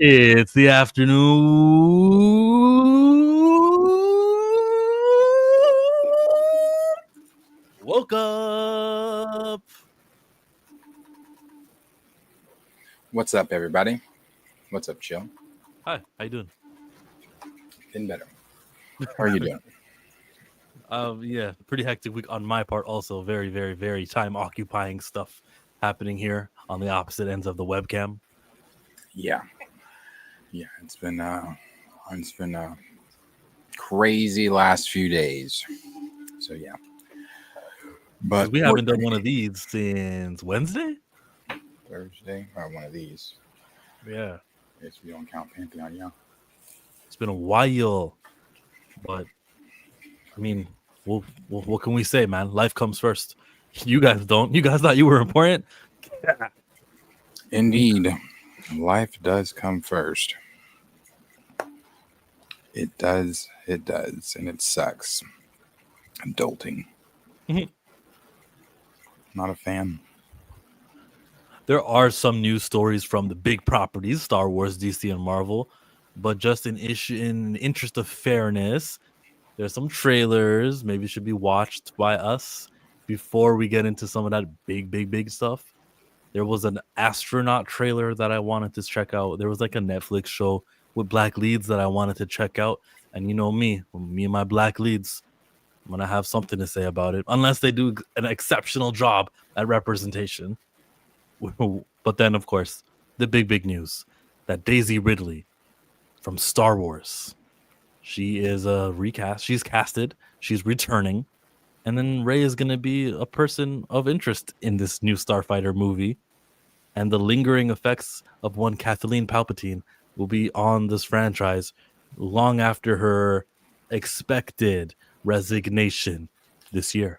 It's the afternoon. Woke up. What's up, everybody? What's up, Chill? Hi, how you doing? Been better. How are you doing? Yeah, pretty hectic week on my part. Also, very, very, very time occupying stuff happening here on the opposite ends of the webcam. Yeah, it's been crazy last few days. So yeah, but We haven't done one of these since Wednesday. Thursday or one of these. Yeah, I guess we don't count Pantheon. Yeah, it's been a while, but I mean, what can we say, man? Life comes first. You guys don't. You guys thought you were important. indeed, life does come first. It does, and it sucks. Adulting. Mhm. Not a fan. There are some news stories from the big properties, Star Wars, DC, and Marvel, but just in interest of fairness, there's some trailers maybe should be watched by us before we get into some of that big stuff. There was an Astronaut trailer that I wanted to check out. There was like a Netflix show with black leads that I wanted to check out, and you know me and my black leads, I'm gonna have something to say about it, unless they do an exceptional job at representation. But then, of course, the big news that Daisy Ridley from Star Wars, she is a recast. She's casted. She's returning. And then Rey is going to be a person of interest in this new Starfighter movie. And the lingering effects of one Kathleen Palpatine will be on this franchise long after her expected resignation this year.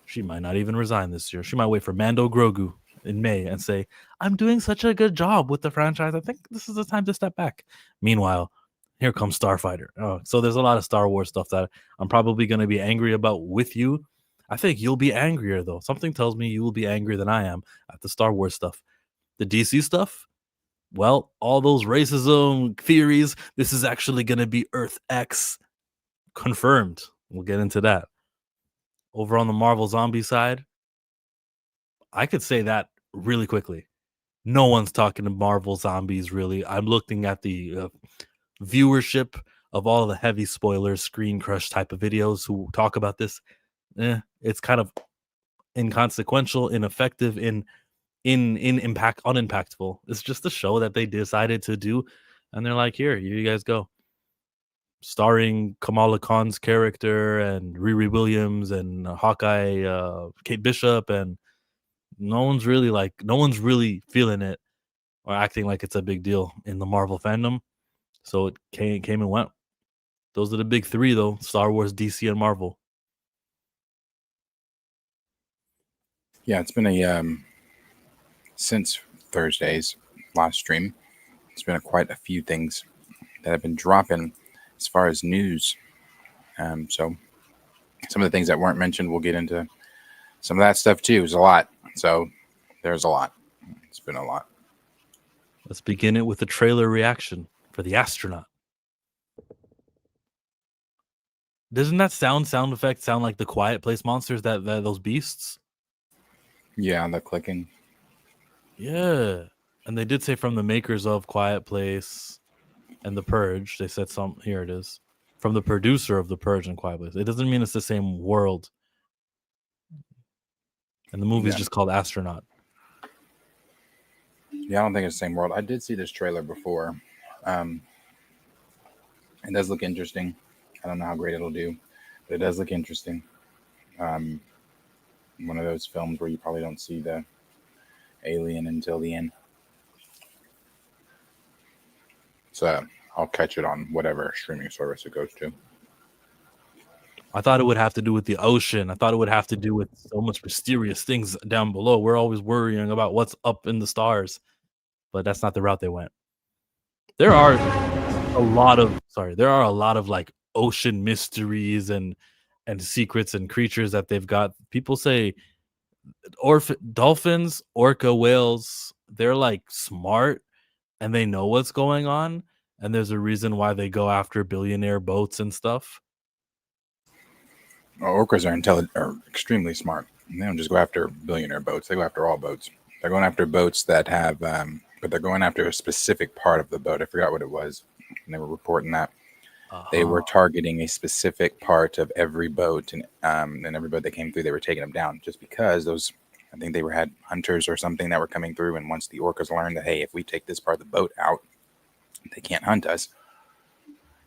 She might not even resign this year. She might wait for Mando Grogu in May and say, I'm doing such a good job with the franchise. I think this is the time to step back. Meanwhile, here comes Starfighter. Oh, so there's a lot of Star Wars stuff that I'm probably going to be angry about with you. I think you'll be angrier, though. Something tells me you will be angrier than I am at the Star Wars stuff. The DC stuff, well, all those racism theories, this is actually going to be Earth X confirmed. We'll get into that. Over on the Marvel zombie side, I could say that really quickly. No one's talking to Marvel zombies, really. I'm looking at the viewership of all of the heavy spoilers, screen crush type of videos who talk about this. It's kind of inconsequential, ineffective, in impact, unimpactful. It's just a show that they decided to do, and they're like, here, you guys go. Starring Kamala Khan's character and Riri Williams and Hawkeye, Kate Bishop, and no one's really feeling it or acting like it's a big deal in the Marvel fandom. So it came and went. Those are the big three, though: Star Wars, DC, and Marvel. Yeah, it's been a since Thursday's live stream. It's been quite a few things that have been dropping as far as news. So some of the things that weren't mentioned, we'll get into some of that stuff too. There's a lot. So there's a lot. It's been a lot. Let's begin it with the trailer reaction for the Astronaut. Doesn't that sound effect sound like the Quiet Place monsters, that those beasts? Yeah, the clicking. Yeah. And they did say from the makers of Quiet Place and The Purge, they said here it is. From the producer of The Purge and Quiet Place. It doesn't mean it's the same world. And the movie is just called Astronaut. Yeah, I don't think it's the same world. I did see this trailer before. It does look interesting. I don't know how great it'll do, but it does look interesting. One of those films where you probably don't see the alien until the end. So I'll catch it on whatever streaming service it goes to. I thought it would have to do with the ocean. I thought it would have to do with so much mysterious things down below. We're always worrying about what's up in the stars, but that's not the route they went. There are a lot of like ocean mysteries and secrets and creatures that they've got. People say dolphins, orca whales, they're like smart and they know what's going on, and there's a reason why they go after billionaire boats and stuff. Orcas are extremely smart. They don't just go after billionaire boats; they go after all boats. They're going after boats that have, but they're going after a specific part of the boat. I forgot what it was. And they were reporting that they Uh-huh. were targeting a specific part of every boat, and every boat that came through, they were taking them down just because those. I think they had hunters or something that were coming through, and once the orcas learned that, hey, if we take this part of the boat out, they can't hunt us.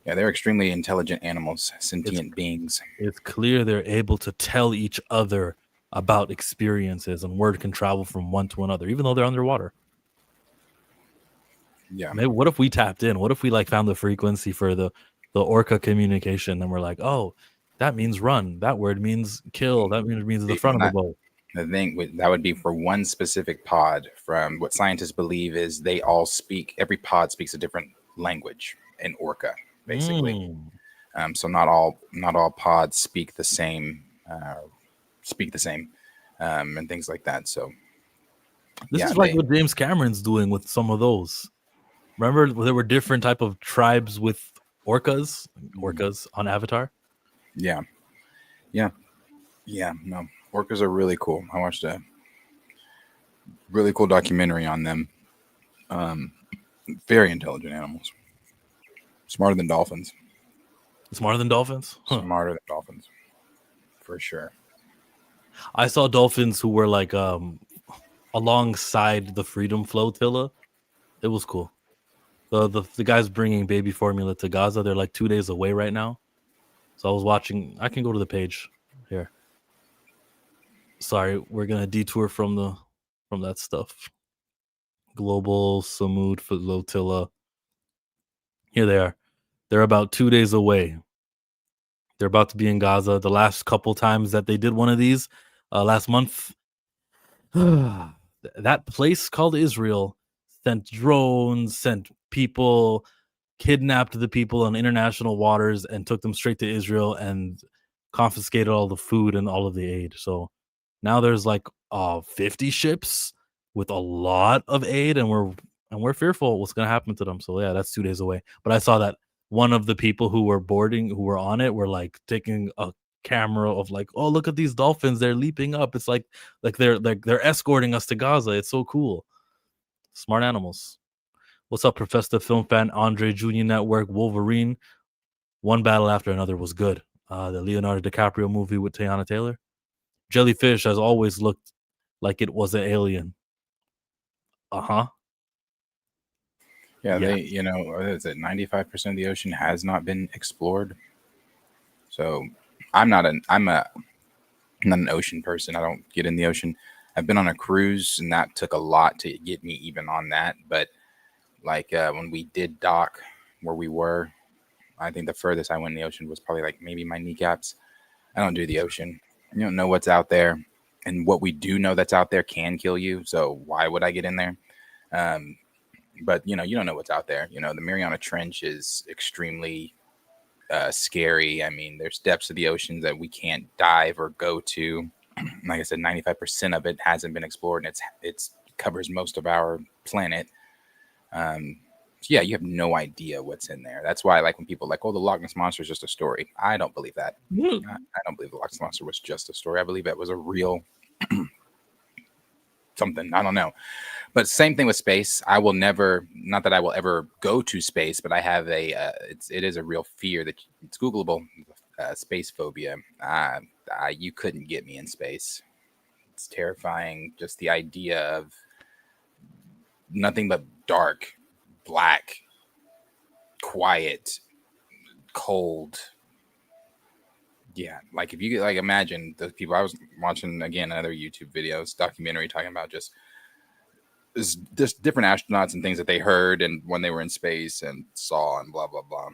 Yeah, they're extremely intelligent animals, It's sentient beings. it's clear they're able to tell each other about experiences, and word can travel from one to another, even though they're underwater. Yeah, Maybe what if we tapped in? What if we like found the frequency for the orca communication, and we're like, oh, that means run. That word means kill. That means the front of the not boat. the thing that would be for one specific pod. From what scientists believe is they all speak. Every pod speaks a different language in orca, basically. Mm. So not all pods speak the same. Speak the same, and things like that. So This yeah, is like what James Cameron's doing with some of those. Remember, there were different type of tribes with orcas on Avatar. yeah, yeah, yeah. No, orcas are really cool. I watched a really cool documentary on them. Um, Very intelligent animals, smarter than dolphins. Smarter than dolphins? Huh. Smarter than dolphins, for sure. I saw dolphins who were like alongside the Freedom Flotilla. It was cool. The guys bringing baby formula to Gaza. They're like 2 days away right now. So I was watching. I can go to the page here. Sorry, we're gonna detour from that stuff. Global Samud Flotilla. Here they are. They're about 2 days away. They're about to be in Gaza. The last couple times that they did one of these, last month, that place called Israel sent drones, sent people, kidnapped the people on international waters, and took them straight to Israel and confiscated all the food and all of the aid. So now there's like 50 ships with a lot of aid, and we're fearful what's gonna happen to them. So yeah, that's 2 days away. But I saw that one of the people who were boarding, who were on it, were like taking a camera of like, oh, look at these dolphins, they're leaping up. It's like they're escorting us to Gaza. It's so cool. Smart animals. What's up, Professor Film Fan Andre Jr. Network? Wolverine. One battle after another was good. The Leonardo DiCaprio movie with Teyana Taylor. Jellyfish has always looked like it was an alien. Uh-huh. Yeah, Yeah. what is it? 95% of the ocean has not been explored. So I'm not an ocean person. I don't get in the ocean. I've been on a cruise, and that took a lot to get me even on that. But like when we did dock where we were, I think the furthest I went in the ocean was probably like maybe my kneecaps. I don't do the ocean. You don't know what's out there, and what we do know that's out there can kill you. So why would I get in there? Um, but you don't know what's out there. The Mariana Trench is extremely scary. I mean, there's depths of the oceans that we can't dive or go to. Like I said, 95% of it hasn't been explored, and it's covers most of our planet. So yeah, you have no idea what's in there. That's why, like, when people are like, "Oh, the Loch Ness monster is just a story," I don't believe that. I don't believe the Loch Ness monster was just a story. I believe it was a real something. I don't know. But same thing with space. I will never, not that I will ever go to space, but I have it is a real fear that it's Googleable, space phobia. You couldn't get me in space. It's terrifying. Just the idea of nothing but dark, black, quiet, cold. Yeah, like if you could like imagine those people. I was watching again another YouTube documentary talking about just different astronauts and things that they heard and when they were in space and saw and blah blah blah.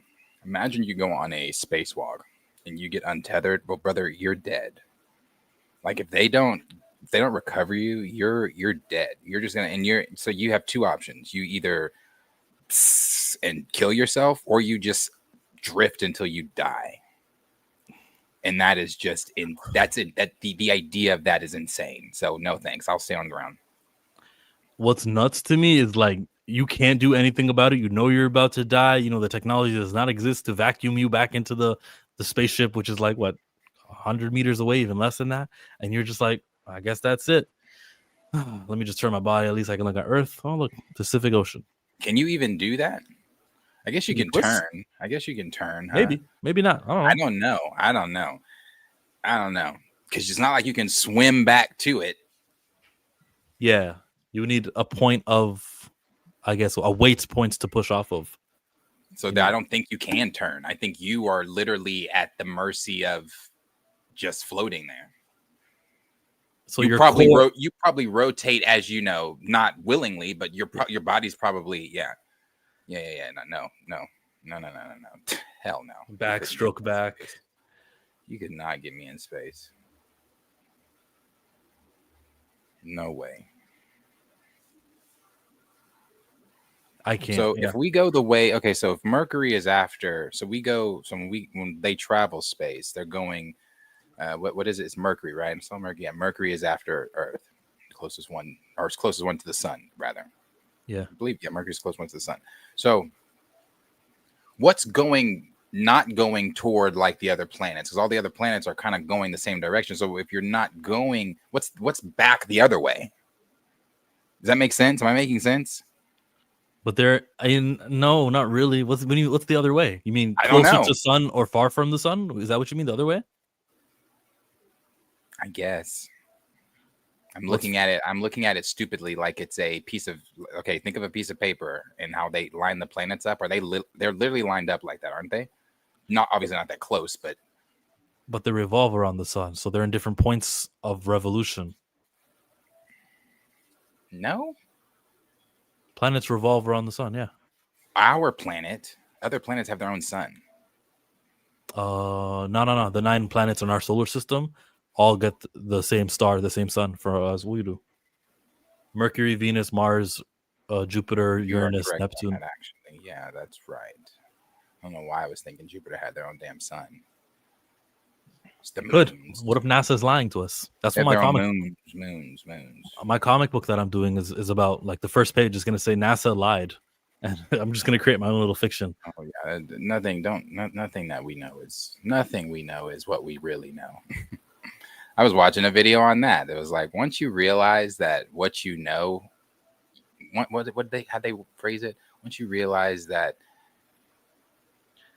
Imagine you go on a spacewalk and you get untethered. Well, brother, you're dead. Like if they don't recover you, you're dead. You're just gonna and you're so you have two options. You either and kill yourself, or you just drift until you die. And that is just in that's it. That the idea of that is insane. So no thanks. I'll stay on the ground. What's nuts to me is like you can't do anything about it. You know you're about to die. You know the technology does not exist to vacuum you back into the spaceship, which is like what 100 meters away, even less than that. And you're just like, I guess that's it. Let me just turn my body. At least I can look at Earth. Oh, look, Pacific Ocean. Can you even do that? I guess you You can twist? turn. I guess you can turn, huh? Maybe, maybe not. I don't I know. don't know. I don't know. I don't know. Because it's not like you can swim back to it. Yeah, you need a point of, I guess, a weight points to push off of. So I don't think you can turn. I think you are literally at the mercy of just floating there. So you your probably core, you probably rotate as you know, not willingly, but your body's probably yeah. No. Hell no. backstroke back. You could not get me in space. No way. I can't. So Yeah. if we go the way, okay, so if Mercury is after, so when they travel space, they're going. What is it? It's Mercury, right? It's not Mercury. Yeah, Mercury is after Earth, closest one, or it's closest one to the sun, rather. Yeah. I believe Mercury's closest one to the sun. So what's not going toward like the other planets? Because all the other planets are kind of going the same direction. So if you're not going, what's back the other way? Does that make sense? Am I making sense? But no, not really. What's the other way? You mean I don't closer know. to sun or far from the sun? Is that what you mean? The other way? I guess. I'm looking at it stupidly, like it's a piece of. Okay, think of a piece of paper and how they line the planets up. Are they're literally lined up like that, aren't they? Not obviously not that close, but they revolve around the sun, so they're in different points of revolution. no. Planets revolve around the sun. Yeah. Our planet, other planets have their own sun. No. The 9 planets in our solar system all get the same star, the same sun for as we do. Mercury, Venus, Mars, Jupiter, You are Uranus, correct Neptune. on that, actually. Yeah, that's right. I don't know why I was thinking Jupiter had their own damn sun. It's the Good. moons. What if NASA's lying to us? That's They what have their own moons. my comic book that I'm doing is about. Like the first page is going to say NASA lied, and I'm just going to create my own little fiction. Oh yeah, nothing that we know is nothing we know is what we really know. I was watching a video on that. It was like once you realize that what you know, how they phrase it? Once you realize that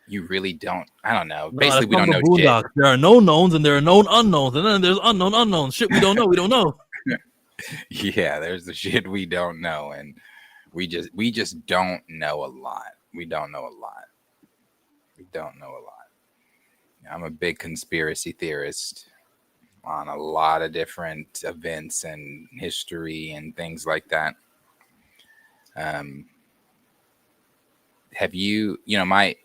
you really don't, I don't know. No, Basically, that's we from don't the know shit. Boondocks. There are known knowns and there are known unknowns, and then there's unknown unknowns. Shit, we don't know. We don't know. Yeah, there's the shit we don't know, and we just don't know a lot. We don't know a lot. I'm a big conspiracy theorist on a lot of different events and history and things like that. Have you know my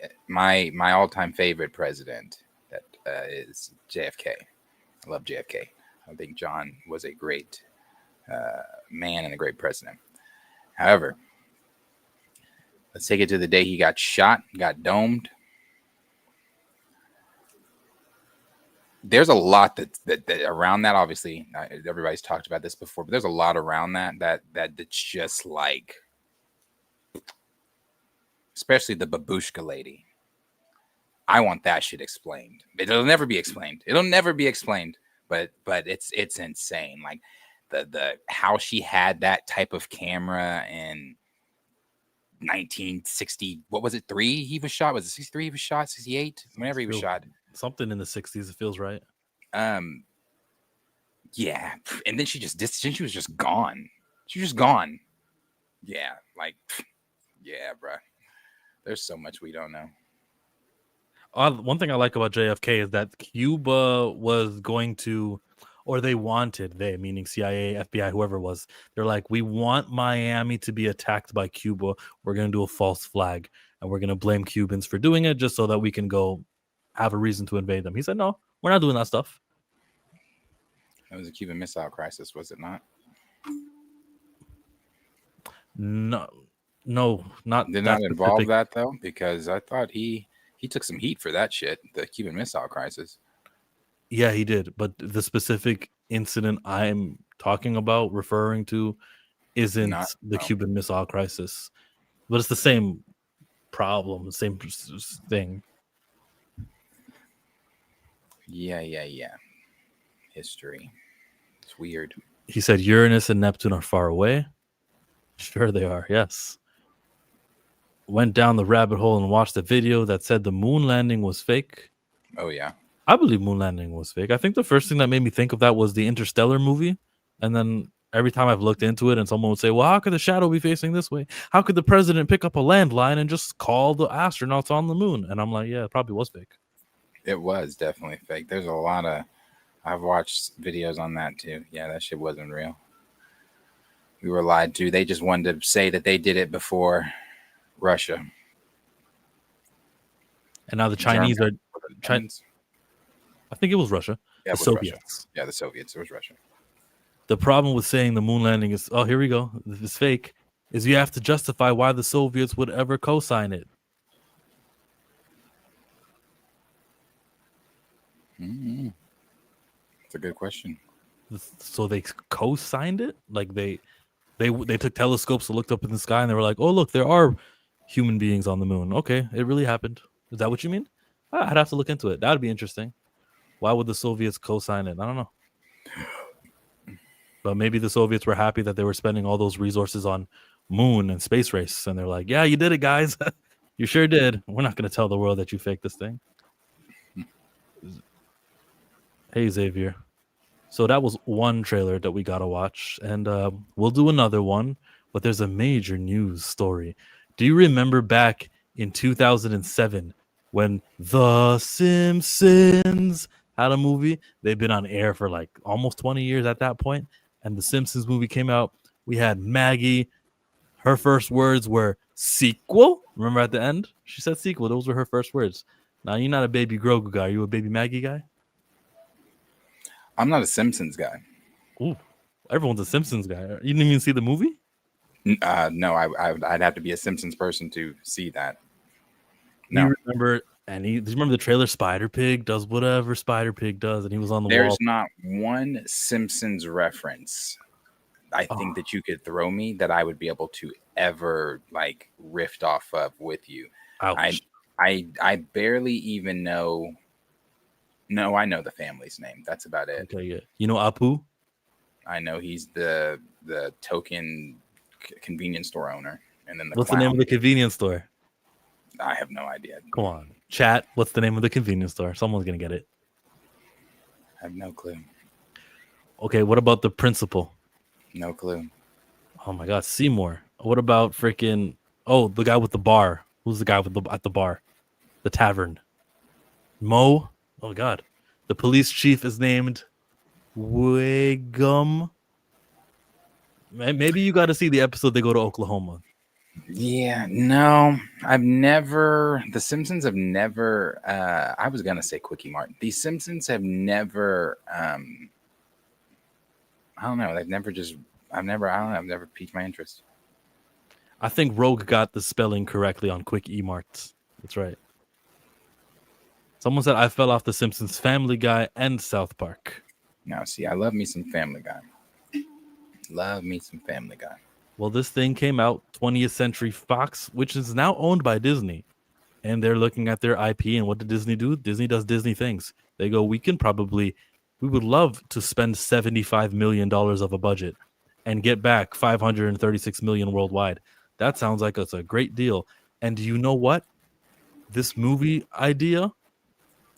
all-time favorite president that is JFK. I love JFK. I think John was a great man and a great president. However, let's take it to the day he got shot, got domed. There's a lot that around that. Obviously, everybody's talked about this before, but there's a lot around that's just like, especially the babushka lady. I want that shit explained. It'll never be explained. But it's insane. Like the how she had that type of camera in 1960. What was it? 3 he was shot. Was it 63 he was shot? 68? Whenever he was shot. Something in the 60s. It feels right. Yeah. And then she was just gone. She was just gone. Yeah. Like, yeah, bro. There's so much we don't know. One thing I like about JFK is that Cuba was going to, or they meaning CIA, FBI, whoever it was, they're like, we want Miami to be attacked by Cuba. We're going to do a false flag, and we're going to blame Cubans for doing it just so that we can go have a reason to invade them. He said, no, we're not doing that stuff. It was a Cuban Missile Crisis, was it not? No, not Did not involve that though, because I thought he took some heat for that shit, the Cuban Missile Crisis. Yeah, he did. But the specific incident I'm talking about, referring to, isn't Not the no. Cuban Missile Crisis, but it's the same problem, same thing. Yeah. History. It's weird. He said Uranus and Neptune are far away. Sure, they are. Yes. Went down the rabbit hole and watched a video that said the moon landing was fake. Oh yeah. I believe moon landing was fake. I think the first thing that made me think of that was the Interstellar movie. And then every time I've looked into it and someone would say, well, how could the shadow be facing this way? How could the president pick up a landline and just call the astronauts on the moon? And I'm like, yeah, it probably was fake. It was definitely fake. There's a lot of I've watched videos on that too. Yeah, that shit wasn't real. We were lied to. They just wanted to say that they did it before Russia. And now the Germany. Chinese are, The Germans? I think it was Russia, Yeah, the it was Soviets. Russia. Yeah, the Soviets. It was Russia. The problem with saying the moon landing is, oh, here we go, this is fake, is you have to justify why the Soviets would ever co-sign it. Mm-hmm. That's a good question. So they co-signed it? Like they took telescopes and looked up in the sky and they were like, oh, look, there are human beings on the moon. Okay, it really happened. Is that what you mean? I'd have to look into it. That would be interesting. Why would the Soviets co-sign it? I don't know. But maybe the Soviets were happy that they were spending all those resources on moon and space race. And they're like, yeah, you did it, guys. You sure did. We're not going to tell the world that you faked this thing. Hey, Xavier. So that was one trailer that we got to watch. And we'll do another one. But there's a major news story. Do you remember back in 2007 when The Simpsons had a movie? They've been on air for like almost 20 years at that point. And the Simpsons movie came out. We had Maggie. Her first words were sequel. Remember at the end? She said sequel. Those were her first words. Now, you're not a baby Grogu guy. Are you a baby Maggie guy? I'm not a Simpsons guy. Ooh, everyone's a Simpsons guy. You didn't even see the movie? No, I'd have to be a Simpsons person to see that. No. Do you remember do you remember the trailer? Spider Pig does whatever Spider Pig does, and he was on the wall. There's not one Simpsons reference I think that you could throw me that I would be able to ever like riff off of with you. Ouch. I barely even know. No, I know the family's name. That's about it. Okay, yeah. You know Apu? I know he's the token convenience store owner, and then what's the name of the convenience store? I have no idea. Come on, chat. What's the name of the convenience store? Someone's gonna get it. I have no clue. Okay, what about the principal? No clue. Oh my God, Seymour. What about freaking? Oh, the guy with the bar. Who's the guy with at the bar? The tavern. Mo. Oh God, the police chief is named Wiggum. Maybe you got to see the episode they go to Oklahoma. Yeah, no, I've never. The Simpsons have never. I was gonna say Quickie Mart. The Simpsons have never. I don't know. They've never just. I've never. I don't know. I've never piqued my interest. I think Rogue got the spelling correctly on Quick E-Mart. That's right. Someone said I fell off The Simpsons, Family Guy, and South Park. Now, see, I love me some Family Guy. Love me some Family Guy. Well, this thing came out, 20th Century Fox, which is now owned by Disney. And they're looking at their IP, and what did Disney do? Disney does Disney things. They go, we would love to spend $75 million of a budget and get back $536 million worldwide. That sounds like it's a great deal. And do you know what? This movie idea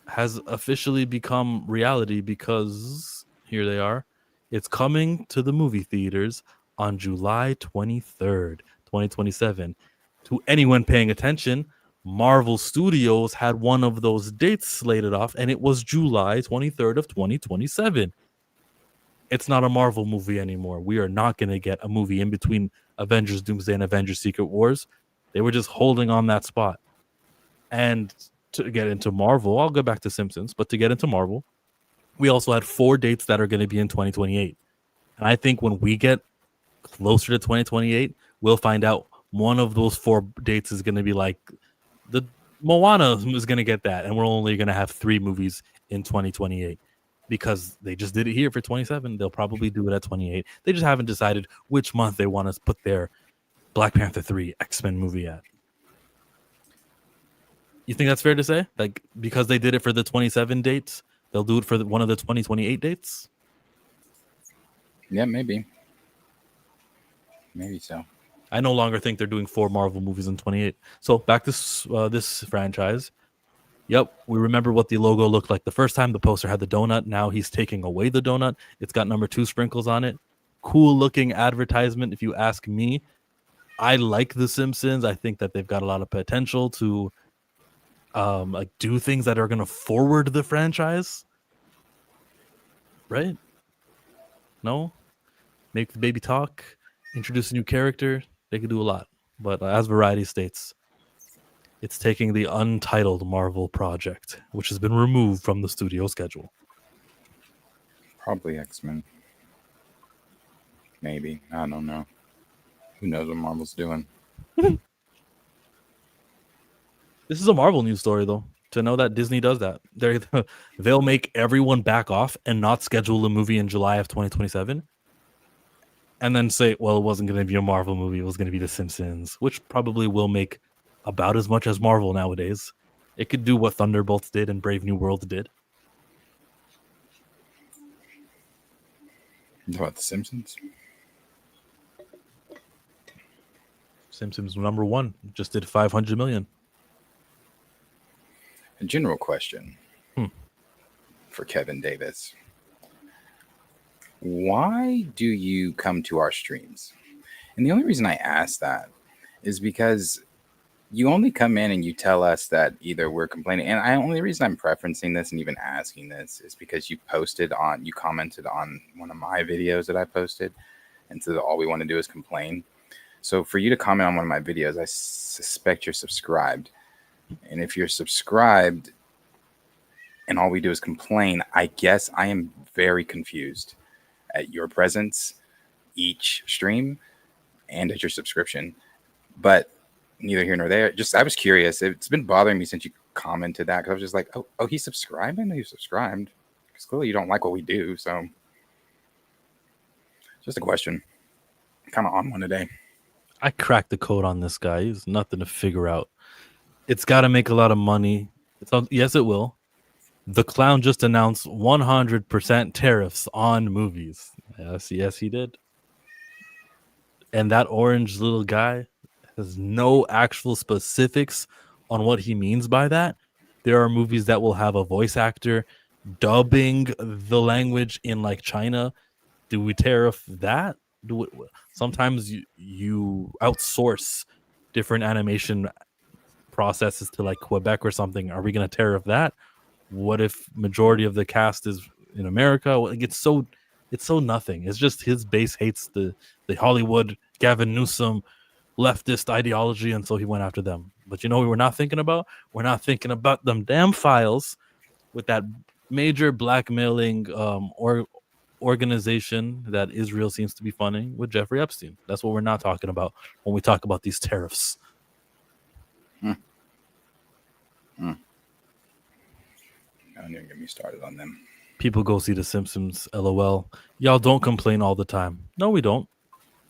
has officially become reality because here they are. It's coming to the movie theaters on July 23rd, 2027. To anyone paying attention, Marvel Studios had one of those dates slated off, and it was July 23rd of 2027. It's not a Marvel movie anymore. We are not going to get a movie in between Avengers Doomsday and Avengers Secret Wars. They were just holding on that spot. And to get into Marvel, I'll go back to Simpsons, but to get into Marvel, we also had 4 dates that are going to be in 2028. And I think when we get closer to 2028, we'll find out one of those 4 dates is going to be like the Moana is going to get that. And we're only going to have 3 movies in 2028 because they just did it here for 27. They'll probably do it at 28. They just haven't decided which month they want to put their Black Panther 3 X-Men movie at. You think that's fair to say? Like, because they did it for the 27 dates, they'll do it for one of the 2028 dates? Yeah, maybe. Maybe so. I no longer think they're doing 4 Marvel movies in 28. So back to this franchise. Yep, we remember what the logo looked like the first time. The poster had the donut. Now he's taking away the donut. It's got number 2 sprinkles on it. Cool looking advertisement, if you ask me. I like The Simpsons. I think that they've got a lot of potential to like do things that are going to forward the franchise. Right? No? Make the baby talk, introduce a new character. They could do a lot. But as Variety states, it's taking the untitled Marvel project, which has been removed from the studio schedule. Probably X-Men. Maybe. I don't know. Who knows what Marvel's doing? This is a Marvel news story, though, to know that Disney does that. They'll make everyone back off and not schedule a movie in July of 2027. And then say, well, it wasn't going to be a Marvel movie. It was going to be The Simpsons, which probably will make about as much as Marvel nowadays. It could do what Thunderbolts did and Brave New World did. What, The Simpsons? Simpsons #1 just did 500 million. A general question for Kevin Davis. Why do you come to our streams? And the only reason I ask that is because you only come in and you tell us that either we're complaining, and the only reason I'm preferencing this and even asking this is because you commented on one of my videos that I posted, and so all we want to do is complain. So for you to comment on one of my videos, I suspect you're subscribed. And if you're subscribed and all we do is complain, I guess I am very confused at your presence each stream and at your subscription. But neither here nor there. Just, I was curious. It's been bothering me since you commented that, because I was just like, oh, he's subscribed? I know you subscribed. Because clearly you don't like what we do. So just a question. Kind of on one today. I cracked the code on this guy. He's nothing to figure out. It's got to make a lot of money. Yes, it will. The clown just announced 100% tariffs on movies. Yes, he did. And that orange little guy has no actual specifics on what he means by that. There are movies that will have a voice actor dubbing the language in like China. Do we tariff that? Sometimes you outsource different animation processes to like Quebec or something. Are we going to tariff that? What if majority of the cast is in America? Like, it's so nothing. It's just his base hates the Hollywood Gavin Newsom leftist ideology, and so he went after them. But you know what we're not thinking about? We're not thinking about them damn files with that major blackmailing organization that Israel seems to be funding with Jeffrey Epstein. That's what we're not talking about when we talk about these tariffs. Don't even get me started on them. People go see The Simpsons, LOL. Y'all don't complain all the time. No, we don't.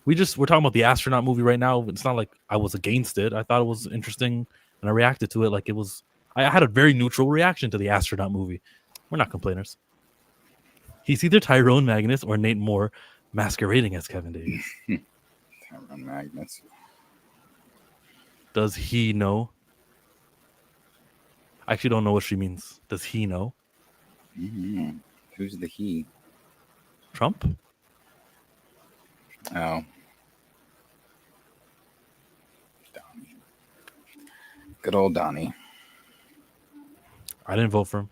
We're talking about the Astronaut movie right now. It's not like I was against it. I thought it was interesting, and I reacted to it like it was. I had a very neutral reaction to the Astronaut movie. We're not complainers. He's either Tyrone Magnus or Nate Moore masquerading as Kevin Davis. Tyrone Magnus. Does he know? I actually don't know what she means. Does he know? Mm-hmm. Who's the he? Trump? Oh. Donnie. Good old Donnie. I didn't vote for him.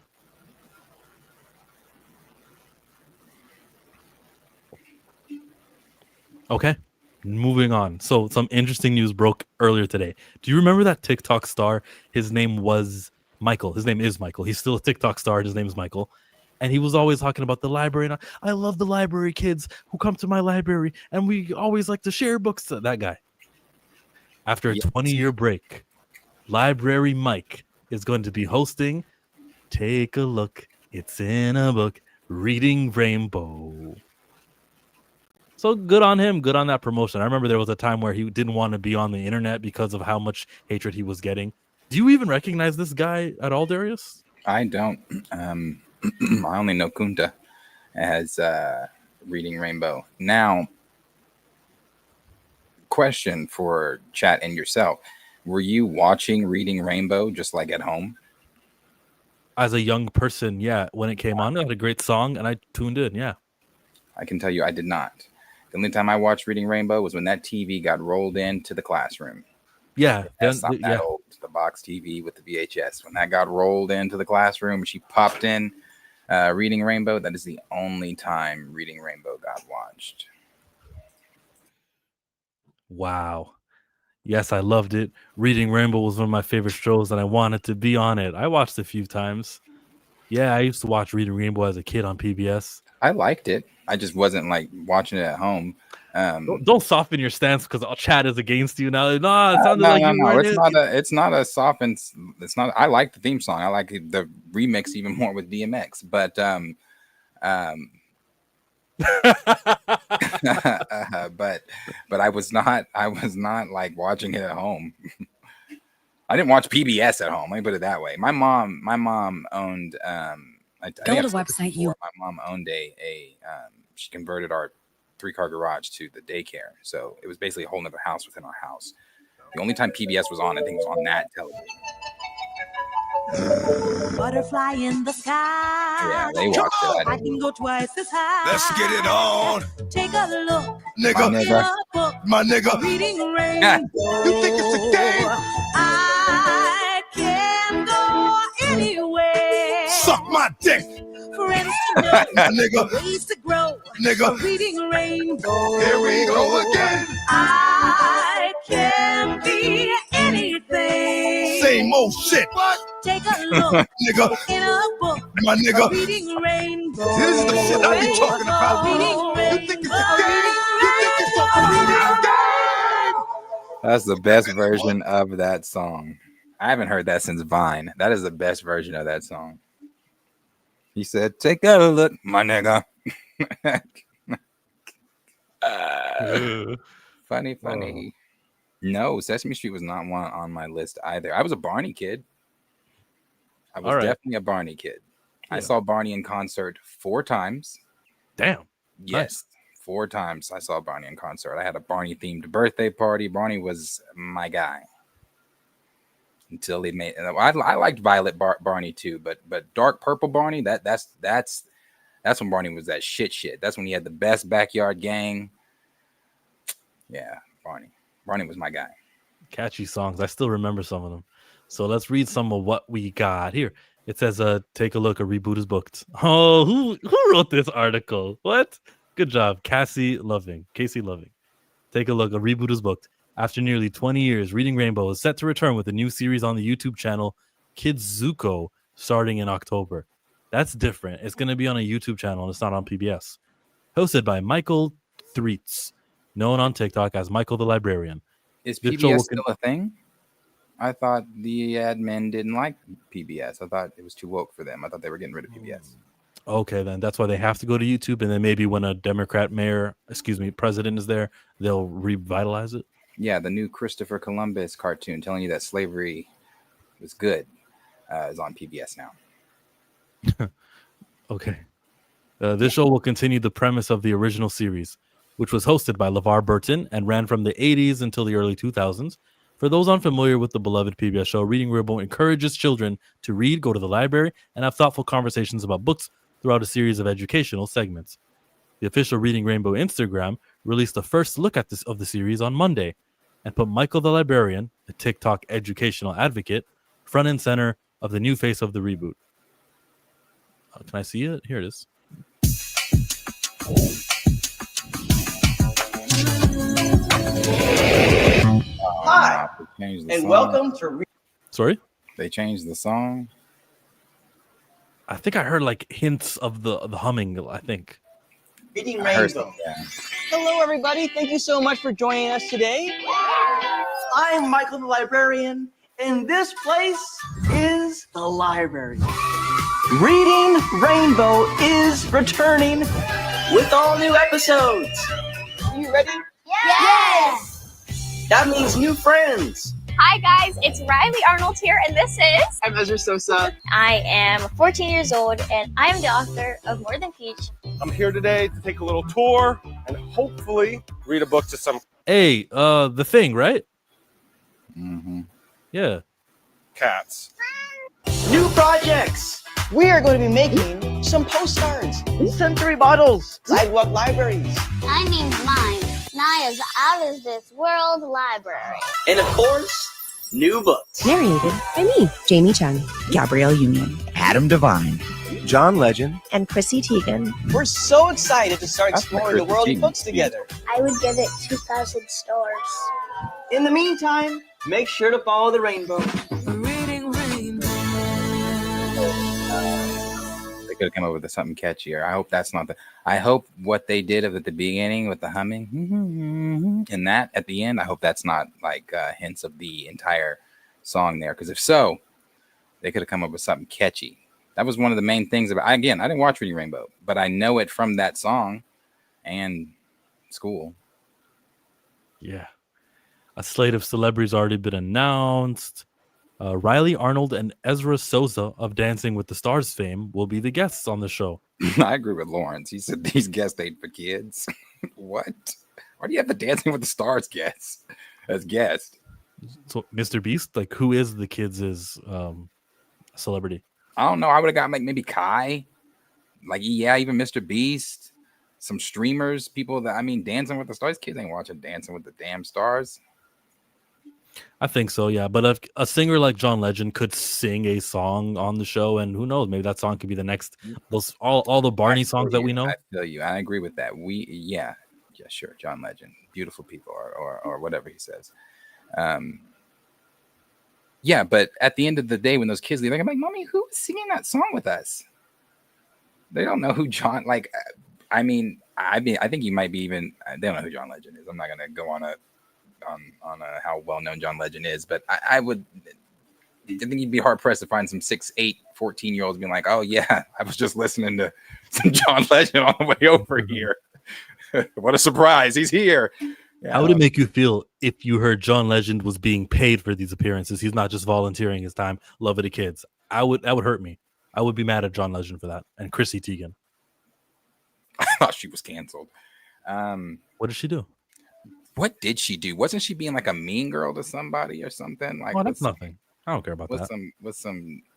Okay, moving on. So some interesting news broke earlier today. Do you remember that TikTok star? His name was Michael. His name is Michael. He's still a TikTok star. His name is Michael. And he was always talking about the library. And I love the library kids who come to my library. And we always like to share books. That guy. After a 20-year break, Library Mike is going to be hosting Take a Look. It's in a book. Reading Rainbow. So good on him. Good on that promotion. I remember there was a time where he didn't want to be on the internet because of how much hatred he was getting. Do you even recognize this guy at all, Darius? I don't. I only know Kunta as Reading Rainbow. Now, question for chat and yourself. Were you watching Reading Rainbow just like at home? As a young person, yeah. When it came on, it had a great song, and I tuned in, yeah. I can tell you I did not. The only time I watched Reading Rainbow was when that TV got rolled into the classroom. Yeah. Yes, I'm that old. The box TV with the VHS. When that got rolled into the classroom, she popped in Reading Rainbow. That is the only time Reading Rainbow got watched. Wow. Yes, I loved it. Reading Rainbow was one of my favorite shows, and I wanted to be on it. I watched it a few times. Yeah, I used to watch Reading Rainbow as a kid on PBS. I liked it. I just wasn't like watching it at home. Don't soften your stance because all chat is against you now. No, it sounded like you weren't. It's not a soften. It's not. I like the theme song. I like the remix even more with DMX. But but I was not like watching it at home. I didn't watch PBS at home. Let me put it that way. My mom owned. Go to website you. My mom owned she converted our 3-car garage to the daycare, so it was basically a whole nother house within our house. The only time PBS was on, I think, was on that television. Butterfly in the sky. Yeah, they watched it. I can go twice as high. Let's get it on. Take a look. Nigga. My nigga. Reading Rainbow. You think it's a game? I can go anywhere. Suck my dick. Friends to know. Nigga. Ways to grow. Nigga. Reading Rainbow. Here we go again. I can be anything. Same old shit. What? Take a look. Nigga. In a book. My nigga. Reading Rainbow. This is the shit I be talking about. Reading You think it's a game? You think it's a game? That's the best version of that song. I haven't heard that since Vine. That is the best version of that song. He said, "Take a look, my nigga." Funny. Oh. No, Sesame Street was not one on my list either. I was a Barney kid. I was definitely a Barney kid. Yeah. I saw Barney in concert 4 times. Damn. Yes. Nice. 4 times I saw Barney in concert. I had a Barney themed birthday party. Barney was my guy. Until they made, I liked Violet Barney too, but dark purple Barney, that's when Barney was that shit. That's when he had the best backyard gang. Yeah, Barney was my guy. Catchy songs. I still remember some of them. So let's read some of what we got here. It says, take a look, a reboot is booked. Oh, who wrote this article? What? Good job, Casey Loving. Take a look, a reboot is booked. After nearly 20 years, Reading Rainbow is set to return with a new series on the YouTube channel Kids Zuko starting in October. That's different. It's going to be on a YouTube channel, and it's not on PBS. Hosted by Michael Threets, known on TikTok as Michael the Librarian. Is PBS still a thing? I thought the admin didn't like PBS. I thought it was too woke for them. I thought they were getting rid of PBS. Okay, then that's why they have to go to YouTube, and then maybe when a Democrat president is there, they'll revitalize it. Yeah, the new Christopher Columbus cartoon telling you that slavery was good is on PBS now. Okay. This show will continue the premise of the original series, which was hosted by LeVar Burton and ran from the 80s until the early 2000s. For those unfamiliar with the beloved PBS show, Reading Rainbow encourages children to read, go to the library, and have thoughtful conversations about books throughout a series of educational segments. The official Reading Rainbow Instagram released the first look at of the series on Monday and put Michael the Librarian, a TikTok educational advocate, front and center of the new face of the reboot. Can I see it? Here it is. Hi, and welcome to... Sorry? They changed the song? I think I heard like hints of the humming, I think. Reading Rainbow. Hello, everybody. Thank you so much for joining us today. I'm Michael the Librarian, and this place is the library. Reading Rainbow is returning with all new episodes. Are you ready? Yes! That means new friends. Hi guys, it's Riley Arnold here, and this is... I'm Ezra Sosa. I am 14 years old, and I am the author of More Than Peach. I'm here today to take a little tour and hopefully read a book to some Hey, The Thing, right? Mm-hmm. Yeah. cats. New projects. We are going to be making some postcards, sensory bottles, sidewalk libraries, I named mine Naya's Alice This World Library. and of course, new books. Narrated by me, Jamie Chung, Gabrielle Union, Adam Devine, John Legend, and Chrissy Teigen. We're so excited to start That's exploring the world of Chrissy books Teigen. together. I would give it 2,000 stars. In the meantime, make sure to follow the rainbow. They could have come up with something catchier. I hope that's not the. I hope what they did at the beginning with the humming and that at the end. I hope that's not like hints of the entire song there. Because if so, they could have come up with something catchy. That was one of the main things about. Again, I didn't watch Reading Rainbow, but I know it from that song and school. Yeah. A slate of celebrities already been announced. Riley Arnold and Ezra Sosa of Dancing with the Stars fame will be the guests on the show. I agree with Lawrence. He said these guests ain't for kids. What? Why do you have the Dancing with the Stars guests as guests? So, Mr. Beast, like, who is the kids' celebrity? I don't know. I would have got like maybe Kai, like even Mr. Beast, some streamers, people that Dancing with the Stars. Kids ain't watching Dancing with the damn Stars. I think so, yeah. But if a singer like John Legend could sing a song on the show, and who knows, maybe that song could be the next all the Barney songs that we know. I feel you. I agree with that. Yeah, sure. John Legend, beautiful people, or whatever he says. Yeah, but at the end of the day, when those kids leave, I'm like, Mommy, who is singing that song with us? They don't know who John. Like, I think you might be even. They don't know who John Legend is. I'm not gonna go on how well known John Legend is, but I think you'd be hard pressed to find some 6, 8, 14-year-olds being like, oh yeah, I was just listening to some John Legend on the way over here. What a surprise, he's here. Yeah, How would it make you feel if you heard John Legend was being paid for these appearances? He's not just volunteering his time. Love of the kids. That would hurt me. I would be mad at John Legend for that. And Chrissy Teigen. I thought she was canceled. What did she do? What did she do? Wasn't she being like a mean girl to somebody or something? Like, Oh, that's nothing. I don't care about that. With some.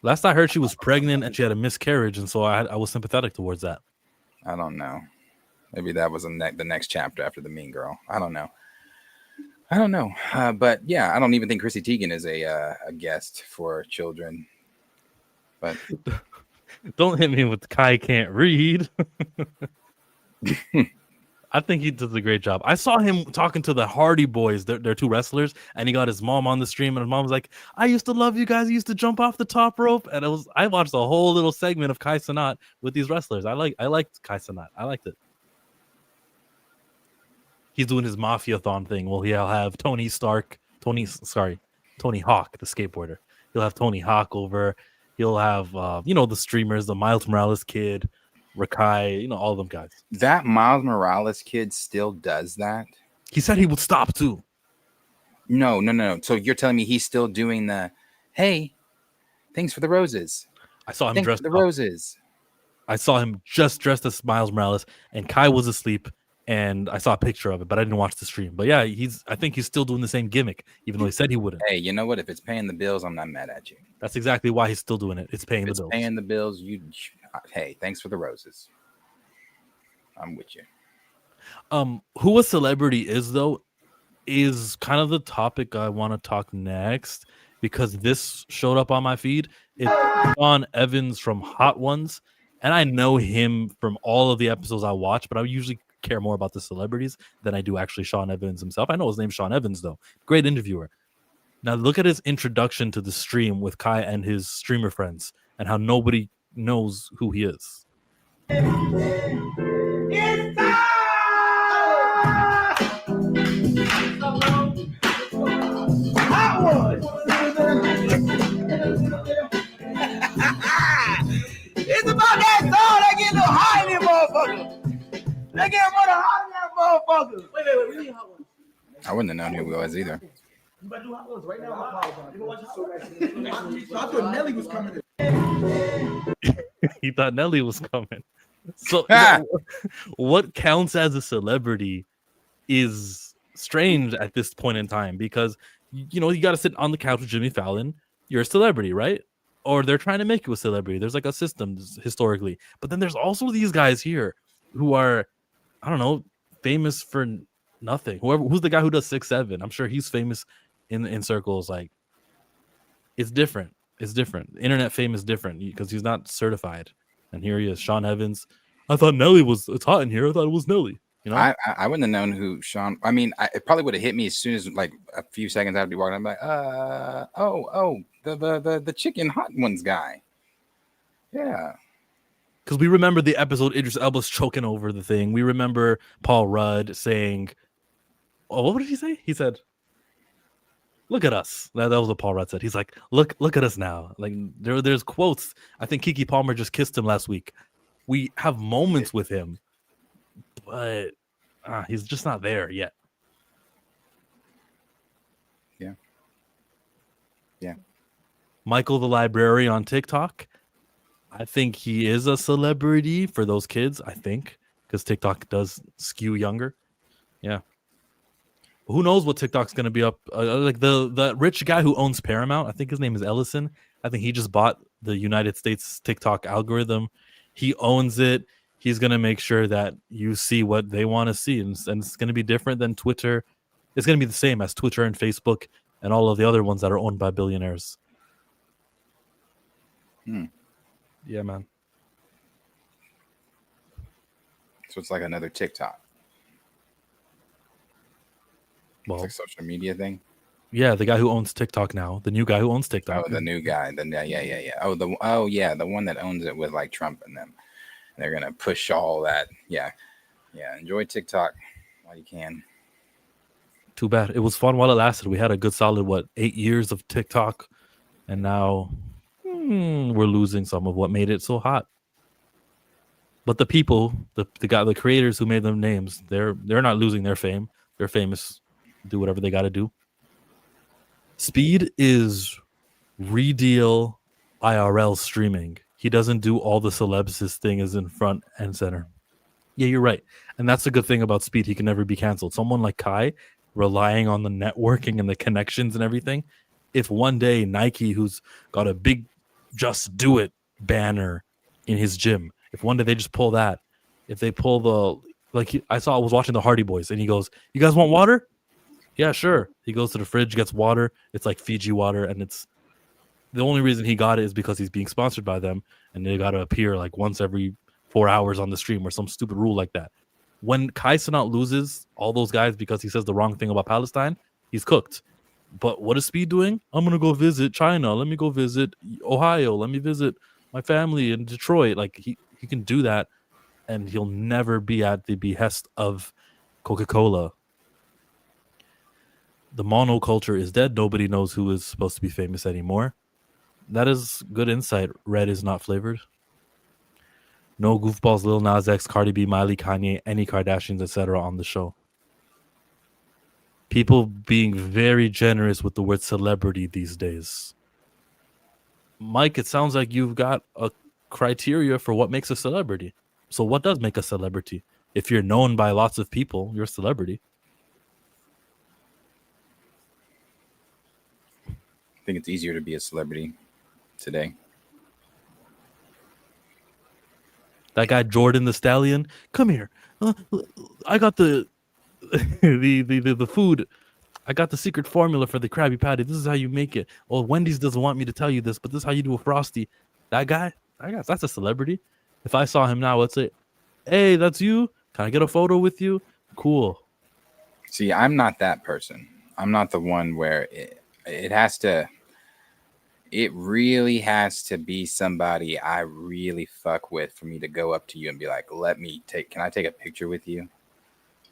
Last I heard, she was pregnant and she had a miscarriage, and so I was sympathetic towards that. I don't know. Maybe that was the next chapter after the mean girl. I don't know. But yeah, I don't even think Chrissy Teigen is a guest for children. But Don't hit me with Kai can't read. I think he does a great job. I saw him talking to the Hardy Boys. They're two wrestlers, and he got his mom on the stream, and his mom was like, "I used to love you guys. I used to jump off the top rope." And I watched a whole little segment of Kai Cenat with these wrestlers. I liked Kai Cenat. I liked it. He's doing his mafia-thon thing. Well, he'll have Tony Hawk, the skateboarder. He'll have Tony Hawk over. He'll have the streamers, the Miles Morales kid, Rakai, all of them guys. that Miles Morales kid still does that? He said he would stop too. No. So you're telling me he's still doing the, hey, thanks for the roses. I saw him Thanks dressed for the up. roses. I saw him just dressed as Miles Morales, and Kai was asleep, and I saw a picture of it, but I didn't watch the stream. But yeah, I think he's still doing the same gimmick, even though he said he wouldn't. Hey, you know what? If it's paying the bills, I'm not mad at you. That's exactly why he's still doing it. It's paying If the it's bills. paying the bills, hey, thanks for the roses. I'm with you. Who a celebrity is, though, is kind of the topic I want to talk next, because this showed up on my feed. It's Sean Evans from Hot Ones, and I know him from all of the episodes I watch, but I usually care more about the celebrities than I do actually Sean Evans himself. I know his name's Sean Evans, though. Great interviewer. Now look at his introduction to the stream with Kai and his streamer friends, and how nobody knows who he is. get run a hot in that motherfucker. Wait, we need hot ones. I wouldn't have known who he was either. You better do hot ones right now. You watch hot ones. I thought Nelly was coming in. He thought Nelly was coming. So Ah! what counts as a celebrity is strange at this point in time because you got to sit on the couch with Jimmy Fallon. You're a celebrity, right? Or they're trying to make you a celebrity. There's like a system historically, but then there's also these guys here who are, I don't know, famous for nothing. Who's the guy who does 6'7"? I'm sure he's famous in circles. Like, it's different. It's different. Internet fame is different because he's not certified. And here he is, Sean Evans. I thought Nelly was. It's hot in here. I thought it was Nelly. I wouldn't have known who Sean. I mean, it probably would have hit me as soon as like a few seconds I'd be walking. I'm like, the chicken hot ones guy. Yeah, because we remember the episode Idris Elba's choking over the thing. We remember Paul Rudd saying, "Oh, what did he say?" He said, "Look at us." That was what Paul Rudd said. He's like, "Look at us now." Like there's quotes. I think Keke Palmer just kissed him last week. We have moments with him, but he's just not there yet. Yeah. Michael the Library on TikTok. I think he is a celebrity for those kids. I think because TikTok does skew younger. Yeah. Who knows what TikTok's going to be up? Like the rich guy who owns Paramount. I think his name is Ellison. I think he just bought the United States TikTok algorithm. He owns it. He's going to make sure that you see what they want to see. And it's going to be different than Twitter. It's going to be the same as Twitter and Facebook and all of the other ones that are owned by billionaires. Yeah, man. So it's like another TikTok. Well, it's like social media thing. Yeah, the guy who owns TikTok now. The new guy who owns TikTok. Oh, the new guy. Yeah. The one that owns it with like Trump and them. They're gonna push all that. Yeah. Enjoy TikTok while you can. Too bad. It was fun while it lasted. We had a good solid 8 years of TikTok, and now we're losing some of what made it so hot. But the people, the creators who made them names, they're not losing their fame. They're famous. Do whatever they got to do. Speed is redeal IRL streaming. He doesn't do all the celebs thing is in front and center. Yeah, you're right. And that's the good thing about Speed. He can never be canceled. Someone like Kai, relying on the networking and the connections and everything. If one day Nike, who's got a big Just Do It banner in his gym, if one day they just pull that, if they pull I was watching the Hardy Boys and he goes, "You guys want water?" Yeah, sure. He goes to the fridge, gets water. It's like Fiji water, and it's the only reason he got it is because he's being sponsored by them, and they got to appear like once every 4 hours on the stream or some stupid rule like that. When Kai Cenat loses all those guys because he says the wrong thing about Palestine, he's cooked. But what is Speed doing? I'm gonna go visit China. Let me go visit Ohio. Let me visit my family in Detroit. Like he can do that, and he'll never be at the behest of Coca-Cola. The monoculture is dead. Nobody knows who is supposed to be famous anymore. That is good insight. Red is not flavored. No goofballs, Lil Nas X, Cardi B, Miley, Kanye, any Kardashians, etc. on the show. People being very generous with the word celebrity these days. Mike, it sounds like you've got a criteria for what makes a celebrity. So what does make a celebrity? If you're known by lots of people, you're a celebrity. I think it's easier to be a celebrity today. That guy Jordan the Stallion, come here. I got the food. I got the secret formula for the Krabby Patty. This is how you make it. Oh, Wendy's doesn't want me to tell you this, but this is how you do a Frosty. That guy, that's a celebrity. If I saw him now, I'd say, "Hey, that's you. Can I get a photo with you?" Cool. See, I'm not that person. I'm not the one where it really has to be somebody I really fuck with for me to go up to you and be like, can I take a picture with you?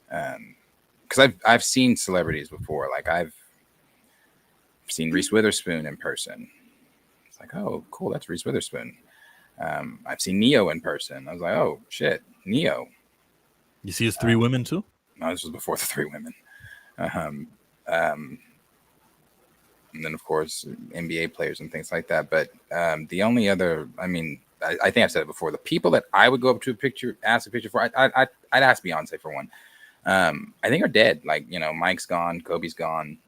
Because I've seen celebrities before. Like I've seen Reese Witherspoon in person. It's like, oh, cool, that's Reese Witherspoon. I've seen Neo in person. I was like, oh shit, Neo. You see his 3 women too? No, this was before the 3 women. And then, of course, NBA players and things like that. But the only other, I mean, I think I've said it before. The people that I would go up to ask a picture for, I'd ask Beyonce for one. I think are dead. Like, Mike's gone, Kobe's gone.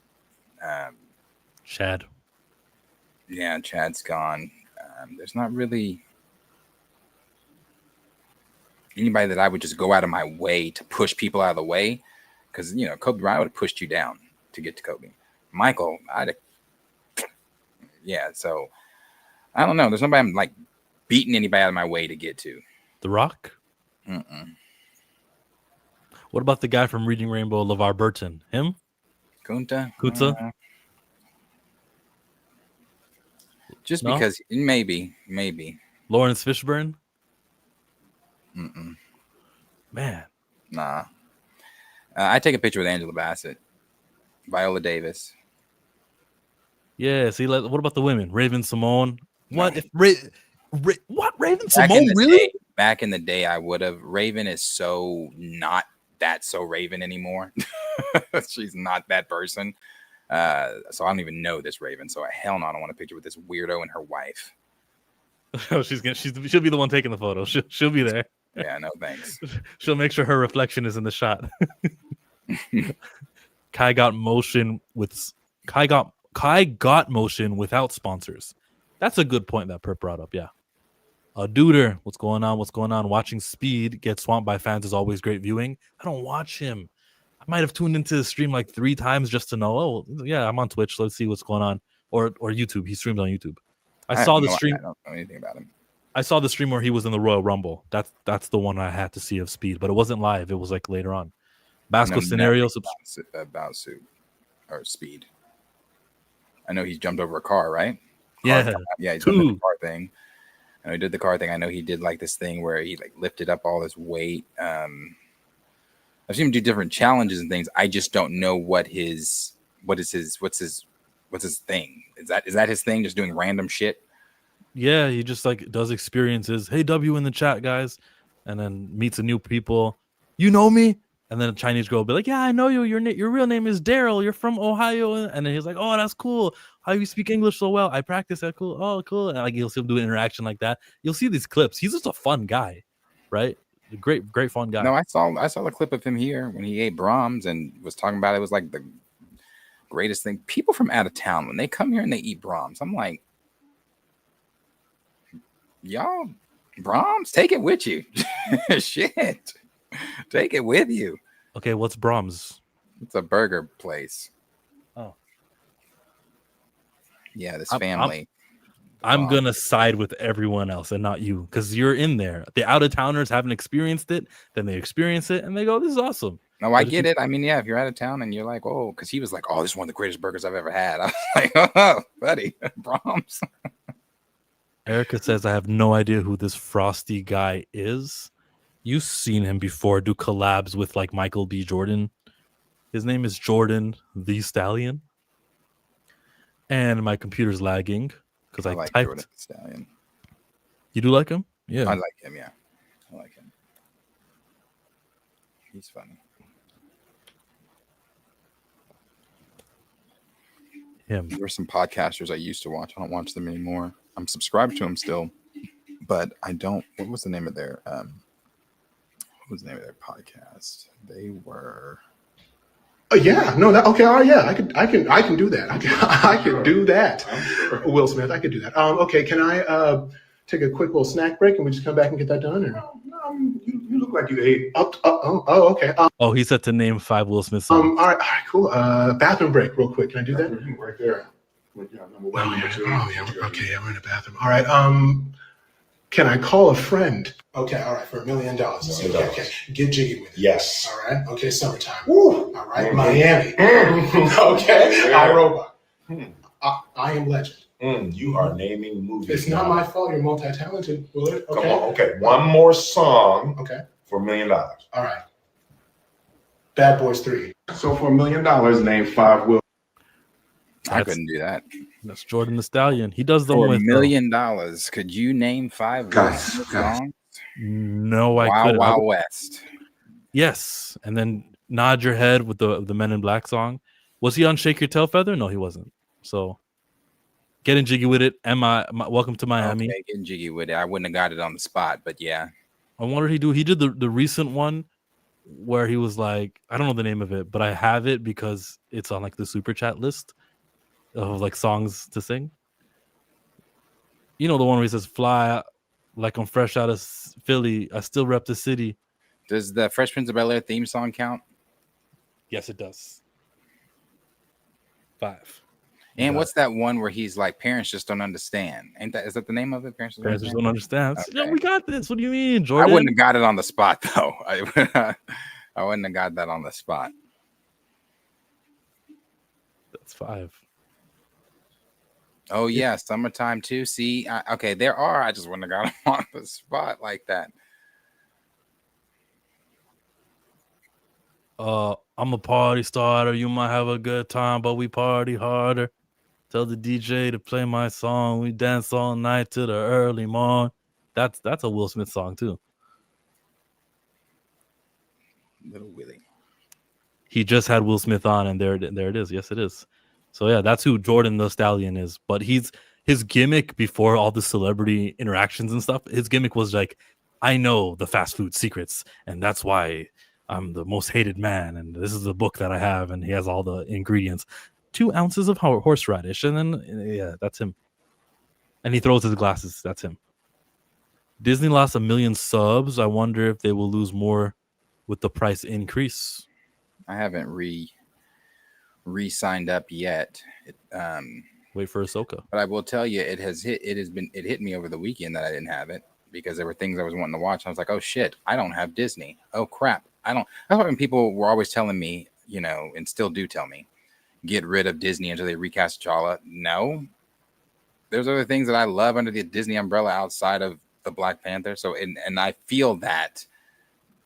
Chad. Yeah, Chad's gone. There's not really anybody that I would just go out of my way to push people out of the way. Because, Kobe Bryant would have pushed you down to get to Kobe. Michael, so I don't know. There's nobody I'm like beating anybody out of my way to get to. The Rock? Mm-mm. What about the guy from Reading Rainbow, LeVar Burton? Him? Kunta? Just No? because, maybe. Lawrence Fishburne? Mm-mm. Man. Nah. I take a picture with Angela Bassett, Viola Davis. Yeah, see, what about the women? Raven Simone? What No. if what? Raven Simone? Really? Back in the day, I would have. Raven is so not that so Raven anymore. She's not that person. So I don't even know this Raven. So hell no, I don't want a picture with this weirdo and her wife. Oh, she'll be the one taking the photo. She'll be there. Yeah, no thanks. She'll make sure her reflection is in the shot. Kai got motion without sponsors. That's a good point that Perp brought up. Yeah. Duder, what's going on? Watching Speed get swamped by fans is always great viewing. I don't watch him. I might have tuned into the stream like 3 times just to know. Oh, yeah, I'm on Twitch. Let's see what's going on. Or YouTube. He streams on YouTube. I saw the stream. I don't know anything about him. I saw the stream where he was in the Royal Rumble. That's the one I had to see of Speed, but it wasn't live. It was like later on. Basco scenario about Speed. I know he's jumped over a car, right? Yeah, he's done the car thing. I know he did the car thing. I know he did like this thing where he like lifted up all this weight. I've seen him do different challenges and things. I just don't know what's his thing. Is that his thing? Just doing random shit. Yeah, he just like does experiences. Hey, W in the chat, guys, and then meets a new people. You know me? And then a Chinese girl will be like, yeah, I know you. Your real name is Daryl. You're from Ohio. And then he's like, oh, that's cool. How you speak English so well? I practice that. Cool. Oh, cool. And like you'll see him do an interaction like that. You'll see these clips. He's just a fun guy, right? Great fun guy. No, I saw the clip of him here when he ate Brahms and was talking about it was like the greatest thing. People from out of town, when they come here and they eat Brahms, I'm like, y'all, Brahms, take it with you. Shit. Take it with you. Okay, what's Brahms? It's a burger place. Oh. Yeah, this family. I'm going to side with everyone else and not you because you're in there. The out-of-towners haven't experienced it. Then they experience it and they go, this is awesome. No, I get it. I mean, yeah, if you're out of town and you're like, oh, because he was like, oh, this is one of the greatest burgers I've ever had. I was like, oh, buddy, Brahms. Erica says, I have no idea who this Frosty guy is. You've seen him before do collabs with like Michael B. Jordan. His name is Jordan the Stallion. And my computer's lagging because I like typed. Jordan the Stallion. You do like him? Yeah. I like him, yeah. I like him. He's funny. Him. There were some podcasters I used to watch. I don't watch them anymore. I'm subscribed to them still, but I don't. What was the name of their podcast? They were. Yeah, no, okay, all right, yeah, I can do that. I can do that. Will Smith, I could do that. Okay, can I take a quick little snack break and we just come back and get that done? Or? You look like you ate. Okay. He said to name 5 Will Smith songs. All right, cool. Bathroom break, real quick. Can I do that? Right there. Okay, I'm in the bathroom. All right. Can I call a friend? Okay, all right, for $1 million. Okay. Get jiggy with it. Yes. All right. Okay, summertime. Woo. All right, Miami. Okay. iRobot. I Am Legend. You are naming movies. It's not my fault. You're multi-talented, Willard. Okay. Come on. Okay. One more song. Okay. For $1 million. All right. Bad Boys 3. So for $1 million, name 5 Will. I couldn't do that. That's Jordan the Stallion. He does them for with $1 million. Could you name 5 songs? No, I couldn't. couldn't. Wild West. Yes, and then nod your head with the Men in Black song. Was he on Shake Your Tail Feather? No, he wasn't. So getting jiggy with it. Welcome to Miami. Okay, getting jiggy with it. I wouldn't have got it on the spot, but yeah. I wonder he do. He did the recent one where he was like, I don't know the name of it, but I have it because it's on like the super chat list of like songs to sing. You know the one where he says, "Fly like I'm fresh out of Philly. I still rep the city." Does the Fresh Prince of Bel-Air theme song count? Yes, it does. 5. And what's that one where he's like, parents just don't understand? Is that the name of it? Parents just don't understand. Okay. Yeah, we got this. What do you mean, Jordan? I wouldn't have got it on the spot though. I wouldn't have got that on the spot. That's 5. Oh yeah, Summertime too. See, okay, there are. I just wouldn't have got them on the spot like that. I'm a party starter. You might have a good time, but we party harder. Tell the DJ to play my song. We dance all night to the early morn. That's a Will Smith song too. Little Willie. He just had Will Smith on, and there it is. Yes, it is. So yeah, that's who Jordan the Stallion is. But his gimmick before all the celebrity interactions and stuff, his gimmick was like, I know the fast food secrets, and that's why I'm the most hated man, and this is the book that I have, and he has all the ingredients. 2 ounces of horseradish, and then yeah, that's him. And he throws his glasses. That's him. Disney lost 1 million subs. I wonder if they will lose more with the price increase. I haven't re-signed up yet. Wait for Ahsoka. But I will tell you, it hit me over the weekend that I didn't have it because there were things I was wanting to watch. I was like, oh shit, I don't have Disney. Oh crap, I don't. That's why when people were always telling me, you know, and still do tell me, get rid of Disney until they recast T'Challa. No, there's other things that I love under the Disney umbrella outside of the Black Panther. So, and I feel that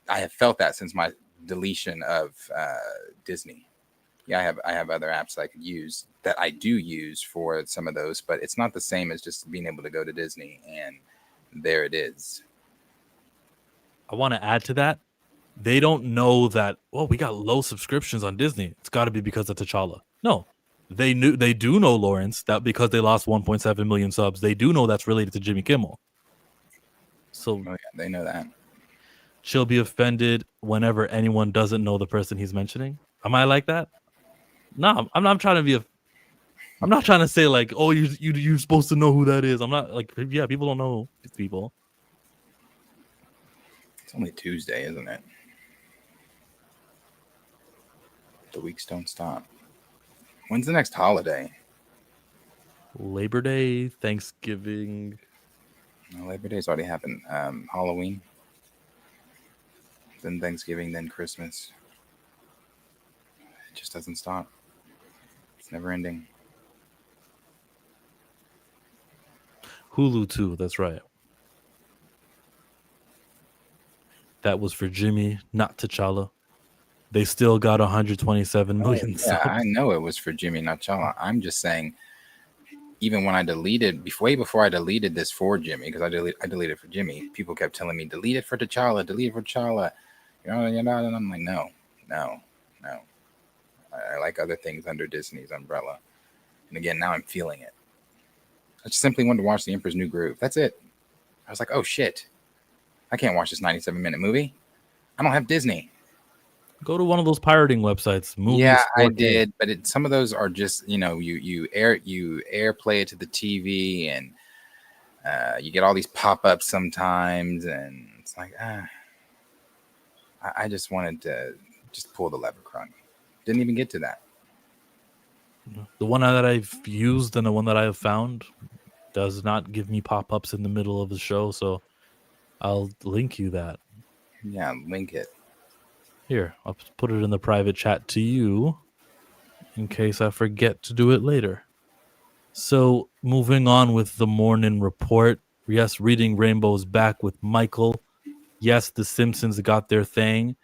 I have felt that since my deletion of Disney. Yeah, I have other apps that I could use that I do use for some of those, but it's not the same as just being able to go to Disney and there it is. I want to add to that. They don't know that, well, we got low subscriptions on Disney. It's got to be because of T'Challa. No, they do know, Lawrence, that because they lost 1.7 million subs, they do know that's related to Jimmy Kimmel. So oh, yeah, they know that. She'll be offended whenever anyone doesn't know the person he's mentioning. Am I like that? No, I'm not trying to be I'm not trying to say like, oh, you're supposed to know who that is. I'm not like, yeah, people don't know these people. It's only Tuesday, isn't it? The weeks don't stop. When's the next holiday? Labor Day, Thanksgiving. No, Labor Day's already happened. Halloween. Then Thanksgiving, then Christmas. It just doesn't stop. It's never ending. Hulu too, that's right. That was for Jimmy, not T'Challa. They still got 127 million subs. Yeah, I know it was for Jimmy, not T'Challa. I'm just saying, even when I deleted, way before I deleted this for Jimmy, because I deleted it for Jimmy, people kept telling me, delete it for T'Challa, delete it for T'Challa. You know, and I'm like, no. I like other things under Disney's umbrella. And again, now I'm feeling it. I just simply wanted to watch The Emperor's New Groove. That's it. I was like, oh shit. I can't watch this 97-minute movie. I don't have Disney. Go to one of those pirating websites. Movies, yeah, 4K. I did, but some of those are just, you know, you airplay it to the TV, and you get all these pop-ups sometimes, and it's like, I just wanted to just pull the lever, Crunk. Didn't even get to that. The one that I've used and the one that I have found does not give me pop-ups in the middle of the show, so I'll link you that. Yeah, link it. Here, I'll put it in the private chat to you in case I forget to do it later. So, moving on with the morning report. Yes, Reading Rainbow's back with Michael. Yes, the Simpsons got their thing.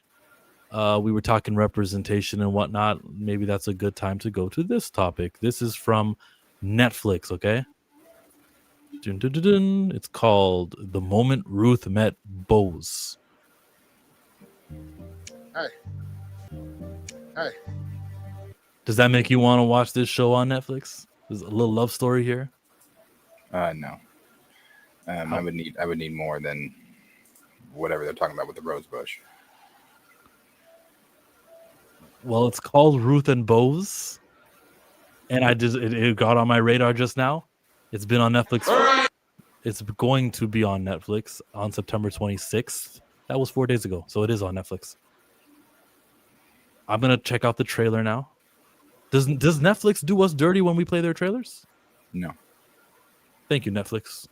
We were talking representation and whatnot. Maybe that's a good time to go to this topic. This is from Netflix, okay? Dun, dun, dun, dun. It's called The Moment Ruth Met Bose. Hey. Does that make you want to watch this show on Netflix? There's a little love story here. No. I would need more than whatever they're talking about with the rose bush. Well, it's called Ruth and Bose, and it got on my radar just now. It's been on Netflix. It's going to be on Netflix on September 26th. That was 4 days ago, so it is on Netflix. I'm gonna check out the trailer now. Does Netflix do us dirty when we play their trailers? No. Thank you, Netflix.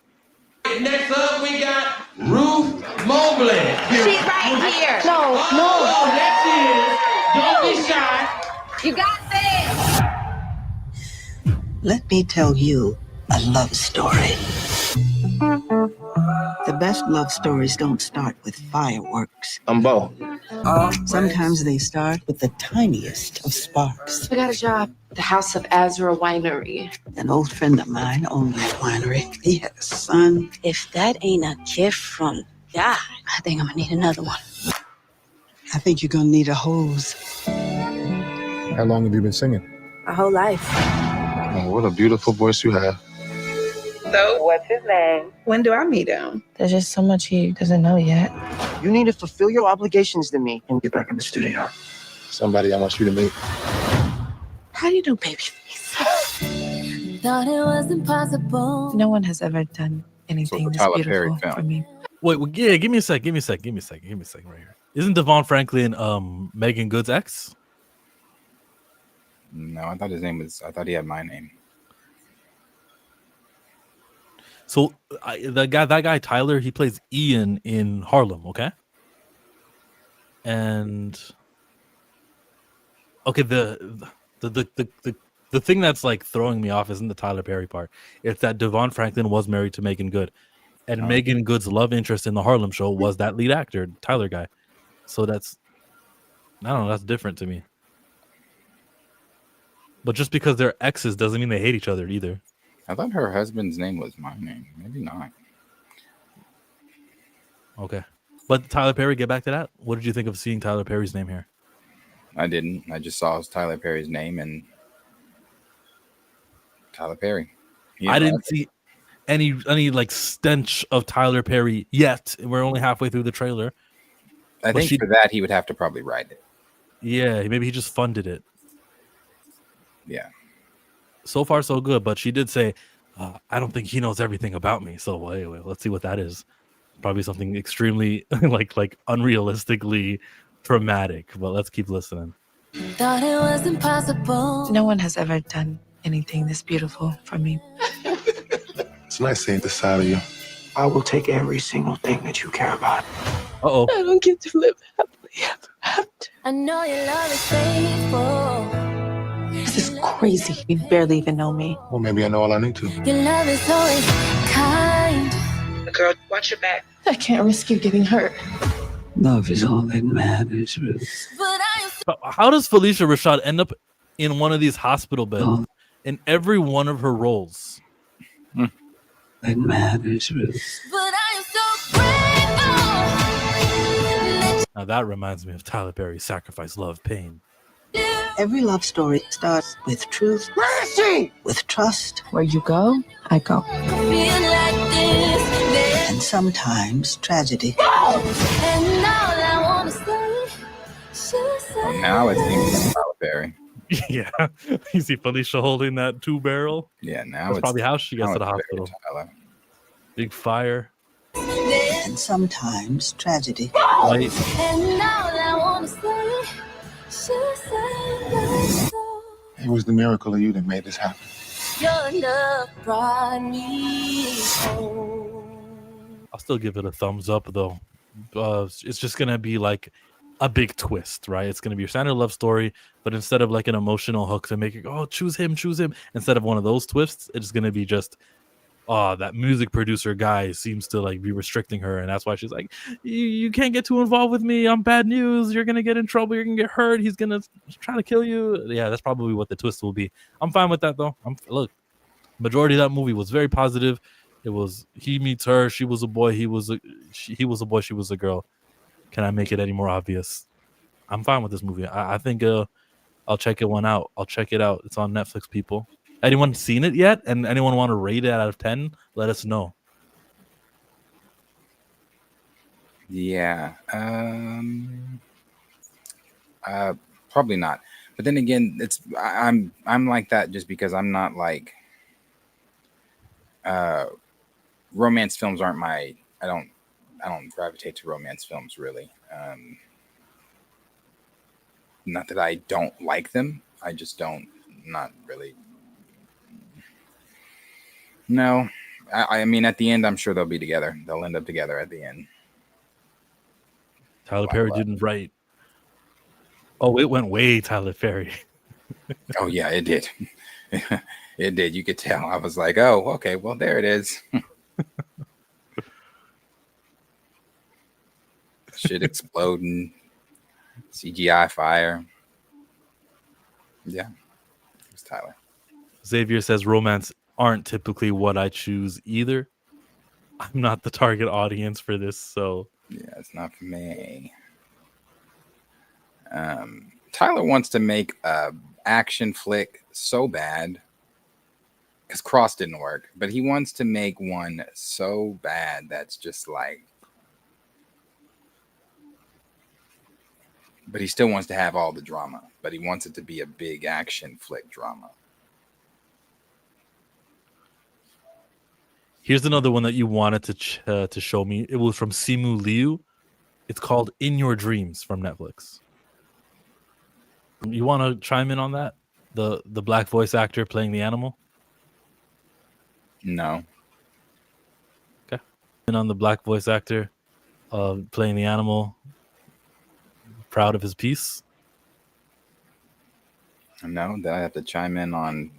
Next up, we got Ruth Mobley. She's right here. No, Oh, there she is. Don't be shy. You got this. Let me tell you a love story. The best love stories don't start with fireworks. I'm Bo. Sometimes they start with the tiniest of sparks. I got a job at the House of Azra Winery. An old friend of mine owned that winery. He had a son. If that ain't a gift from God, I think I'm gonna need another one. I think you're gonna need a hose. How long have you been singing? My whole life. Oh, what a beautiful voice you have. So, what's his name? When do I meet him? There's just so much he doesn't know yet. You need to fulfill your obligations to me. Get back in the studio. Somebody I want you to meet. How do you know Babyface? Thought it was impossible. No one has ever done anything this Tyler Perry beautiful film. for me. Wait, yeah, give me a second right here. Isn't Devon Franklin Megan Good's ex? No, I thought he had my name. So that guy Tyler, he plays Ian in Harlem, okay? And okay, the thing that's like throwing me off isn't the Tyler Perry part. It's that Devon Franklin was married to Megan Good, and Megan Good's love interest in the Harlem show was that lead actor, Tyler guy. So that's, I don't know, that's different to me. But just because they're exes doesn't mean they hate each other either. I thought her husband's name was my name. Maybe not. Okay. But Tyler Perry, get back to that. What did you think of seeing Tyler Perry's name here? I didn't. I just saw Tyler Perry's name and Tyler Perry. I didn't see any like stench of Tyler Perry yet. We're only halfway through the trailer. I think for that he would have to probably write it. Yeah, maybe he just funded it. Yeah. So far, so good. But she did say, I don't think he knows everything about me. So anyway, let's see what that is. Probably something extremely like unrealistically traumatic. But let's keep listening. Thought it was impossible. No one has ever done anything this beautiful for me. It's nice seeing this side of you. I will take every single thing that you care about. Uh-oh. I don't get to live happily ever after. I know your love is faithful. This is crazy. You barely even know me. Well, maybe I know all I need to. Your love is always kind. Girl, watch your back. I can't risk you getting hurt. Love is all that matters, Ruth. But how does Felicia Rashad end up in one of these hospital beds in every one of her roles? That matters, Ruth. But I am so grateful. Now that reminds me of Tyler Perry's Sacrifice, Love, Pain. Every love story starts with truth. Where is she? With trust. Where you go, I go. Feel like this. And sometimes tragedy. And all I want to say, Well, now it seems Tyler Perry. Yeah. You see Felicia holding that 2-barrel? Yeah, now That's it's probably how she gets now to the it's hospital. Tyler. Big fire. And sometimes tragedy. Light. and all I want to say, It was the miracle of you that made this happen. your love brought me home. I'll still give it a thumbs up, though. It's just going to be like a big twist, right? It's going to be your standard love story, but instead of like an emotional hook to make it, oh, choose him. Instead of one of those twists, it's going to be just, oh, that music producer guy seems to like be restricting her. And that's why she's like, you can't get too involved with me. I'm bad news. You're going to get in trouble. You're going to get hurt. He's going to try to kill you. Yeah, that's probably what the twist will be. I'm fine with that, though. Look, majority of that movie was very positive. It was he meets her. She was a boy. He was a boy. She was a girl. Can I make it any more obvious? I'm fine with this movie. I think I'll check it out. I'll check it out. It's on Netflix, people. Anyone seen it yet? And anyone want to rate it out of 10? Let us know. Yeah. Probably not. But then again, I'm like that just because I'm not like romance films aren't my I don't gravitate to romance films really. Not that I don't like them. I just don't not really. No. I mean at the end I'm sure they'll be together. They'll end up together at the end. Tyler Perry didn't write. Oh, it went way Tyler Perry. Oh yeah, it did. It did. You could tell. I was like, oh, okay, well there it is. Shit exploding, CGI fire. Yeah, it was Tyler. Xavier says romance aren't typically what I choose either. I'm not the target audience for this, so yeah, it's not for me. Tyler wants to make a action flick so bad because Cross didn't work, but he wants to make one so bad that's just like. But he still wants to have all the drama, but he wants it to be a big action flick drama. Here's another one that you wanted to show me. It was from Simu Liu. It's called In Your Dreams from Netflix. You want to chime in on that? The black voice actor playing the animal? No. Okay. And on the black voice actor playing the animal. Proud of his piece? No, then I have to chime in on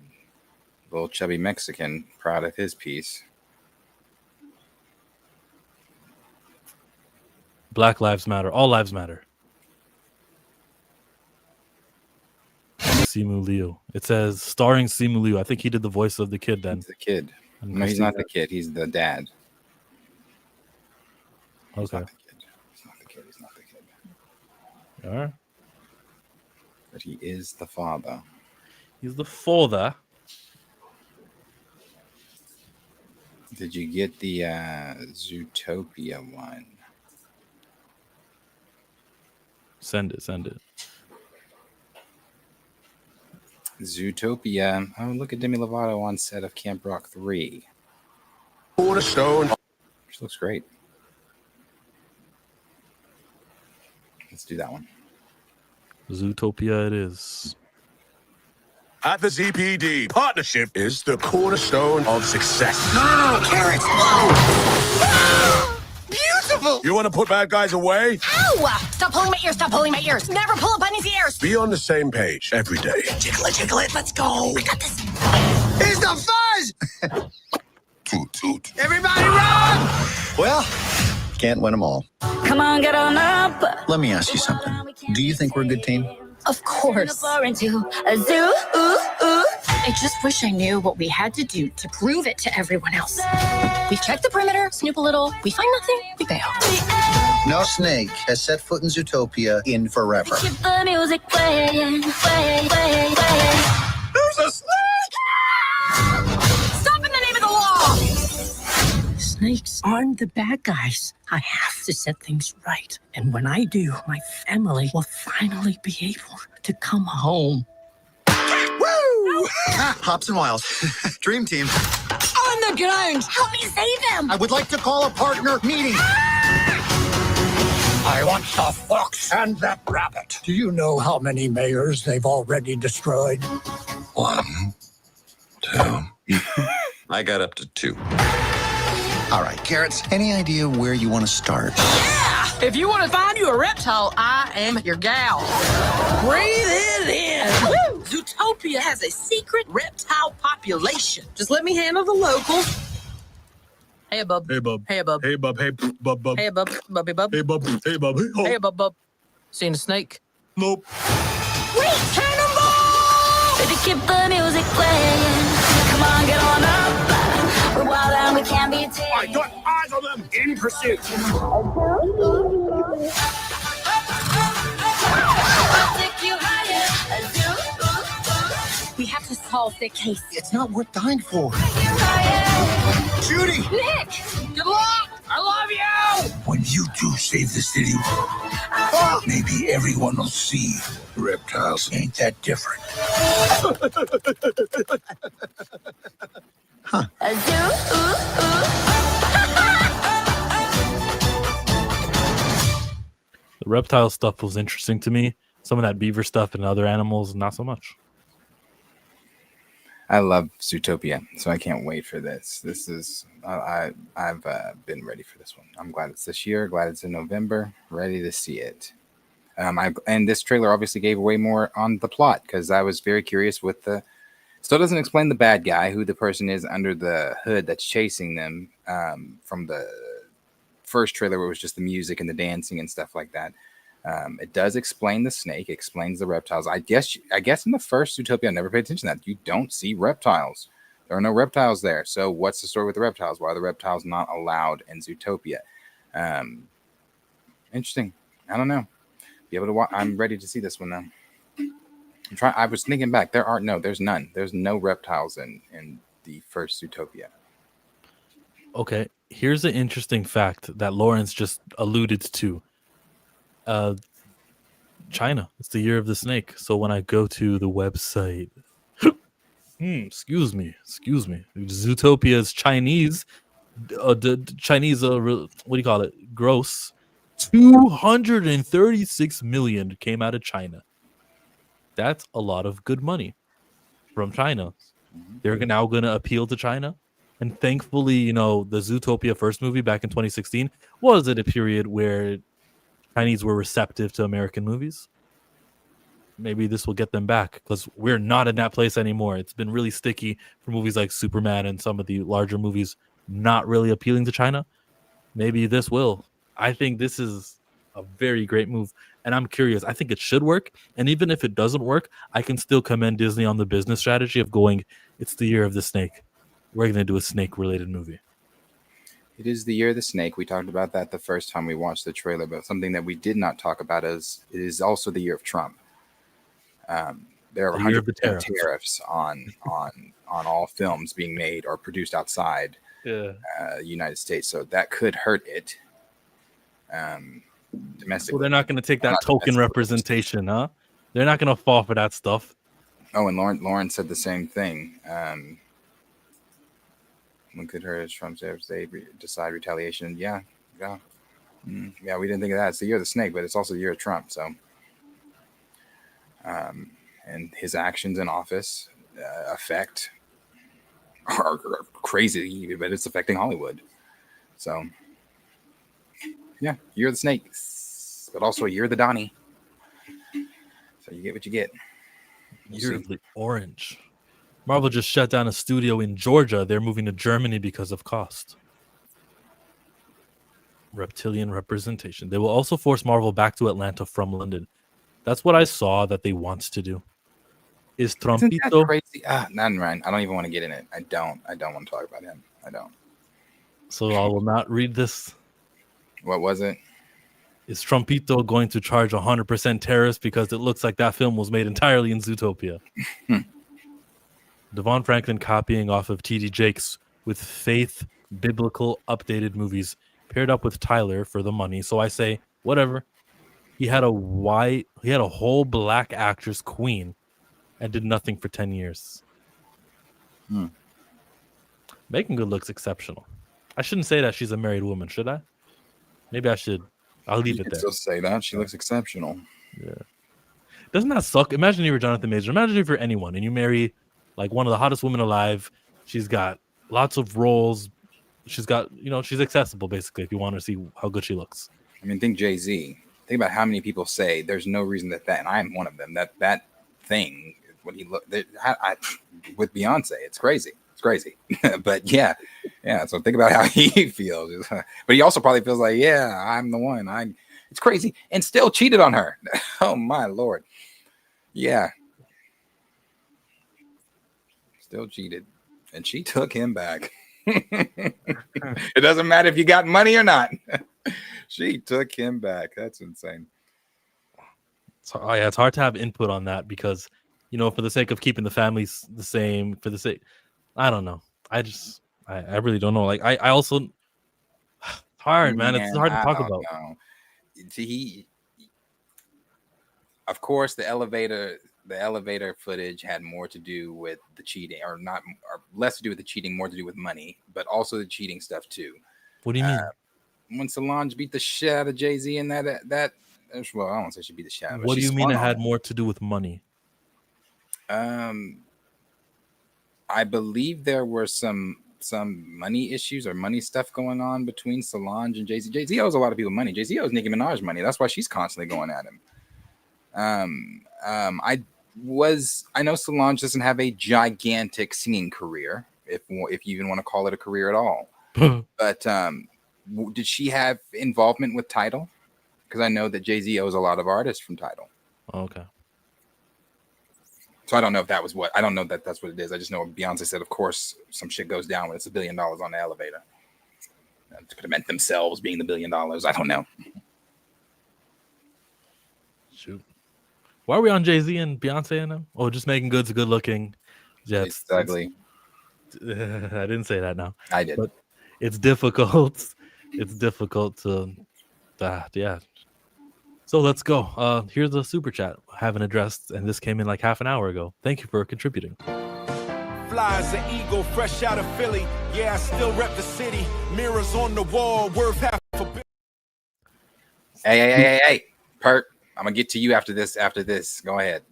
little chubby Mexican proud of his piece. Black lives matter. All lives matter. Simu Liu. It says starring Simu Liu. I think he did the voice of the kid then. He's the kid. No, he's not the kid. He's the dad. Okay. He's not the kid. He's not the kid. All right. But he is the father. He's the father. Did you get the Zootopia one? Send it. Zootopia. Oh, look at Demi Lovato on set of Camp Rock 3. Cornerstone. Which looks great. Let's do that one. Zootopia it is. At the ZPD, partnership is the cornerstone of success. No, carrots. Whoa. Beautiful. You want to put bad guys away? Ow! Stop pulling my ears, stop pulling my ears. Never pull a bunny's ears. Be on the same page every day. Jiggle it, let's go. I got this. Here's the fuzz. Toot. Everybody run! Well, can't win them all. Come on, get on up. Let me ask you something. Do you think we're a good team? Of course. Into a zoo. I just wish I knew what we had to do to prove it to everyone else. We check the perimeter, snoop a little. We find nothing, we bail. No snake has set foot in Zootopia in forever. Keep the music playing. There's a snake! Stop in the name of the law! Snakes aren't the bad guys. I have to set things right. And when I do, my family will finally be able to come home. Woo! Hops and Wiles. Dream team. On the ground! Help me save them! I would like to call a partner meeting. I want the fox and that rabbit. Do you know how many mayors they've already destroyed? 1, 2. I got up to 2. All right, Carrots, any idea where you want to start? Yeah! If you want to find you a reptile, I am your gal. Breathe it in. Woo! Zootopia has a secret reptile population. Just let me handle the locals. Hey, bub. Hey, bub. Hey, bub. Hey, bub. Hey, bub, bub. Hey, bub. Bubby, bub. Hey, bub. Hey, bub. Hey, Hey, bub. Seen a snake? Nope. Wait! Cannonball! Baby, keep the music playing. Come on, get on up. We're wild and we can't be tamed. I got eyes on them. In pursuit. We have to solve the case. It's not worth dying for. Judy! Nick! Good luck! I love you! When you two save the city, maybe everyone will see reptiles ain't that different. The reptile stuff was interesting to me. Some of that beaver stuff and other animals, not so much. I love Zootopia, so I can't wait for this. This is I've been ready for this one. I'm glad it's this year. Glad it's in November. Ready to see it. And this trailer obviously gave away more on the plot because I was very curious with the. Still doesn't explain the bad guy, who the person is under the hood that's chasing them. From the first trailer, where it was just the music and the dancing and stuff like that. It does explain the snake, explains the reptiles. I guess in the first Zootopia, I never paid attention to that. You don't see reptiles. There are no reptiles there. So what's the story with the reptiles? Why are the reptiles not allowed in Zootopia? Interesting. I don't know. Be able to watch. I'm ready to see this one now. I was thinking back. There's none. There's no reptiles in the first Zootopia. Okay, here's an interesting fact that Lawrence just alluded to. China. It's the year of the snake. So when I go to the website, excuse me, Zootopia's Chinese, the Chinese, what do you call it? Gross, 236 million came out of China. That's a lot of good money from China. They're now going to appeal to China. And thankfully, the Zootopia first movie back in 2016 was at a period where Chinese were receptive to American movies. Maybe this will get them back because we're not in that place anymore. It's been really sticky for movies like Superman and some of the larger movies not really appealing to China. Maybe this will. I think this is a very great move. And I'm curious. I think it should work. And even if it doesn't work, I can still commend Disney on the business strategy of going, it's the year of the snake. We're going to do a snake-related movie. It is the year of the snake. We talked about that the first time we watched the trailer, but something that we did not talk about is it is also the year of Trump. There are 100% tariffs on all films being made or produced outside the United States, so that could hurt it domestically. So they're not going to take that token representation, huh? They're not going to fall for that stuff. Oh, and Lauren said the same thing. When could hurt as Trump says they decide retaliation? Yeah, we didn't think of that. It's the year of the snake, but it's also the year of Trump. So, and his actions in office are crazy, but it's affecting Hollywood. So, yeah, year of the snake, but also a year of the Donnie. So you get what you get. Year of the orange. Marvel just shut down a studio in Georgia. They're moving to Germany because of cost. Reptilian representation. They will also force Marvel back to Atlanta from London. That's what I saw that they want to do. Is Trumpito crazy? None, Ryan. I don't even want to get in it. I don't want to talk about him. I don't. So I will not read this. What was it? Is Trumpito going to charge 100% tariffs because it looks like that film was made entirely in Zootopia? Devon Franklin copying off of T.D. Jakes with faith, biblical, updated movies paired up with Tyler for the money. So I say, whatever. He had a whole black actress, Queen, and did nothing for 10 years. Megan Good looks exceptional. I shouldn't say that she's a married woman, should I? Maybe I should. I'll leave it there. Still say that she looks exceptional. Yeah. Doesn't that suck? Imagine if you're Jonathan Major. Imagine if you're anyone and you marry like one of the hottest women alive. She's got lots of roles. She's got, she's accessible basically if you want to see how good she looks. I mean, think Jay-Z. Think about how many people say there's no reason that, and I am one of them, that thing, when he look with Beyonce, it's crazy. It's crazy. But yeah. So think about how he feels. But he also probably feels like, yeah, I'm the one. It's crazy. And still cheated on her. Oh my Lord. Yeah. Still cheated. And she took him back. It doesn't matter if you got money or not. She took him back. That's insane. It's hard to have input on that because, for the sake of keeping the families the same, for the sake, I don't know. I really don't know. Like I also, it's hard, man. It's Man, hard to I talk don't about. know. Of course, the elevator footage had more to do with the cheating, or less to do with the cheating, more to do with money, but also the cheating stuff too. What do you mean? When Solange beat the shit out of Jay-Z and that well, I don't say she beat the shit out of her. What do She you mean swung it on had him. more to do with money? I believe there were some money issues or money stuff going on between Solange and Jay-Z. Jay-Z owes a lot of people money. Jay-Z owes Nicki Minaj money. That's why she's constantly going at him. I know Solange doesn't have a gigantic singing career, if you even want to call it a career at all. But did she have involvement with Tidal? Because I know that Jay-Z owes a lot of artists from Tidal. Okay. So I don't know if that was I don't know that that's what it is. I just know Beyonce said, of course, some shit goes down when it's $1 billion on the elevator. It could have meant themselves being the $1 billion. I don't know. Shoot. Why are we on Jay-Z and Beyonce and them? Oh, just making good looking. Yeah, It's ugly. I didn't say that now. I did. But it's difficult. It's difficult to, yeah. So let's go. Here's a super chat I haven't addressed, and this came in like half an hour ago. Thank you for contributing. Fly as an eagle, fresh out of Philly. Yeah, I still rep the city. Mirrors on the wall, worth half a billion. Hey, Pert. I'm gonna get to you after this. Go ahead.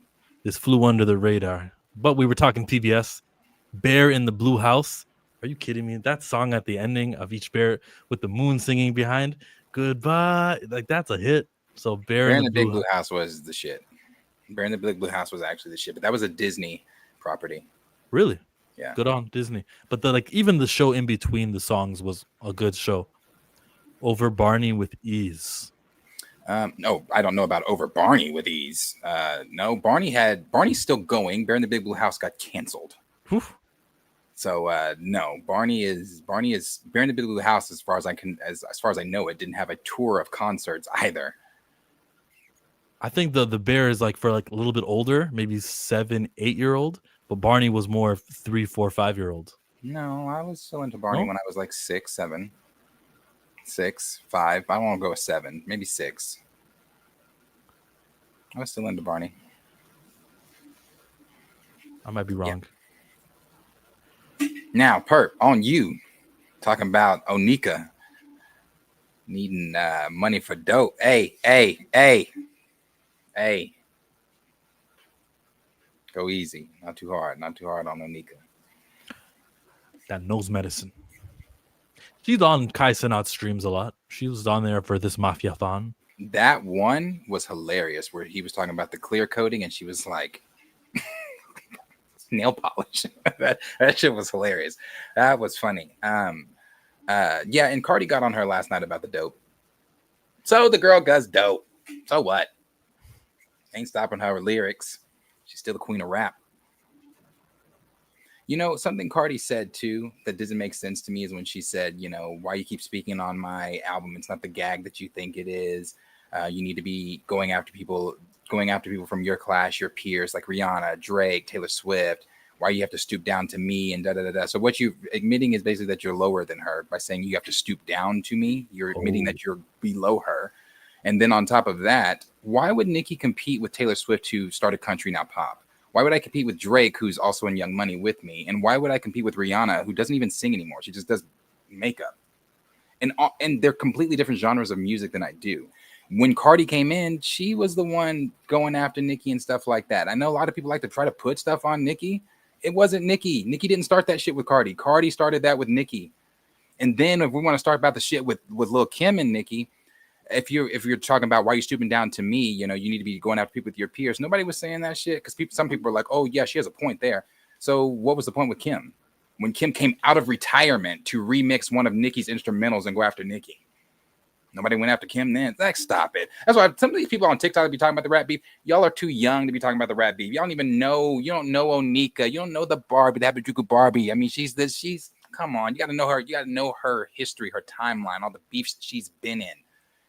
This flew under the radar, but we were talking PBS. Bear in the Blue House. Are you kidding me? That song at the ending of each bear with the moon singing behind, goodbye. Like, that's a hit. So Bear in the Big Blue House was the shit. Bear in the Big Blue House was actually the shit, but that was a Disney property. Really? Yeah. Good on Disney. But even the show in between the songs was a good show. Over Barney with Ease. No, I don't know about Over Barney with Ease. No, Barney's still going. Bear in the Big Blue House got canceled. Whew. So no, Barney is Bear in the Big Blue House. As far as I know, it didn't have a tour of concerts either. I think the bear is like for like a little bit older, maybe 7-8 year old, but Barney was more 3, 4, 5 year old. No, I was still into Barney when I was like 6, 7, 6, 5. I don't want to go with 7, maybe 6. I was still into Barney. I might be wrong. Yeah. Now, Perp, on you. Talking about Onika needing money for dope. Hey. Go easy. Not too hard on Onika. That nose medicine. She's on Kai Cenat's streams a lot. She was on there for this Mafia-thon. That one was hilarious where he was talking about the clear coating and she was like nail polish. that shit was hilarious. That was funny. Yeah, and Cardi got on her last night about the dope. So the girl does dope. So what? Ain't stopping her lyrics. She's still the queen of rap. You know, something Cardi said too that doesn't make sense to me is when she said, you know, why you keep speaking on my album? It's not the gag that you think it is. You need to be going after people from your class, your peers, like Rihanna, Drake, Taylor Swift. Why you have to stoop down to me and da. So what you're admitting is basically that you're lower than her by saying you have to stoop down to me. You're admitting that you're below her. And then on top of that, why would Nicki compete with Taylor Swift, who started country, now pop? Why would I compete with Drake, who's also in Young Money with me? And why would I compete with Rihanna, who doesn't even sing anymore? She just does makeup. And they're completely different genres of music than I do. When Cardi came in, she was the one going after Nicki and stuff like that. I know a lot of people like to try to put stuff on Nicki. It wasn't Nicki. Nicki didn't start that shit with Cardi. Cardi started that with Nicki. And then if we want to start about the shit with Lil Kim and Nicki, if you're talking about why you're stooping down to me, you know, you need to be going after people with your peers. Nobody was saying that shit because some people were like, oh yeah, she has a point there. So what was the point with Kim? When Kim came out of retirement to remix one of Nicki's instrumentals and go after Nicki. Nobody went after Kim then. Like, stop it. That's why some of these people on TikTok be talking about the rap beef. Y'all are too young to be talking about the rap beef. Y'all don't even know. You don't know Onika. You don't know the Barbie, the Habajuku Barbie. I mean, she's come on. You got to know her. You got to know her history, her timeline, all the beefs she's been in,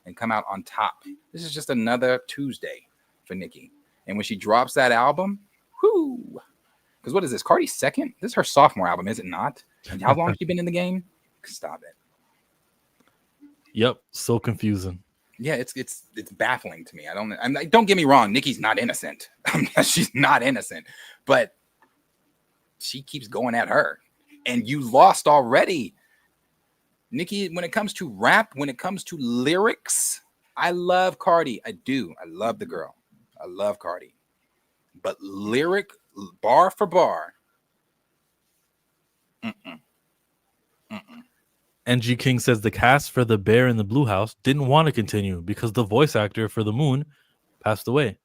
and come out on top. This is just another Tuesday. for Nicki. And when she drops that album, whoo! Because what is this? Cardi's second? This is her sophomore album, is it not? And how long has she been in the game? Stop it. Yep, so confusing. Yeah, it's baffling to me. Don't get me wrong, Nicki's not innocent. She's not innocent, but she keeps going at her, and you lost already. Nicki, when it comes to rap, when it comes to lyrics, I love Cardi. I do. I love the girl. I love Cardi. But lyric, bar for bar, NG King says the cast for The Bear in the Blue House didn't want to continue because the voice actor for the Moon passed away.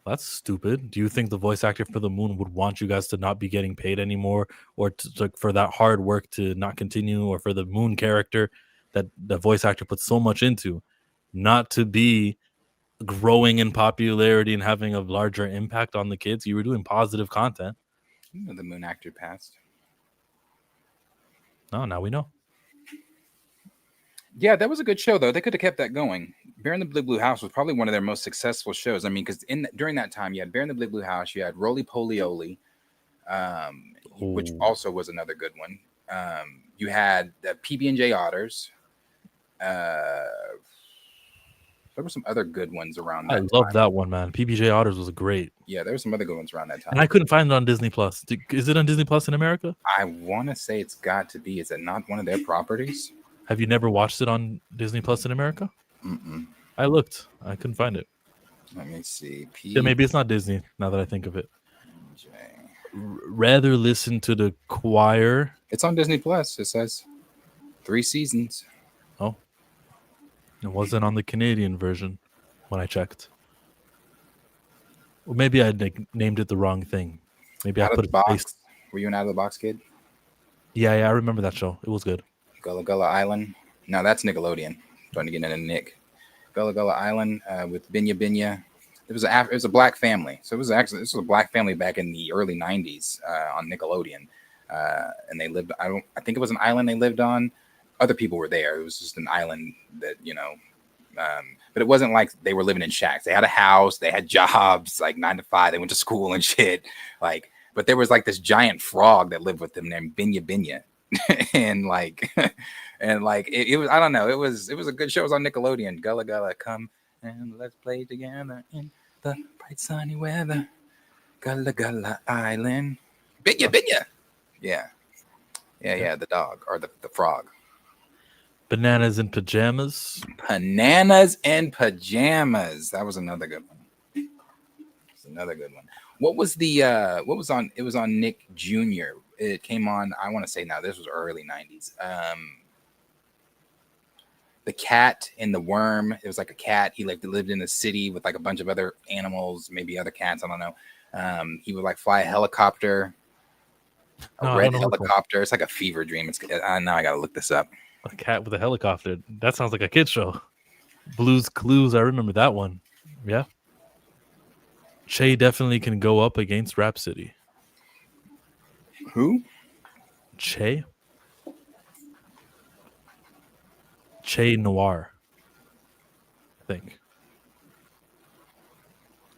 That's stupid. Do you think the voice actor for the Moon would want you guys to not be getting paid anymore, or for that hard work to not continue, or for the Moon character that the voice actor put so much into not to be growing in popularity and having a larger impact on the kids? You were doing positive content. The Moon actor passed. No, now we know. Yeah, that was a good show, though. They could have kept that going. Bear in the Blue House was probably one of their most successful shows. I mean, because during that time, you had Bear in the Blue House, you had Roly Poly Oly, which also was another good one. You had the PB&J Otters. There were some other good ones around that I love that one, man. PBJ Otters was great. Yeah, there were some other good ones around that time. And I couldn't find it on Disney Plus. Is it on Disney Plus in America? I want to say it's got to be. Is it not one of their properties? Have you never watched it on Disney Plus in America? Mm-mm. I looked. I couldn't find it. Let me see. Yeah, maybe it's not Disney, now that I think of it. Rather listen to the choir. It's on Disney Plus. It says 3 seasons. Oh. It wasn't on the Canadian version when I checked. Well, maybe I named it the wrong thing. Maybe Out I of put the it box. based. Were you an Out of the Box kid? Yeah, I remember that show. It was good. Gullah Gullah Island. No, that's Nickelodeon. Trying to get into Nick. Gullah Gullah Island with Binya Binya. It was a black family. So this was a black family back in the early 90s on Nickelodeon. And they lived, I think it was an island they lived on. Other people were there. It was just an island that, but it wasn't like they were living in shacks. They had a house, they had jobs, like 9 to 5. They went to school and shit. But there was like this giant frog that lived with them named Binya Binya. and it was, I don't know. It was a good show. It was on Nickelodeon. Gullah Gullah, come and let's play together in the bright sunny weather. Gullah Gullah Island. Binya Binya. Yeah. The dog or the frog. Bananas in Pajamas. Bananas and Pajamas. That was another good one. What was on? It was on Nick Jr. It came on, I want to say now, this was early 90s. The Cat and the Worm. It was like a cat. He lived in the city with like a bunch of other animals, maybe other cats. I don't know. He would like fly a helicopter, red helicopter. It's like a fever dream. Now I got to look this up. A cat with a helicopter. That sounds like a kid show. Blue's Clues. I remember that one. Yeah. Che definitely can go up against Rhapsody. Who? Che Noir, I think.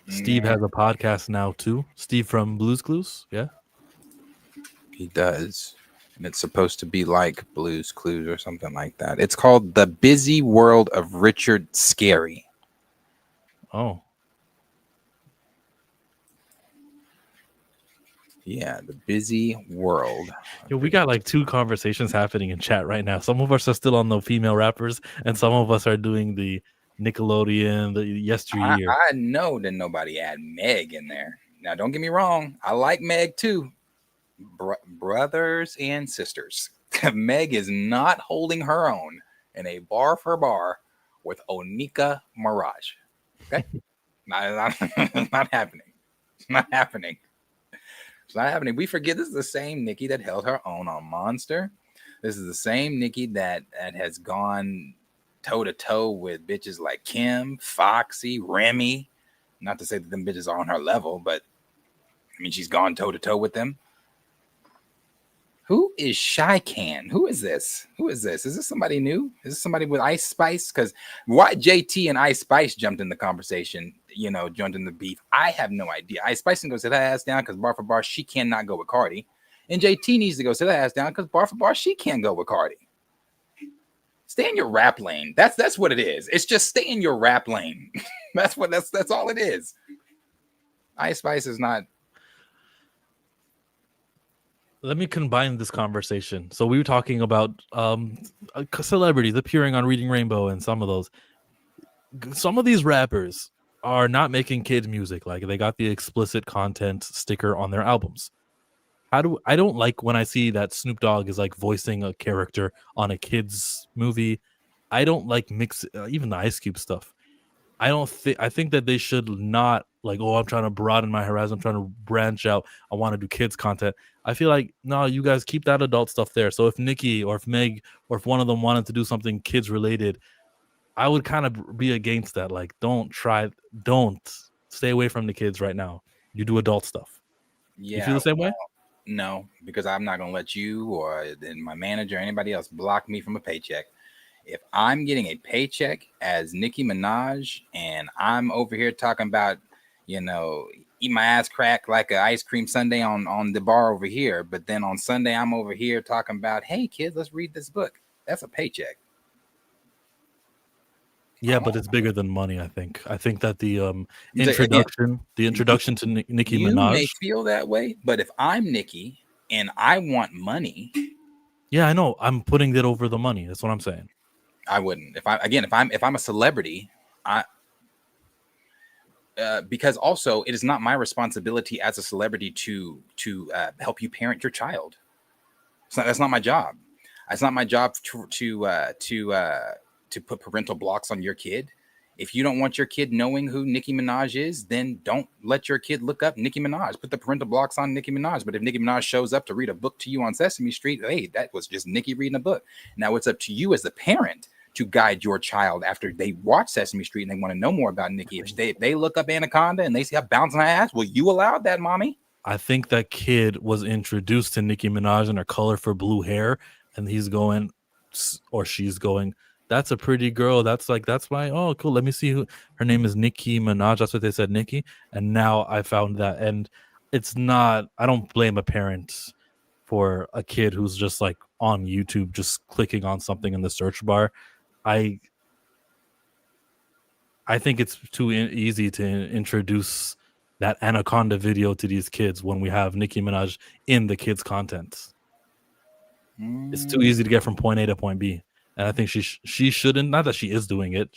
Steve has a podcast now too. Steve from Blue's Clues, yeah. He does. And it's supposed to be like Blue's Clues or something like that. It's called The Busy World of Richard Scarry. Oh. Yeah, The Busy World. Yo, we got like 2 conversations happening in chat right now. Some of us are still on the female rappers, and some of us are doing the Nickelodeon, the yesteryear. I know that nobody had Meg in there. Now, don't get me wrong. I like Meg too. Brothers and sisters. Meg is not holding her own in a bar for bar with Onika Mirage. Okay? not happening. It's not happening. It's not happening. We forget this is the same Nikki that held her own on Monster. This is the same Nikki that has gone toe to toe with bitches like Kim, Foxy, Remy. Not to say that them bitches are on her level, but I mean, she's gone toe to toe with them. Who is Shy Can? Who is this? Is this somebody new? Is this somebody with Ice Spice? Because why JT and Ice Spice jumped in the conversation? joined in the beef. I have no idea. Ice Spice can go sit that ass down because bar for bar she cannot go with Cardi, and JT needs to go sit that ass down because bar for bar she can't go with Cardi. Stay in your rap lane. That's what it is. It's just stay in your rap lane. that's all it is. Ice Spice is not. Let me combine this conversation. So we were talking about celebrities appearing on Reading Rainbow, and some of these rappers are not making kids music. Like they got the explicit content sticker on their albums. I don't like when I see that Snoop Dogg is like voicing a character on a kid's movie. I don't like even the Ice Cube stuff. I think that they should not like, I'm trying to broaden my horizon, I'm trying to branch out, I want to do kids content. I feel like, no, you guys keep that adult stuff there. So if Nicki or if Meg or if one of them wanted to do something kids related, I would kind of be against that. Like, don't stay away from the kids right now. You do adult stuff. Yeah, you feel the same way? No, because I'm not going to let you or my manager or anybody else block me from a paycheck. If I'm getting a paycheck as Nicki Minaj and I'm over here talking about, eat my ass crack like an ice cream sundae on the bar over here, but then on Sunday I'm over here talking about, hey kids, let's read this book. That's a paycheck. Yeah, but it's bigger than money. I think that the introduction to Nicki Minaj. You may feel that way, but if I'm Nicki and I want money, yeah, I know. I'm putting it over the money. That's what I'm saying. I wouldn't. If I'm a celebrity, because also it is not my responsibility as a celebrity to help you parent your child. That's not my job. It's not my job to put parental blocks on your kid. If you don't want your kid knowing who Nicki Minaj is, then don't let your kid look up Nicki Minaj. Put the parental blocks on Nicki Minaj. But if Nicki Minaj shows up to read a book to you on Sesame Street, hey, that was just Nicki reading a book. Now it's up to you as the parent to guide your child after they watch Sesame Street and they want to know more about Nicki. If they look up Anaconda and they see her bouncing her ass, well, you allowed that, mommy. I think that kid was introduced to Nicki Minaj and her colorful blue hair, and he's going, or she's going, that's a pretty girl. That's why. Oh, cool. Let me see who her name is. Nicki Minaj. That's what they said, Nicki. And now I found that, and it's not. I don't blame a parent for a kid who's just like on YouTube, just clicking on something in the search bar. I think it's too easy to introduce that Anaconda video to these kids when we have Nicki Minaj in the kids' content. It's too easy to get from point A to point B. And I think she shouldn't. Not that she is doing it.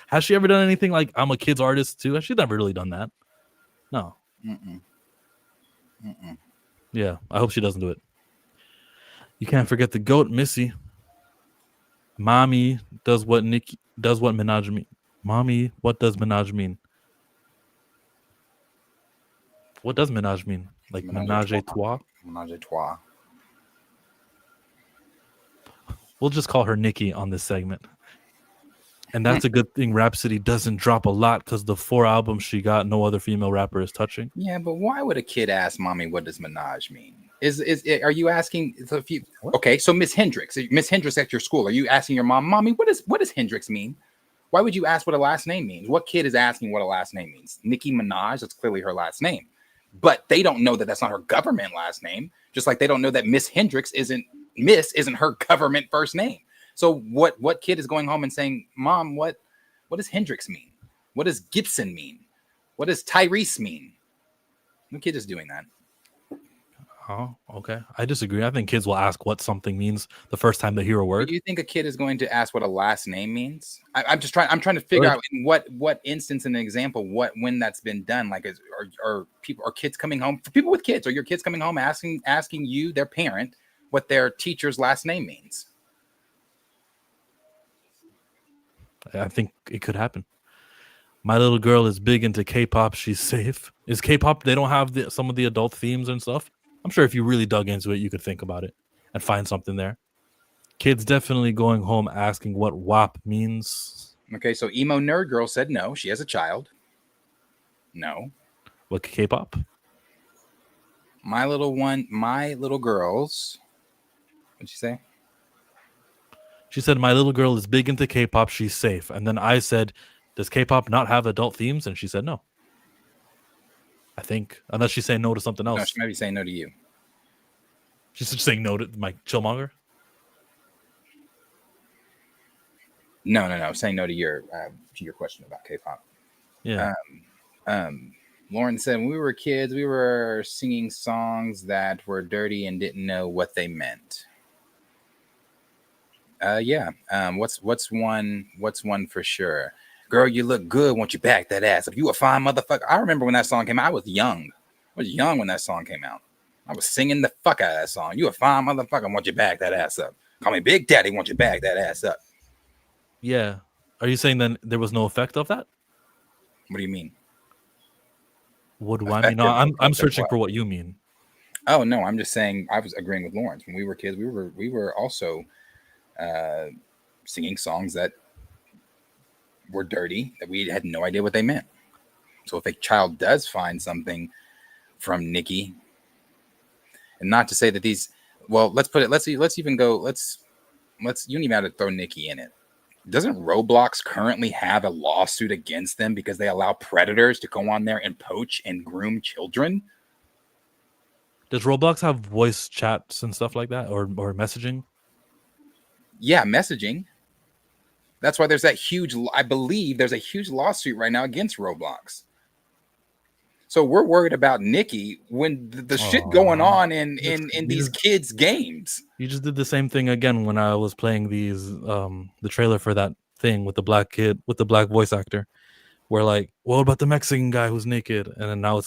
Has she ever done anything like I'm a kids artist too? She's never really done that. No. Yeah, I hope she doesn't do it. You can't forget the GOAT, Missy. Mommy does what Minaj mean. Mommy, what does Minaj mean? What does Minaj mean? Like Menage a trois? Menage a trois. We'll just call her Nicki on this segment. And that's a good thing Rhapsody doesn't drop a lot because the 4 albums she got, no other female rapper is touching. Yeah, but why would a kid ask mommy what does Minaj mean? Are you asking okay, so Miss Hendricks at your school, are you asking your mommy, what does Hendricks mean? Why would you ask what a last name means? What kid is asking what a last name means? Nicki Minaj, that's clearly her last name. But they don't know that that's not her government last name, just like they don't know that Miss Hendricks isn't her government first name. So what kid is going home and saying, Mom, what does Hendricks mean? What does Gibson mean? What does Tyrese mean? No kid is doing that. Oh, okay. I disagree. I think kids will ask what something means the first time they hear a word. Do you think a kid is going to ask what a last name means? I'm trying to figure out in what instance and an example when that's been done. Like, are kids coming home, for people with kids, are your kids coming home asking you, their parent, what their teacher's last name means? I think it could happen. My little girl is big into K-pop. She's safe. Is K-pop? They don't have some of the adult themes and stuff. I'm sure if you really dug into it, you could think about it and find something there. Kids definitely going home asking what WAP means. Okay, so emo nerd girl said no. She has a child. No. What, K-pop? My little girls. What'd she say? She said, my little girl is big into K-pop. She's safe. And then I said, does K-pop not have adult themes? And she said no. I think, unless she's saying no to something else. No, she might be saying no to you. She's just saying no to my Chillmonger. No. Saying no to your question about K-pop. Yeah. Lauren said, when we were kids, we were singing songs that were dirty and didn't know what they meant. Yeah. What's one for sure? Girl, you look good. Won't you back that ass up? You a fine motherfucker. I remember when that song came out. I was young. When that song came out. I was singing the fuck out of that song. You a fine motherfucker. Won't you back that ass up? Call me Big Daddy. Won't you back that ass up? Yeah. Are you saying then there was no effect of that? What do you mean? What do I mean? No, I'm searching for what you mean. Oh no, I'm just saying I was agreeing with Lawrence. When we were kids, we were also singing songs that were dirty that we had no idea what they meant. So if a child does find something from Nicki, and not to say that these, well, let's put it, let's even go, let's you don't even have to throw Nicki in it. Doesn't Roblox currently have a lawsuit against them because they allow predators to go on there and poach and groom children? Does Roblox have voice chats and stuff like that, or messaging? Yeah, messaging. That's why there's that huge, I believe there's a huge lawsuit right now against Roblox. So we're worried about Nicki when the shit going on in these kids' games. You just did the same thing again when I was playing these the trailer for that thing with the black kid with the black voice actor. We're like, what about the Mexican guy who's naked? And then now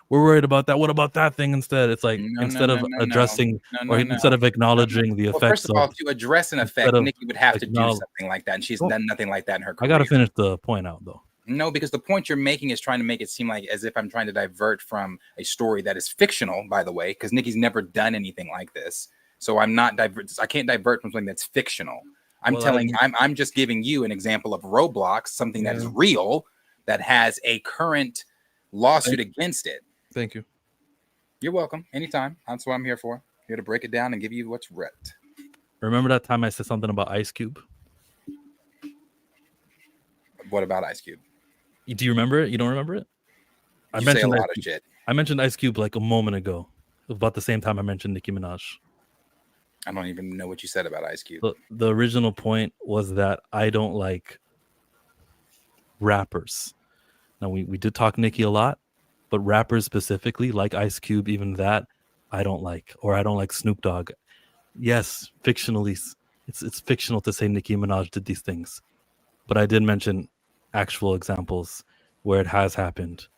we're worried about that. What about that thing instead? It's like instead of addressing instead of acknowledging the effects. Well, first of all, to address an effect, Nicki would have to do something like that, and she's done nothing like that in her career. I got to finish the point out though. No, because the point you're making is trying to make it seem like as if I'm trying to divert from a story that is fictional, by the way, because Nicki's never done anything like this. So I'm not I can't divert from something that's fictional. I'm just giving you an example of Roblox, something that is real, that has a current lawsuit against it. Thank you. You're welcome. Anytime. That's what I'm here for. Here to break it down and give you what's right. Remember that time I said something about Ice Cube? What about Ice Cube? Do you remember it? You don't remember it? I mentioned a lot of shit. I mentioned Ice Cube like a moment ago. It was about the same time I mentioned Nicki Minaj. I don't even know what you said about Ice Cube. The original point was that I don't like rappers. Now we did talk Nicki a lot, but rappers specifically, like Ice Cube, even that I don't like, or I don't like Snoop Dogg. Yes, fictionally, it's fictional to say Nicki Minaj did these things, but I did mention actual examples where it has happened,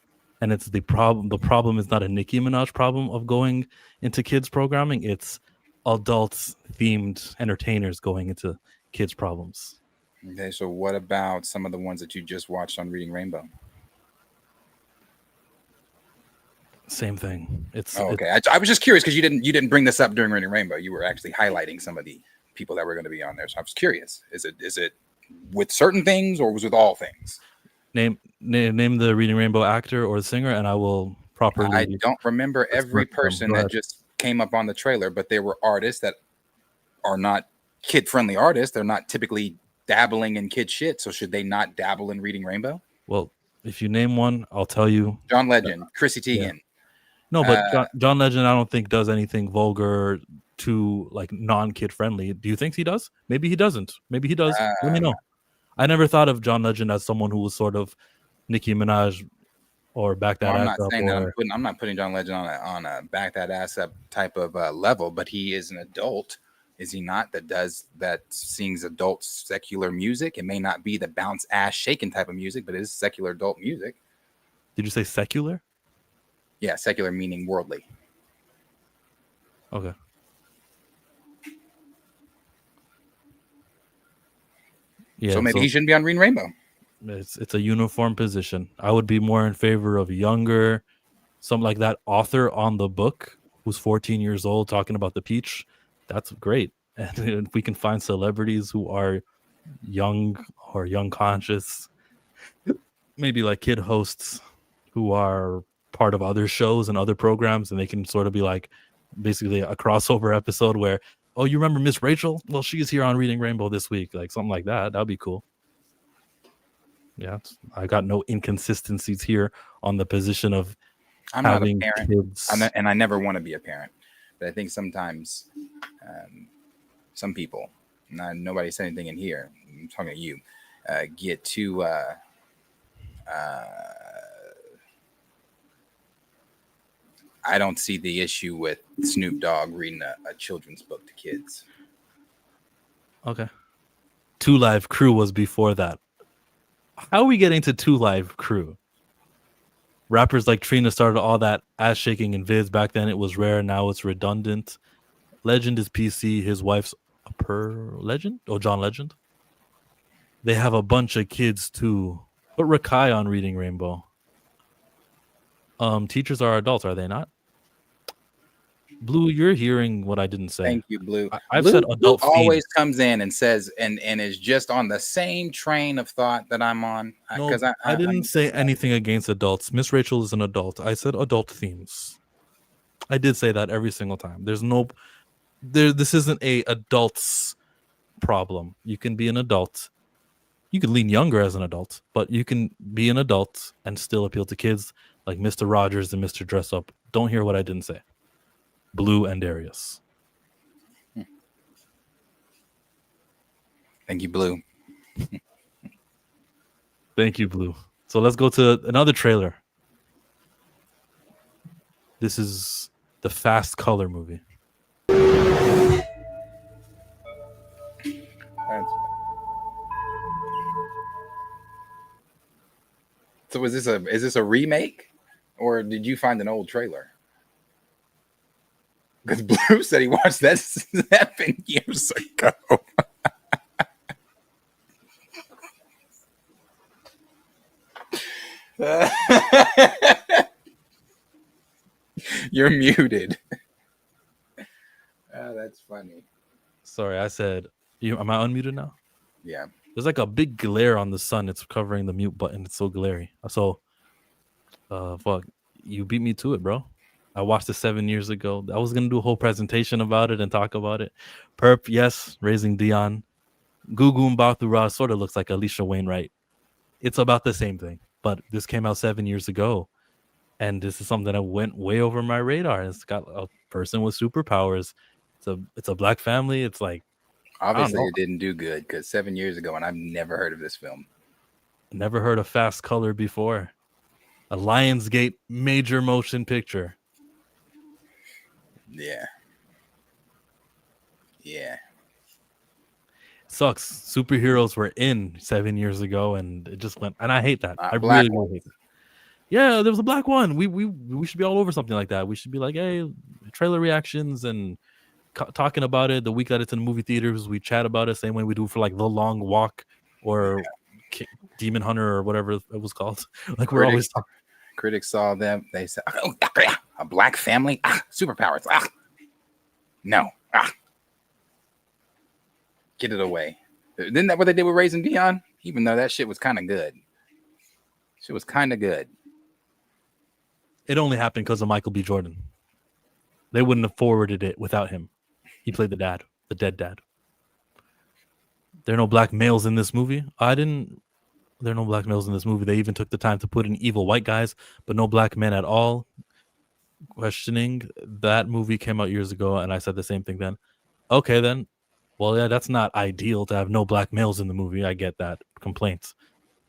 and it's the problem. The problem is not a Nicki Minaj problem of going into kids programming. It's adults themed entertainers going into kids problems. Okay, so what about some of the ones that you just watched on Reading Rainbow? Same thing. I was just curious because you didn't bring this up during Reading Rainbow. You were actually highlighting some of the people that were going to be on there. So I was curious. Is it with certain things or was it with all things? Name the Reading Rainbow actor or the singer, and I will properly. I don't remember every person that just came up on the trailer, but there were artists that are not kid-friendly artists. They're not typically dabbling in kid shit. So should they not dabble in Reading Rainbow? Well, if you name one, I'll tell you. John Legend, Chrissy Teigen. Yeah. No, but John Legend, I don't think does anything vulgar to like non-kid friendly. Do you think he does? Maybe he doesn't. Maybe he does. Let me know. I never thought of John Legend as someone who was sort of Nicki Minaj or back that ass up. I'm not putting John Legend on a back that ass up type of level, but he is an adult, is he not? That sings adult secular music. It may not be the bounce ass shaking type of music, but it is secular adult music. Did you say secular? Yeah, secular meaning worldly. Okay. Yeah, so maybe he shouldn't be on Reading Rainbow. It's a uniform position. I would be more in favor of younger, something like that author on the book who's 14 years old talking about the peach. That's great. And if we can find celebrities who are young or young conscious, maybe like kid hosts who are part of other shows and other programs, and they can sort of be like basically a crossover episode where, oh, you remember Miss Rachel? Well, she is here on Reading Rainbow this week, like something like that. That'd be cool. Yeah, I got no inconsistencies here on the position of I'm not a having parent, kids. and I never want to be a parent. But I think sometimes some people, nobody said anything in here, I'm talking to you, get too I don't see the issue with Snoop Dogg reading a children's book to kids. Okay. 2 Live Crew was before that. How are we getting to 2 Live Crew? Rappers like Trina started all that ass shaking in vids. Back then it was rare. Now it's redundant. Legend is PC. His wife's a Legend? Oh, John Legend. They have a bunch of kids too. Put Rakai on Reading Rainbow. Teachers are adults, are they not? Blue, you're hearing what I didn't say. Thank you, Blue. I've Blue, said adult Blue always comes in and says and is just on the same train of thought that I'm on. No, I didn't say anything against adults. Miss Rachel is an adult. I said adult themes. I did say that every single time. This isn't a adult's problem. You can be an adult. You can lean younger as an adult, but you can be an adult and still appeal to kids like Mr. Rogers and Mr. Dress Up. Don't hear what I didn't say. Blue and Darius. Thank you, Blue. Thank you, Blue. So let's go to another trailer. This is the Fast Color movie. So is this a remake, or did you find an old trailer? Because Blue said he watched that 7 years ago. You're muted. Oh, that's funny. Sorry, I said, am I unmuted now? Yeah. There's like a big glare on the sun. It's covering the mute button. It's so glary. So, fuck, you beat me to it, bro. I watched it 7 years ago. I was going to do a whole presentation about it and talk about it. Perp, yes, Raising Dion. Gugu Mbatha sort of looks like Alicia Wainwright. It's about the same thing, but this came out 7 years ago. And this is something that went way over my radar. It's got a person with superpowers. It's a black family. It's like, obviously it didn't do good because 7 years ago, and I've never heard of this film. Never heard of Fast Color before. A Lionsgate major motion picture. Yeah. Sucks. Superheroes were in 7 years ago, and it just went. And I hate that. I black really hate it. Yeah, there was a black one. We should be all over something like that. We should be like, hey, trailer reactions and talking about it the week that it's in movie theaters. We chat about it same way we do for like The Long Walk or Demon Hunter or whatever it was called. Like we're always talking. Critics saw them. They said, oh, a black family, superpowers. No. Get it away. Isn't that what they did with Raising Dion? Even though that shit was kind of good. Shit was kind of good. It only happened because of Michael B. Jordan. They wouldn't have forwarded it without him. He played the dad, the dead dad. There are no black males in this movie. There are no black males in this movie. They even took the time to put in evil white guys, but no black men at all. Questioning that movie came out years ago, and I said the same thing then. Okay, then. Well, yeah, that's not ideal to have no black males in the movie. I get that complaints.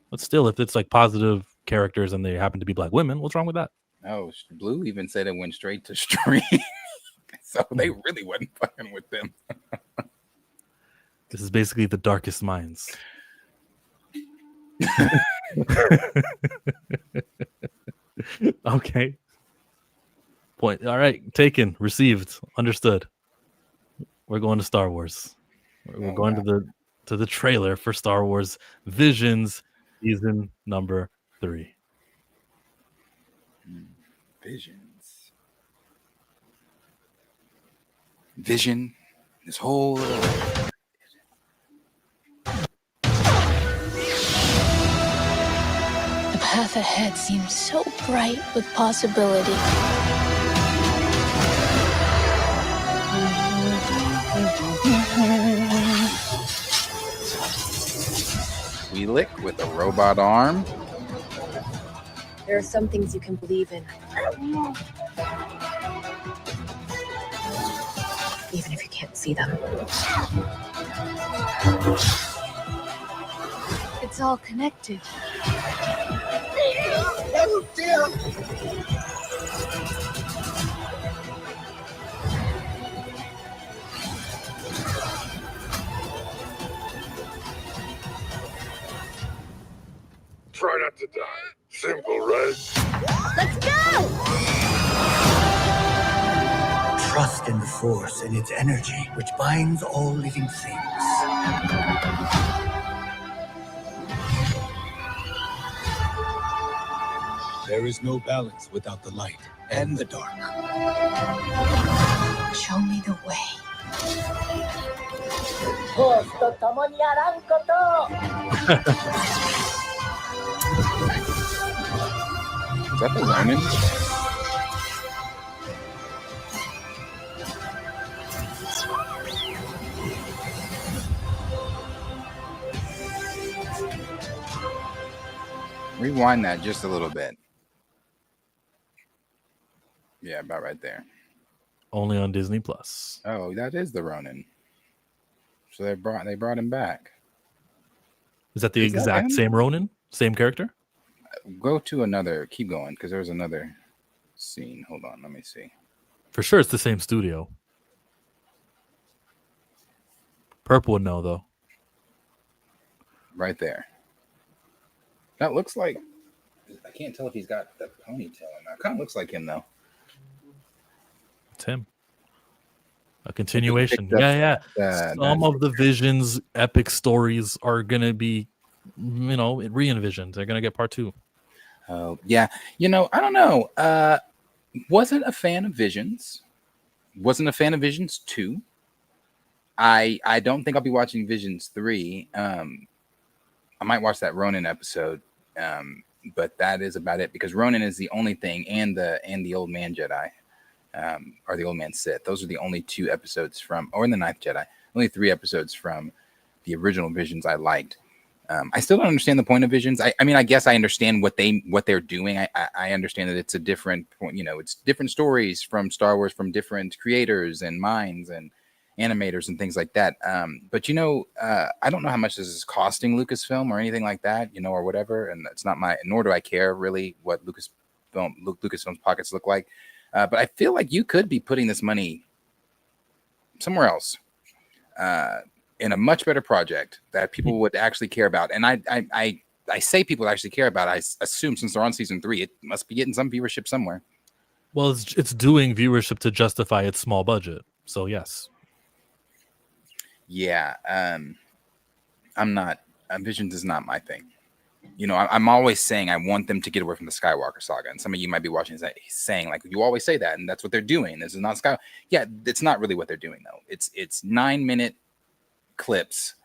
But still, if it's like positive characters and they happen to be black women, what's wrong with that? Oh, Blue even said it went straight to stream. So they really wasn't fucking with them. This is basically The Darkest Minds. Okay. Point. All right. Taken. Received. Understood. We're going to Star Wars. We're going to the trailer for Star Wars Visions season number 3. Vision. This whole The path ahead seems so bright with possibility. we Dalek with a robot arm. There are some things you can believe in, even if you can't see them. It's all connected. Oh, dear. Try not to die. Simple, right? Let's go! Trust in the Force and its energy, which binds all living things. There is no balance without the light and the dark. Show me the way. Is that the Ronin? Rewind that just a little bit. Yeah, about right there. Only on Disney Plus. Oh, that is the Ronin. So they brought him back. Is that the exact same Ronin? Same character? Go to another. Keep going, because there's another scene. Hold on, let me see. For sure, it's the same studio. Purple would know though. Right there. That looks like. I can't tell if he's got the ponytail or not. Kind of looks like him though. It's him. A continuation. Yeah. Some of the Vision's epic stories are gonna be, re-envisioned. They're gonna get part 2. Oh yeah. I don't know. Wasn't a fan of Visions. Wasn't a fan of Visions 2. I don't think I'll be watching Visions 3. I might watch that Ronin episode. But that is about it, because Ronin is the only thing, and the Old Man Jedi, or the Old Man Sith. Those are the only 2 episodes from, or in the Ninth Jedi, only 3 episodes from the original Visions I liked. I still don't understand the point of Visions. I mean, I guess I understand what they're doing. I understand that it's a different, it's different stories from Star Wars, from different creators and minds and animators and things like that. But I don't know how much this is costing Lucasfilm or anything like that, or whatever. And it's not nor do I care really what Lucasfilm's pockets look like. But I feel like you could be putting this money somewhere else, in a much better project that people would actually care about. And I say people would actually care about. I assume since they're on season 3, it must be getting some viewership somewhere. Well, it's doing viewership to justify its small budget. So yes. Yeah, I'm not. Visions is not my thing. I'm always saying I want them to get away from the Skywalker saga, and some of you might be watching that saying like, you always say that, and that's what they're doing. This is not Sky. Yeah, it's not really what they're doing though. It's 9-minute clips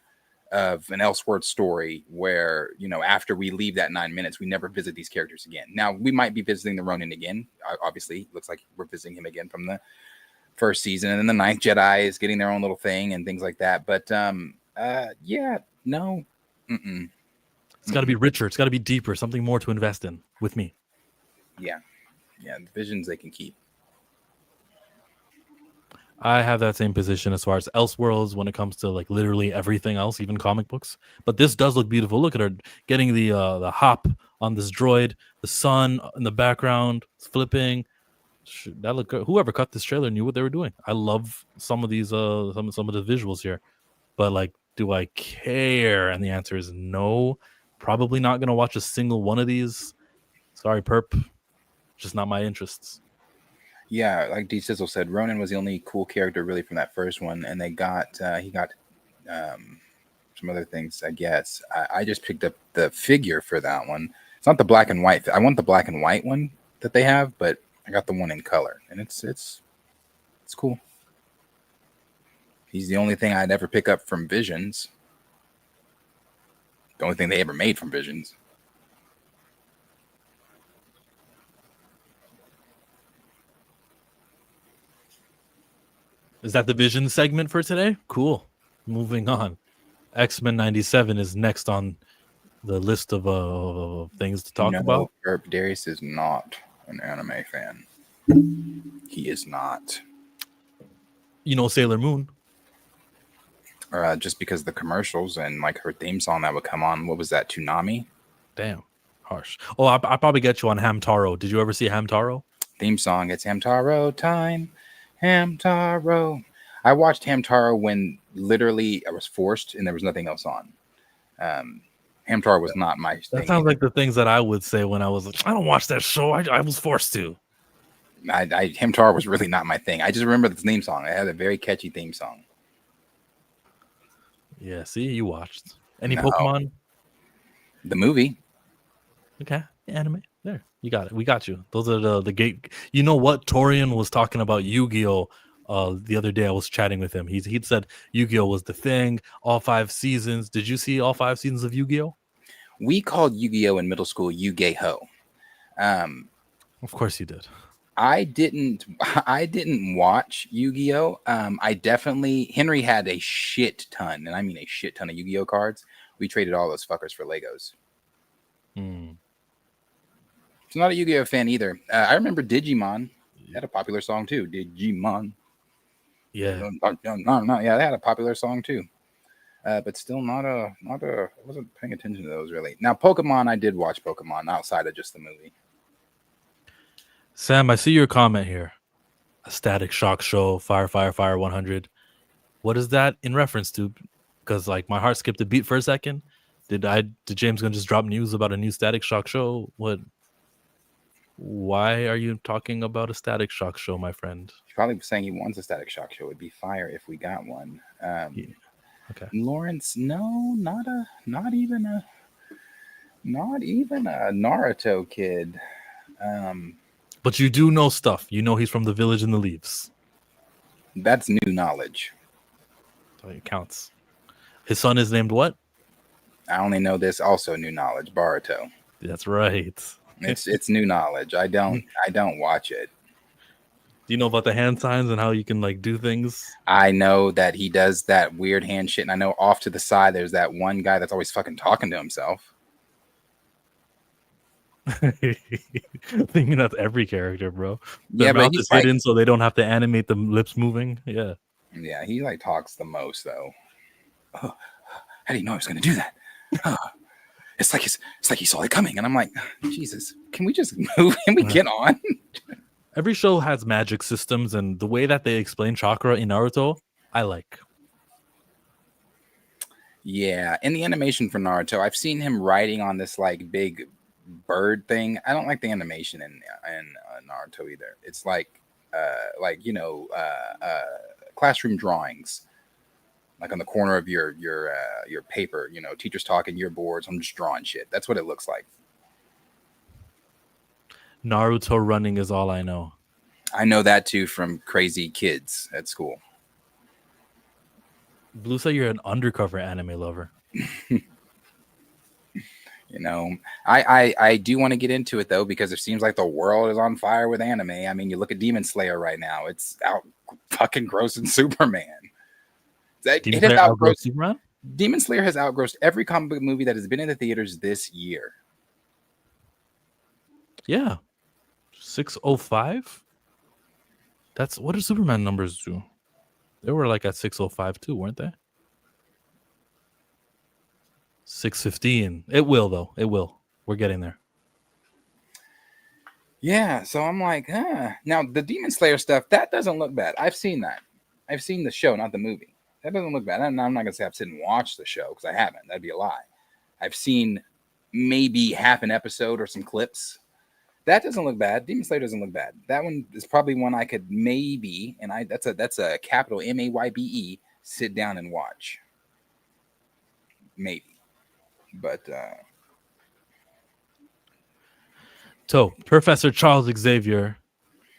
of an Elseworld story where after we leave that 9 minutes, we never visit these characters again. Now we might be visiting the Ronin again. Obviously, looks like we're visiting him again from the first season, and then the Ninth Jedi is getting their own little thing and things like that. But yeah, no. Mm-mm. It's got to be richer. It's got to be deeper. Something more to invest in with me. Yeah. The Visions they can keep. I have that same position as far as Elseworlds when it comes to like literally everything else, even comic books. But this does look beautiful. Look at her getting the hop on this droid, the sun in the background, it's flipping. That look good. Whoever cut this trailer knew what they were doing. I love some of these some of the visuals here, but like, do I care? And the answer is no. Probably not gonna watch a single one of these. Sorry, Perp, just not my interests. Yeah, like D Sizzle said, Ronin was the only cool character really from that first one, and he got some other things. I guess I just picked up the figure for that one. It's not the black and white. I want the black and white one that they have, but I got the one in color, and it's cool. He's the only thing I'd ever pick up from Visions. The only thing they ever made from Visions. Is that the Vision segment for today? Cool. Moving on. X-Men 97 is next on the list of things to talk about. Darius is not an anime fan. He is not. Sailor Moon. Just because of the commercials and like her theme song that would come on. What was that? Toonami? Damn, harsh. Oh, I probably get you on Hamtaro. Did you ever see Hamtaro? Theme song. It's Hamtaro time. Hamtaro. I watched Hamtaro when literally I was forced and there was nothing else on. Hamtaro was not my thing. That sounds like the things that I would say when I was like, I don't watch that show. I was forced to. Hamtaro was really not my thing. I just remember the theme song. It had a very catchy theme song. Yeah, see, you watched. Any Pokemon? The movie. Okay, anime. There, you got it. We got you. Those are the gate. You know what? Torian was talking about Yu-Gi-Oh! The other day I was chatting with him. He'd said Yu-Gi-Oh! Was the thing. All 5 seasons. Did you see all 5 seasons of Yu-Gi-Oh? We called Yu-Gi-Oh! In middle school Yu-Gi-Oh! Of course you did. I didn't watch Yu-Gi-Oh! Henry had a shit ton, and I mean a shit ton of Yu-Gi-Oh! Cards. We traded all those fuckers for Legos. Mm. I'm not a Yu-Gi-Oh! Fan either. I remember Digimon had a popular song too. Digimon. Yeah. Yeah, they had a popular song too. But still not a I wasn't paying attention to those really. Now Pokemon, I did watch Pokemon outside of just the movie. Sam, I see your comment here. A Static Shock show, Fire 100. What is that in reference to? Because like my heart skipped a beat for a second. Did James gonna just drop news about a new Static Shock show? What? Why are you talking about a Static Shock show, my friend? He's probably saying he wants a Static Shock show. It'd be fire if we got one. Okay. Lawrence, no, not even a Naruto kid. But you do know stuff. You know he's from the Village in the Leaves. That's new knowledge. So it counts. His son is named what? I only know this. Also new knowledge. Boruto. That's right. It's new knowledge. I don't watch it. Do you know about the hand signs and how you can like do things? I know that he does that weird hand shit, and I know off to the side there's that one guy that's always fucking talking to himself. Thinking that's every character, bro. Their But mouth he's is hidden so they don't have to animate the lips moving. Yeah. Yeah, he like talks the most though. Oh, how do you know I was gonna do that? Oh, it's like he saw it coming, and I'm like, Jesus, can we just move? Can we get on? Every show has magic systems, and the way that they explain chakra in Naruto, I like. Yeah, in the animation for Naruto, I've seen him riding on this like big bird thing. I don't like the animation in Naruto either. It's like classroom drawings, like on the corner of your paper. You know, teachers talking, your boards. I'm just drawing shit. That's what it looks like. Naruto running is all I know. I know that too from crazy kids at school. Blue said you're an undercover anime lover. You know, I do want to get into it though, because it seems like the world is on fire with anime. I mean, you look at Demon Slayer right now; it's out fucking grossing Superman. It has outgrossed Superman. Demon Slayer has outgrossed every comic book movie that has been in the theaters this year. Yeah, 605. That's what did Superman numbers do? They were like at 605 too, weren't they? 615. It will though. It will. We're getting there. Yeah, so I'm like, Now the Demon Slayer stuff, that doesn't look bad. I've seen that. I've seen the show, not the movie. That doesn't look bad. I'm not gonna say I've sit and watched the show because I haven't. That'd be a lie. I've seen maybe half an episode or some clips. That doesn't look bad. Demon Slayer doesn't look bad. That one is probably one I could maybe, and that's a capital MAYBE, sit down and watch. Maybe. But so Professor Charles Xavier,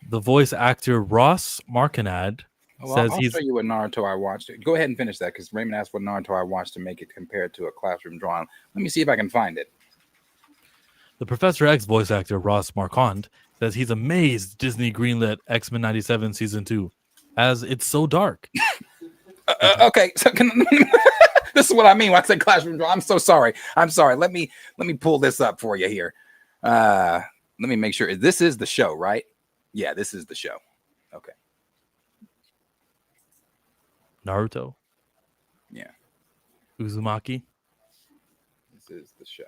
the voice actor Ross Marquand, says I'll show you what Naruto I watched. Go ahead and finish that because Raymond asked what Naruto I watched to make it compared to a classroom drawing. Let me see if I can find it. The Professor X voice actor Ross Marquand says he's amazed Disney greenlit X-Men 97 season 2 as it's so dark. Okay, so This is what I mean when I say classroom drama. I'm so sorry. I'm sorry. Let me pull this up for you here. Let me make sure. This is the show, right? Yeah, this is the show. Okay. Naruto. Yeah. Uzumaki. This is the show.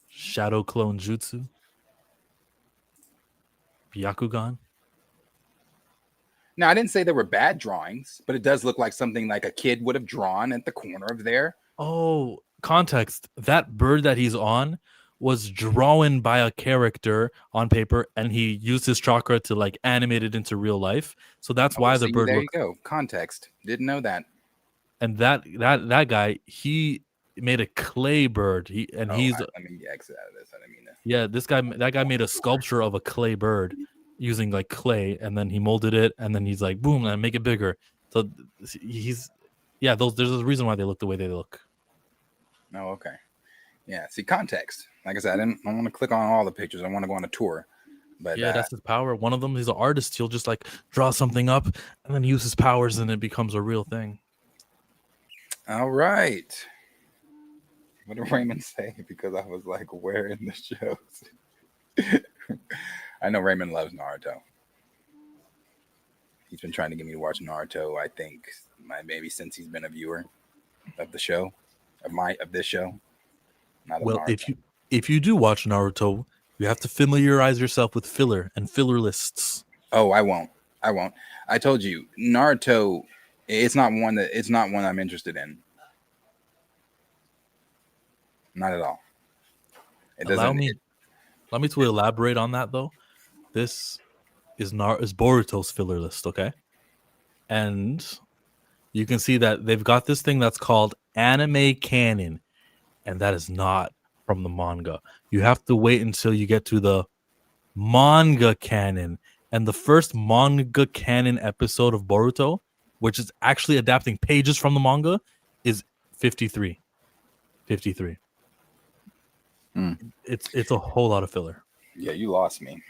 Shadow Clone Jutsu. Byakugan. Now, I didn't say there were bad drawings, but it does look like something like a kid would have drawn at the corner of there. Oh, context. That bird that he's on was drawn by a character on paper, and he used his chakra to like animate it into real life. So that's why the bird. There you go. Context. Didn't know that. And that guy, he made a clay bird. He's let me exit out of this. I didn't mean to. That guy made a sculpture of a clay bird using like clay, and then he molded it, and then he's like, boom, and make it bigger. So there's a reason why they look the way they look. Oh, okay. Yeah, see, context. Like I said, I don't want to click on all the pictures. I want to go on a tour. But yeah, that's his power. One of them, he's an artist. He'll just like draw something up and then use his powers, and it becomes a real thing. All right. What did Raymond say? Because I was like, where in the shows? I know Raymond loves Naruto. He's been trying to get me to watch Naruto, I think, maybe since he's been a viewer of the show, of this show. Well, if you do watch Naruto, you have to familiarize yourself with filler and filler lists. Oh, I won't. I told you, Naruto, it's not one I'm interested in. Not at all. Allow me to elaborate on that though. This is Boruto's filler list, okay? And you can see that they've got this thing that's called anime canon, and that is not from the manga. You have to wait until you get to the manga canon, and the first manga canon episode of Boruto, which is actually adapting pages from the manga, is 53. 53. It's a whole lot of filler. Yeah, you lost me.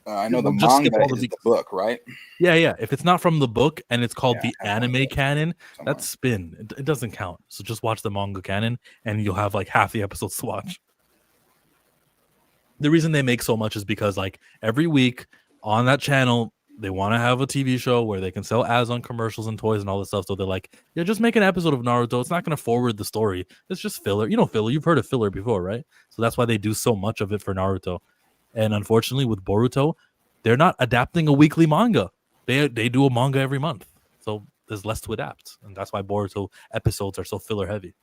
I know the manga is the book, right? Yeah. If it's not from the book and it's called the anime canon, that's spin. It doesn't count. So just watch the manga canon and you'll have like half the episodes to watch. The reason they make so much is because like every week on that channel, they want to have a TV show where they can sell ads on commercials and toys and all this stuff. So they're like, yeah, just make an episode of Naruto. It's not going to forward the story. It's just filler. You know filler. You've heard of filler before, right? So that's why they do so much of it for Naruto. And unfortunately, with Boruto, they're not adapting a weekly manga. They do a manga every month. So there's less to adapt. And that's why Boruto episodes are so filler heavy.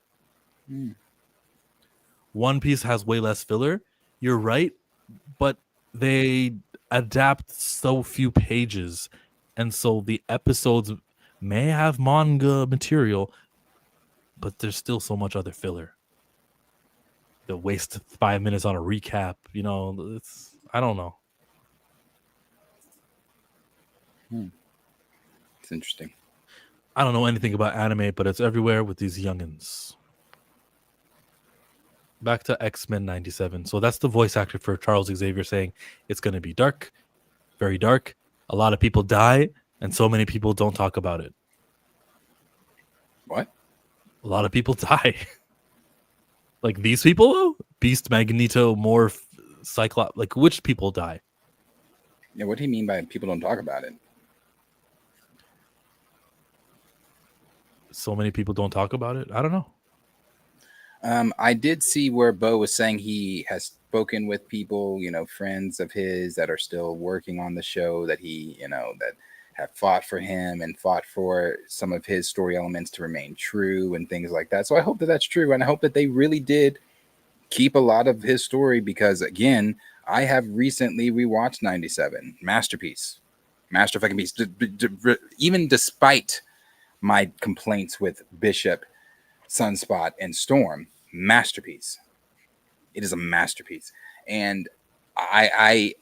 One Piece has way less filler. You're right. But they adapt so few pages. And so the episodes may have manga material, but there's still so much other filler. They'll waste 5 minutes on a recap. You know, I don't know. It's interesting. I don't know anything about anime, but it's everywhere with these youngins. Back to X-Men 97. So that's the voice actor for Charles Xavier saying it's going to be dark, very dark. A lot of people die, and so many people don't talk about it. What? A lot of people die. Like these people, though? Beast, Magneto, Morph, Cyclops. Like which people die? Yeah, what do you mean by people don't talk about it? So many people don't talk about it? I don't know. I did see where Bo was saying he has spoken with people, you know, friends of his that are still working on the show, that he, you know, that have fought for him and fought for some of his story elements to remain true and things like that. So I hope that that's true. And I hope that they really did keep a lot of his story, because again, I have recently rewatched 97. Masterpiece. Master fucking piece. Even despite my complaints with Bishop, Sunspot, and Storm, masterpiece. It is a masterpiece. And I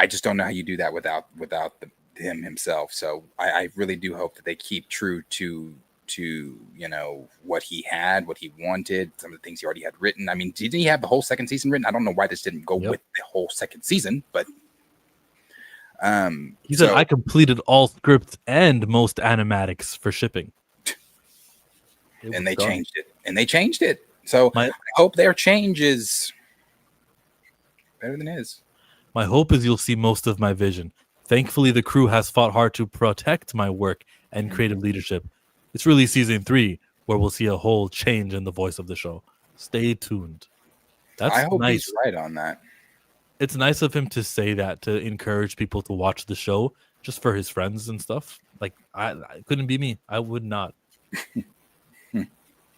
just don't know how you do that without him himself. So I really do hope that they keep true to you know what he had, what he wanted, some of the things he already had written. I mean, didn't he have the whole second season written? I don't know why this didn't go with the whole second season, but he said I completed all scripts and most animatics for shipping. and they changed it. So I hope their change is better than his. My hope is you'll see most of my vision. Thankfully, the crew has fought hard to protect my work and creative leadership. It's really season 3 where we'll see a whole change in the voice of the show. Stay tuned. That's I hope nice. he's right on that. It's nice of him to say that, to encourage people to watch the show just for his friends and stuff. Like, I couldn't be me. I would not.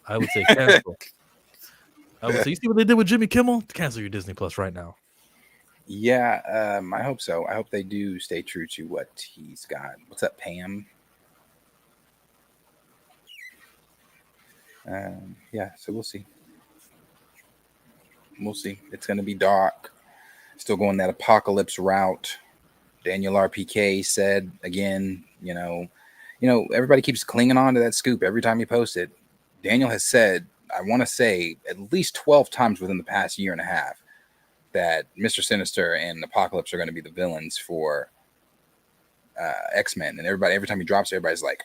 I would say cancel. I would say, you see what they did with Jimmy Kimmel? Cancel your Disney Plus right now. Yeah, I hope so. I hope they do stay true to what he's got. What's up, Pam? Yeah, so we'll see. We'll see. It's going to be dark. Still going that apocalypse route. Daniel RPK said again, you know, everybody keeps clinging on to that scoop every time you post it. Daniel has said, I want to say at least 12 times within the past year and a half, that Mr. Sinister and Apocalypse are going to be the villains for X-Men. And every time he drops it, everybody's like,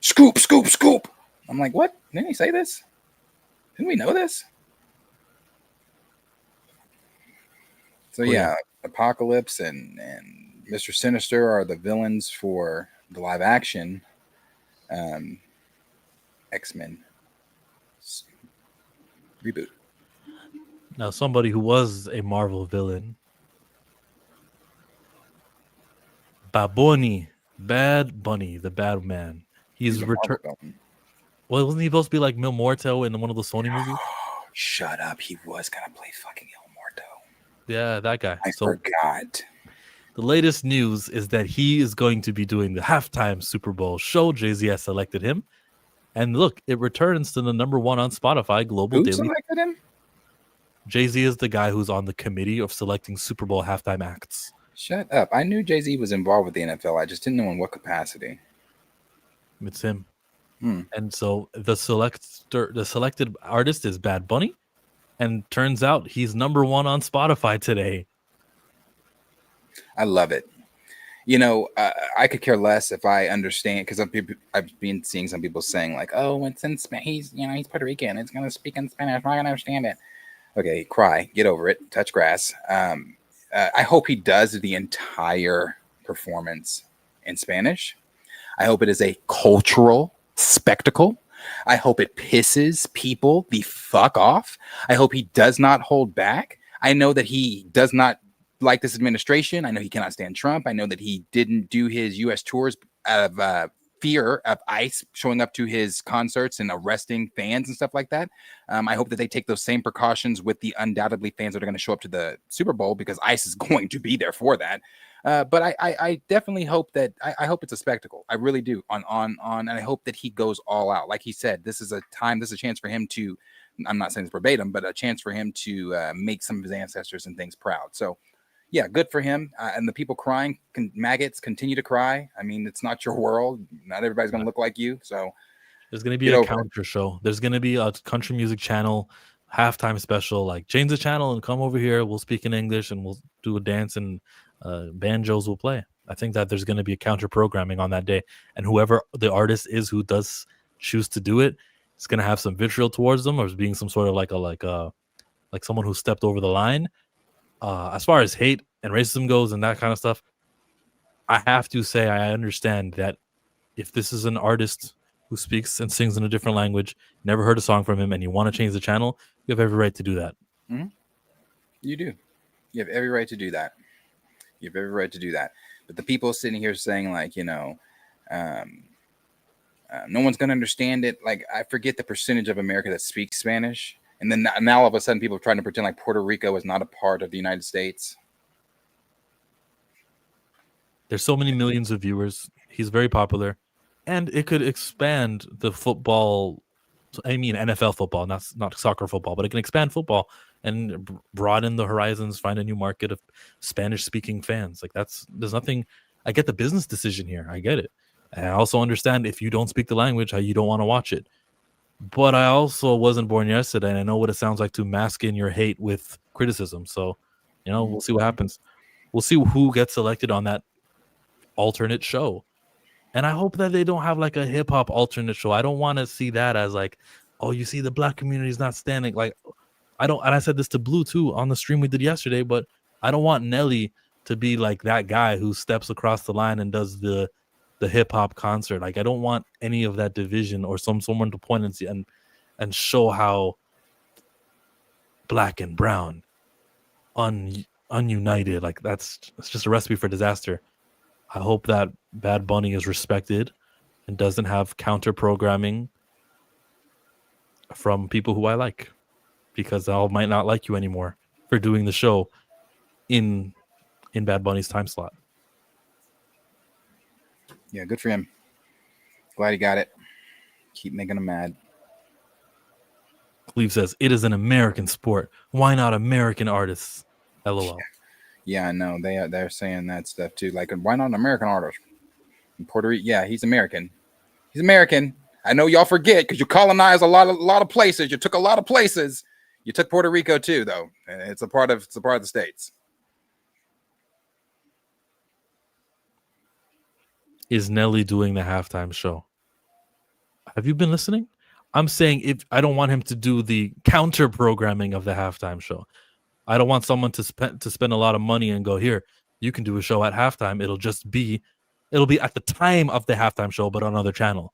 scoop, scoop, scoop. I'm like, what? Didn't he say this? Didn't we know this? So yeah, Apocalypse and Mr. Sinister are the villains for the live action X-Men reboot. Now, somebody who was a Marvel villain, Bad Bunny, the bad man. He's returned. Well, wasn't he supposed to be like Mil Morto in one of the Sony movies? Shut up. He was going to play fucking El Morto. Yeah, that guy. I forgot. The latest news is that he is going to be doing the halftime Super Bowl show. Jay-Z has selected him. And look, it returns to the number 1 on Spotify global Who daily. selected him? Jay-Z is the guy who's on the committee of selecting Super Bowl halftime acts. Shut up. I knew Jay-Z was involved with the NFL. I just didn't know in what capacity. It's him. And so the selected artist is Bad Bunny. And turns out he's number 1 on Spotify today. I love it. You know, I could care less if I understand, because I've been seeing some people saying like, "Oh, it's in Spanish. He's Puerto Rican. It's gonna speak in Spanish. I'm not gonna understand it." Okay, cry, get over it, touch grass. I hope he does the entire performance in Spanish. I hope it is a cultural spectacle. I hope it pisses people the fuck off. I hope he does not hold back. I know that he does not like this administration. I know he cannot stand Trump. I know that he didn't do his U.S. tours out of fear of ICE showing up to his concerts and arresting fans and stuff like that. I hope that they take those same precautions with the undoubtedly fans that are going to show up to the Super Bowl, because ICE is going to be there for that. But I definitely hope that I hope it's a spectacle. I really do. And I hope that he goes all out. Like he said, this is a chance for him to, I'm not saying this verbatim, but a chance for him to make some of his ancestors and things proud. So yeah, good for him. And the people crying, maggots, continue to cry. I mean, it's not your world. Not everybody's going to look like you. So there's going to be a counter show. There's going to be a country music channel halftime special. Like, change the channel and come over here. We'll speak in English and we'll do a dance, and banjos will play. I think that there's going to be a counter programming on that day. And whoever the artist is who does choose to do it, it's going to have some vitriol towards them, or as being some sort of like someone who stepped over the line. As far as hate and racism goes and that kind of stuff, I have to say I understand that if this is an artist who speaks and sings in a different language, never heard a song from him, and you want to change the channel, you have every right to do that. Mm-hmm. You do. You have every right to do that. You have every right to do that. But the people sitting here saying like, no one's going to understand it. Like, I forget the percentage of America that speaks Spanish. And then now all of a sudden people are trying to pretend like Puerto Rico is not a part of the United States. There's so many millions of viewers. He's very popular. And it could expand the football. I mean, NFL football, not soccer football, but it can expand football and broaden the horizons, find a new market of Spanish-speaking fans. Like, there's nothing. I get the business decision here. I get it. And I also understand if you don't speak the language, how you don't want to watch it. But I also wasn't born yesterday, and I know what it sounds like to mask in your hate with criticism. So, we'll see what happens. We'll see who gets selected on that alternate show. And I hope that they don't have like a hip hop alternate show. I don't want to see that as like, oh, you see the black community is not standing. Like, I don't, and I said this to Blue too on the stream we did yesterday, but I don't want Nelly to be like that guy who steps across the line and does the hip hop concert. Like, I don't want any of that division or someone to point and see and show how black and brown ununited. Like, it's just a recipe for disaster. I hope that Bad Bunny is respected and doesn't have counter programming from people who I like, because I might not like you anymore for doing the show in Bad Bunny's time slot. Yeah, good for him. Glad he got it. Keep making him mad. Cleve says, it is an American sport. Why not American artists? LOL. Yeah, I know. They're saying that stuff too. Like, why not an American artist? In Puerto Rico, yeah, he's American. He's American. I know y'all forget because you colonized a lot of places. You took a lot of places. You took Puerto Rico too, though. It's a part of the states. Is Nelly doing the halftime show? Have you been listening? I'm saying if I don't want him to do the counter programming of the halftime show. I don't want someone to spend a lot of money and go, here, you can do a show at halftime. It'll be at the time of the halftime show, but on another channel.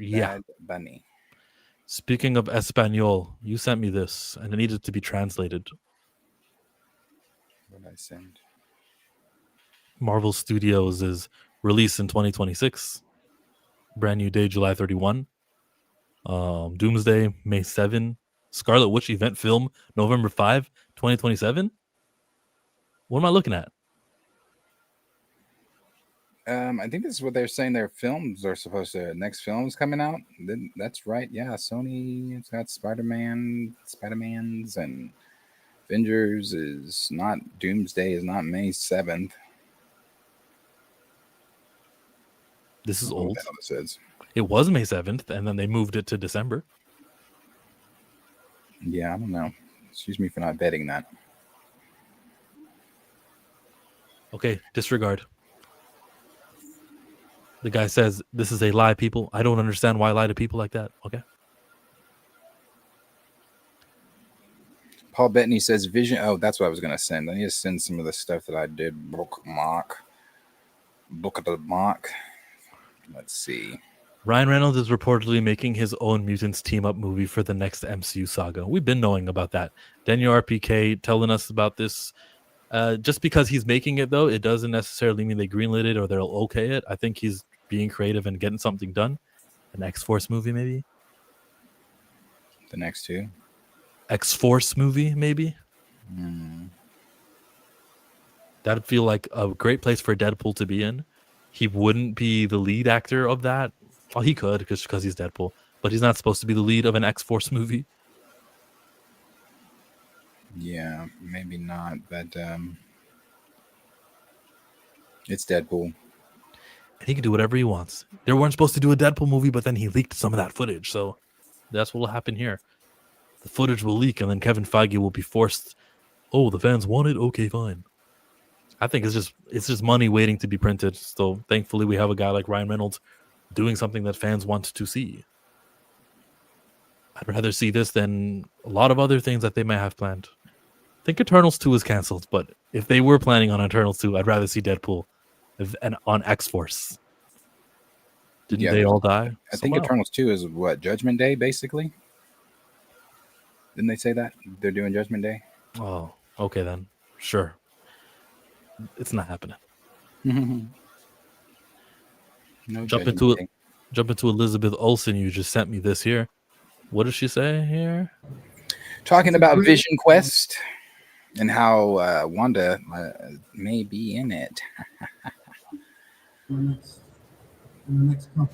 Yeah. Bad Bunny. Speaking of Espanol, you sent me this and it needed to be translated. What did I send? Marvel Studios is released in 2026. Brand new day, July 31. Doomsday, May 7. Scarlet Witch event film, November 5, 2027. What am I looking at? I think this is what they're saying. Their films are supposed to. Next film's coming out. That's right. Yeah, Sony. It's got Spider-Man's, and Avengers is not. Doomsday is not May 7th. This is old. What the hell this is. It was May 7th, and then they moved it to December. Yeah, I don't know. Excuse me for not betting that. Okay, disregard. The guy says, this is a lie, people. I don't understand why I lie to people like that. Okay. Paul Bettany says Vision. Oh, that's what I was going to send. I need to send some of the stuff that I did. Book of the mock. Let's see. Ryan Reynolds is reportedly making his own Mutants team-up movie for the next MCU saga. We've been knowing about that. Daniel RPK telling us about this. Just because he's making it, though, it doesn't necessarily mean they greenlit it or they'll okay it. I think he's being creative and getting something done. An X-Force movie, maybe? The next two? X-Force movie, maybe? That'd feel like a great place for Deadpool to be in. He wouldn't be the lead actor of that. Well, he could because he's Deadpool, but he's not supposed to be the lead of an X-Force movie. Yeah, maybe not, but it's Deadpool. And he can do whatever he wants. They weren't supposed to do a Deadpool movie, but then he leaked some of that footage, so that's what will happen here. The footage will leak, and then Kevin Feige will be forced. Oh, the fans want it? Okay, fine. I think it's just money waiting to be printed. So thankfully, we have a guy like Ryan Reynolds doing something that fans want to see. I'd rather see this than a lot of other things that they may have planned. I think Eternals 2 is canceled, but if they were planning on Eternals 2, I'd rather see Deadpool and on X-Force. Didn't they all die? I think Eternals 2 is what, Judgment Day, basically? Didn't they say that? They're doing Judgment Day? Oh, okay then. Sure. It's not happening. No Jump into Elizabeth Olsen. You just sent me this here. What does she say here? Talking about Vision Quest and how Wanda may be in it. Next couple.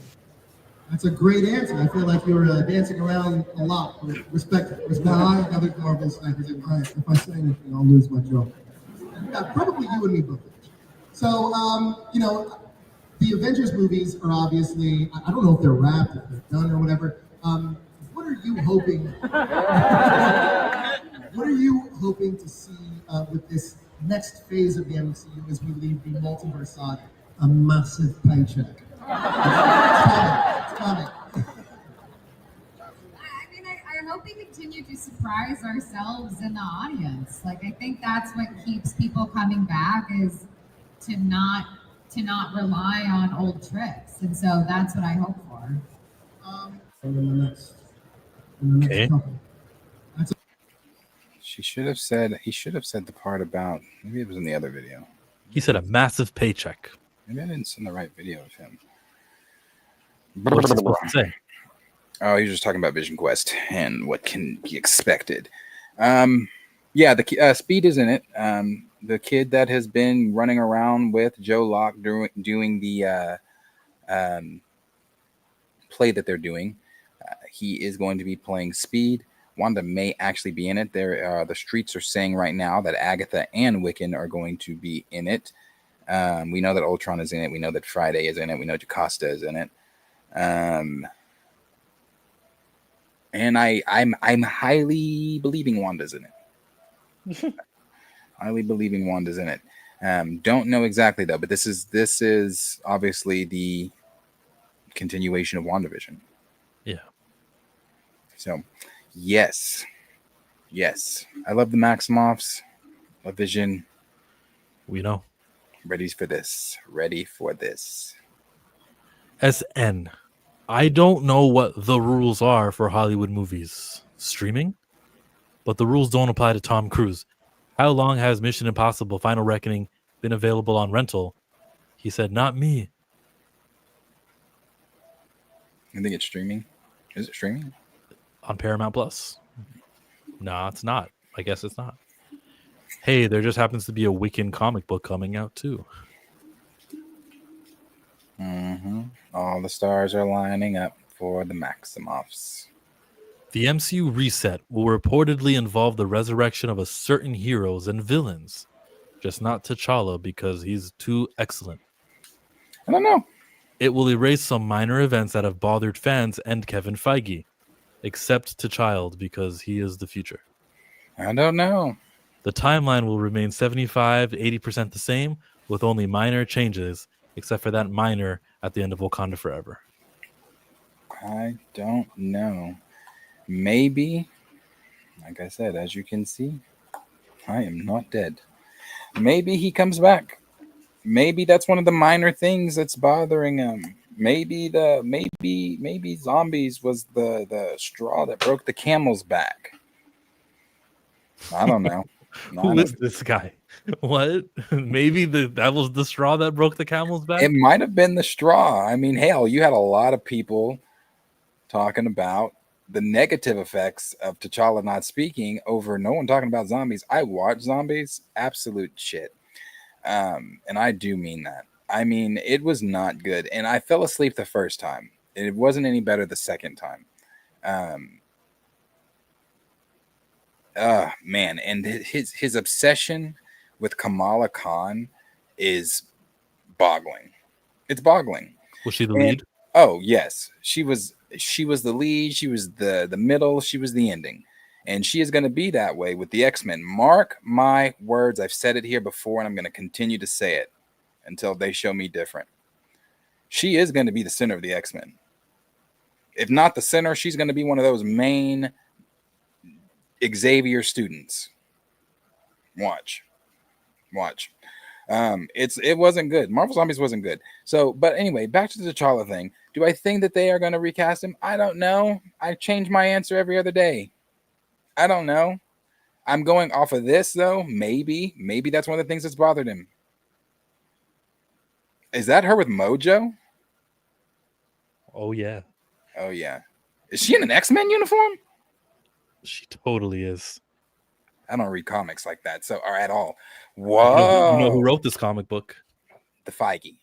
That's a great answer. I feel like you're dancing around a lot. Respect it. I other Marvel snipers. If I say anything, I'll lose my job. Probably you and me both. So, the Avengers movies are obviously, I don't know if they're wrapped, if they're done or whatever. What are you hoping? What are you hoping to see with this next phase of the MCU as we leave the multiverse saga. A massive paycheck. It's coming. I hope we continue to surprise ourselves and the audience. Like, I think that's what keeps people coming back, is to not rely on old tricks. And so that's what I hope for. And in the next couple. He should have said the part about, maybe it was in the other video. He said a massive paycheck. Maybe I didn't send the right video of him. What's he supposed to say? Oh, he was just talking about Vision Quest and what can be expected. Yeah, the Speed is in it. The kid that has been running around with Joe Locke doing the play that they're doing. He is going to be playing Speed. Wanda may actually be in it. The streets are saying right now that Agatha and Wiccan are going to be in it. We know that Ultron is in it. We know that Friday is in it. We know Jocasta is in it. And I'm highly believing Wanda's in it. Highly believing Wanda's in it. Don't know exactly though, but this is obviously the continuation of WandaVision. Yeah. So, yes. I love the Maximoffs. Love Vision. We know. Ready for this. SN. I don't know what the rules are for Hollywood movies streaming, but the rules don't apply to Tom Cruise. How long has Mission Impossible Final Reckoning been available on rental? He said, not me. I think it's streaming. Is it streaming? On Paramount Plus. No, it's not. I guess it's not. Hey, there just happens to be a Wiccan comic book coming out too. All the stars are lining up for the Maximoffs. The MCU reset will reportedly involve the resurrection of a certain heroes and villains. Just not T'Challa because he's too excellent. I don't know. It will erase some minor events that have bothered fans and Kevin Feige, except T'Challa because he is the future. I don't know. The timeline will remain 75-80% the same, with only minor changes, except for that minor at the end of Wakanda Forever. I don't know. Maybe, like I said, as you can see, I am not dead. Maybe he comes back. Maybe that's one of the minor things that's bothering him. Maybe zombies was the straw that broke the camel's back. I don't know. Who is this guy? What? Maybe that was the straw that broke the camel's back? It might have been the straw. I mean, hell, you had a lot of people talking about the negative effects of T'Challa not speaking over no one talking about zombies. I watch zombies, absolute shit. And I do mean that. I mean, it was not good. And I fell asleep the first time. It wasn't any better the second time. Man, and his obsession with Kamala Khan is boggling. It's boggling. Was she the lead? Oh, yes. She was the lead, she was the middle, she was the ending. And she is going to be that way with the X-Men. Mark my words. I've said it here before, and I'm going to continue to say it until they show me different. She is going to be the center of the X-Men. If not the center, she's going to be one of those main Xavier students. Watch. It wasn't good. Marvel Zombies wasn't good. So, but anyway, back to the T'Challa thing. Do I think that they are going to recast him? I don't know. I change my answer every other day. I don't know. I'm going off of this though. Maybe that's one of the things that's bothered him. Is that her with Mojo? Oh yeah. Is she in an X-Men uniform? She totally is. I don't read comics like that, so or at all. Whoa! You know who wrote this comic book? The Feige.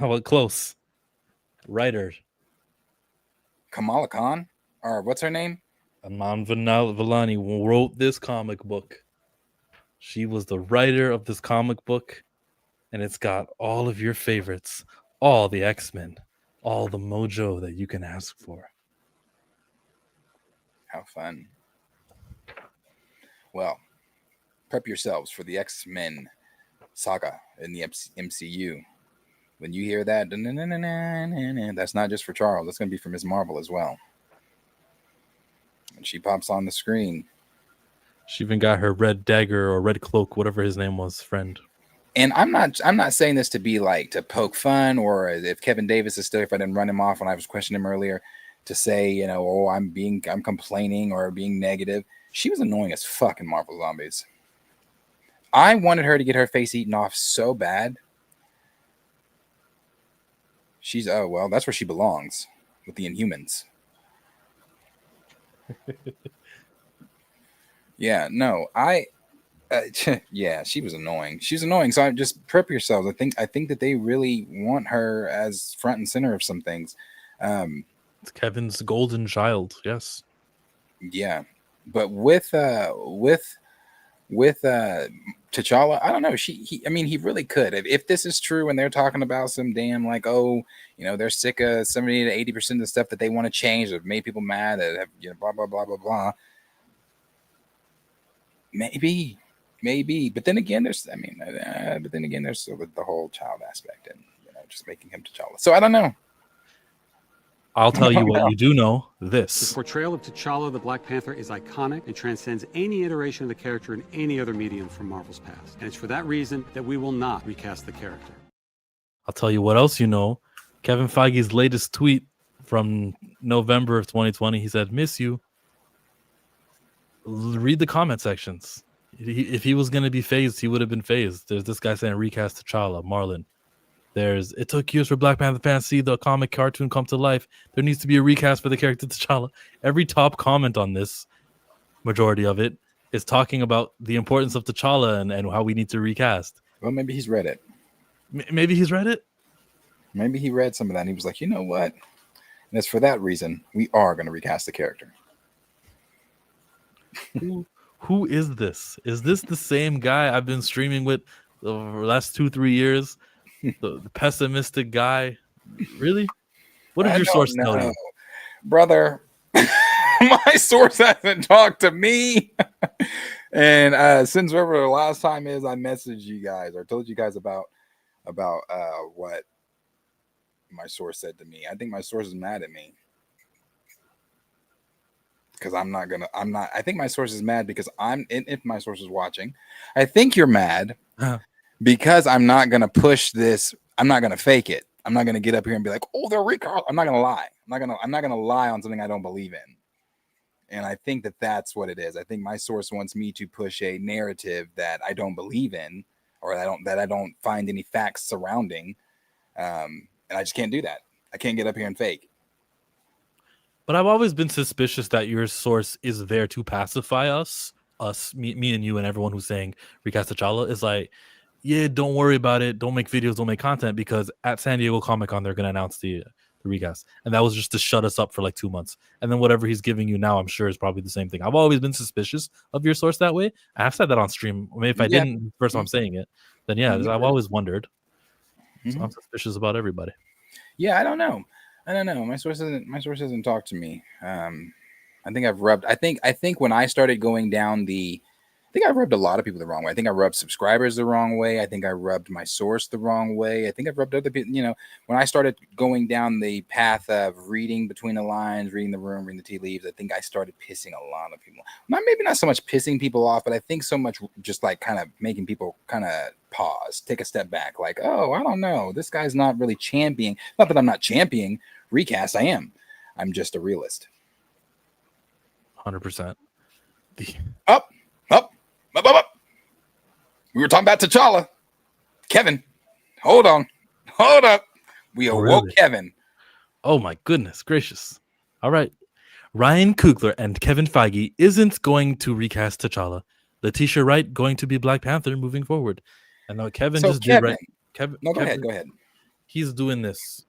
Well, close. Writer. Kamala Khan, or what's her name? Aman Vellani wrote this comic book. She was the writer of this comic book, and it's got all of your favorites, all the X-Men, all the mojo that you can ask for. How fun. Well, prep yourselves for the X-Men saga in the MCU. When you hear that, that's not just for Charles. That's going to be for Ms. Marvel as well. When she pops on the screen. She even got her red dagger or red cloak, whatever his name was, friend. And I'm not saying this to be like to poke fun, or if Kevin Davis is still, if I didn't run him off when I was questioning him earlier, to say, you know, oh, I'm complaining or being negative. She was annoying as fuck in Marvel Zombies. I wanted her to get her face eaten off so bad. She's, oh, well, that's where she belongs, with the Inhumans. Yeah, no, yeah, she was annoying. She's annoying. So I just prep yourselves. I think that they really want her as front and center of some things. It's Kevin's golden child. Yes. Yeah, but with T'Challa, I don't know. I mean, he really could. If this is true and they're talking about some damn like, oh, you know, they're sick of 70 to 80% of the stuff that they want to change that have made people mad, that have, you know, blah blah blah blah blah. Maybe. But then again, there's still the whole child aspect and, you know, just making him T'Challa. So I don't know. I'll tell you what you do know. The portrayal of T'Challa, the Black Panther, is iconic and transcends any iteration of the character in any other medium from Marvel's past. And it's for that reason that we will not recast the character. I'll tell you what else you know. Kevin Feige's latest tweet from November of 2020, he said, "Miss you." Read the comment sections. If he was going to be phased, he would have been phased. There's this guy saying recast T'Challa, Marlon. It took years for Black Panther fans to see the comic cartoon come to life. There needs to be a recast for the character T'Challa. Every top comment on this, majority of it, is talking about the importance of T'Challa and how we need to recast. Well, maybe he's read it. Maybe he's read it? Maybe he read some of that and he was like, you know what? And it's for that reason we are going to recast the character. Who is this? Is this the same guy I've been streaming with the last 2-3 years? The pessimistic guy? Really? What did your source tell you? Brother, my source hasn't talked to me. And since whatever the last time is I messaged you guys or told you guys about what my source said to me. I think my source is mad at me. Because I think my source is mad because if my source is watching, I think you're mad because I'm not going to push this. I'm not going to fake it. I'm not going to get up here and be like, oh, they're recall. I'm not going to lie. I'm not going to lie on something I don't believe in. And I think that that's what it is. I think my source wants me to push a narrative that I don't believe in, or that I don't find any facts surrounding. And I just can't do that. I can't get up here and fake. But I've always been suspicious that your source is there to pacify us, me and you and everyone who's saying recast T'Challa is like, yeah, don't worry about it. Don't make videos, don't make content, because at San Diego Comic-Con, they're going to announce the recast. And that was just to shut us up for like 2 months. And then whatever he's giving you now, I'm sure is probably the same thing. I've always been suspicious of your source that way. I have said that on stream. I mean, if I didn't, first time I'm saying it, then yeah, I've always wondered. So I'm suspicious about everybody. Yeah, I don't know. My source hasn't talked to me. I think when I started going down I think I rubbed a lot of people the wrong way. I think I rubbed subscribers the wrong way. I think I rubbed my source the wrong way. I think I've rubbed other people. You know, when I started going down the path of reading between the lines, reading the room, reading the tea leaves, I think I started pissing a lot of people. Maybe not so much pissing people off, but I think so much just like kind of making people kind of pause, take a step back. Like, oh, I don't know. This guy's not really championing. Not that I'm not championing recast. I am. I'm just a realist. 100%. Up. We were talking about T'Challa. Kevin, hold on. Hold up. We awoke really? Kevin. Oh my goodness gracious. All right. Ryan Coogler and Kevin Feige isn't going to recast T'Challa. Letitia Wright going to be Black Panther moving forward. And now Kevin so just Kevin, did right. Kevin, no, go ahead. He's doing this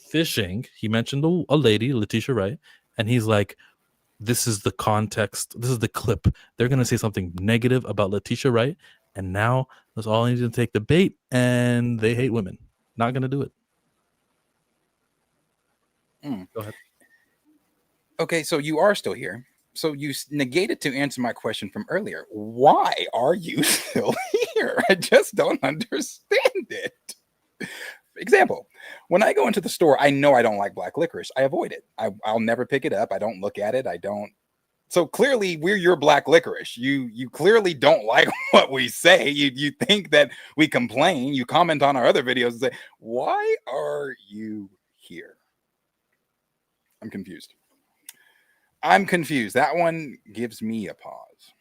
fishing. He mentioned a lady, Letitia Wright, and he's like, this is the context. This is the clip. They're going to say something negative about Letitia Wright. And now that's all I need to take the bait. And they hate women. Not going to do it. Go ahead. Okay, so you are still here. So you negated to answer my question from earlier. Why are you still here? I just don't understand it. Example, when I go into the store, I know I don't like black licorice. I avoid it. I'll never pick it up. I don't look at it. I don't. So clearly we're your black licorice. You clearly don't like what we say. You think that we complain. You comment on our other videos and say, why are you here? I'm confused. That one gives me a pause.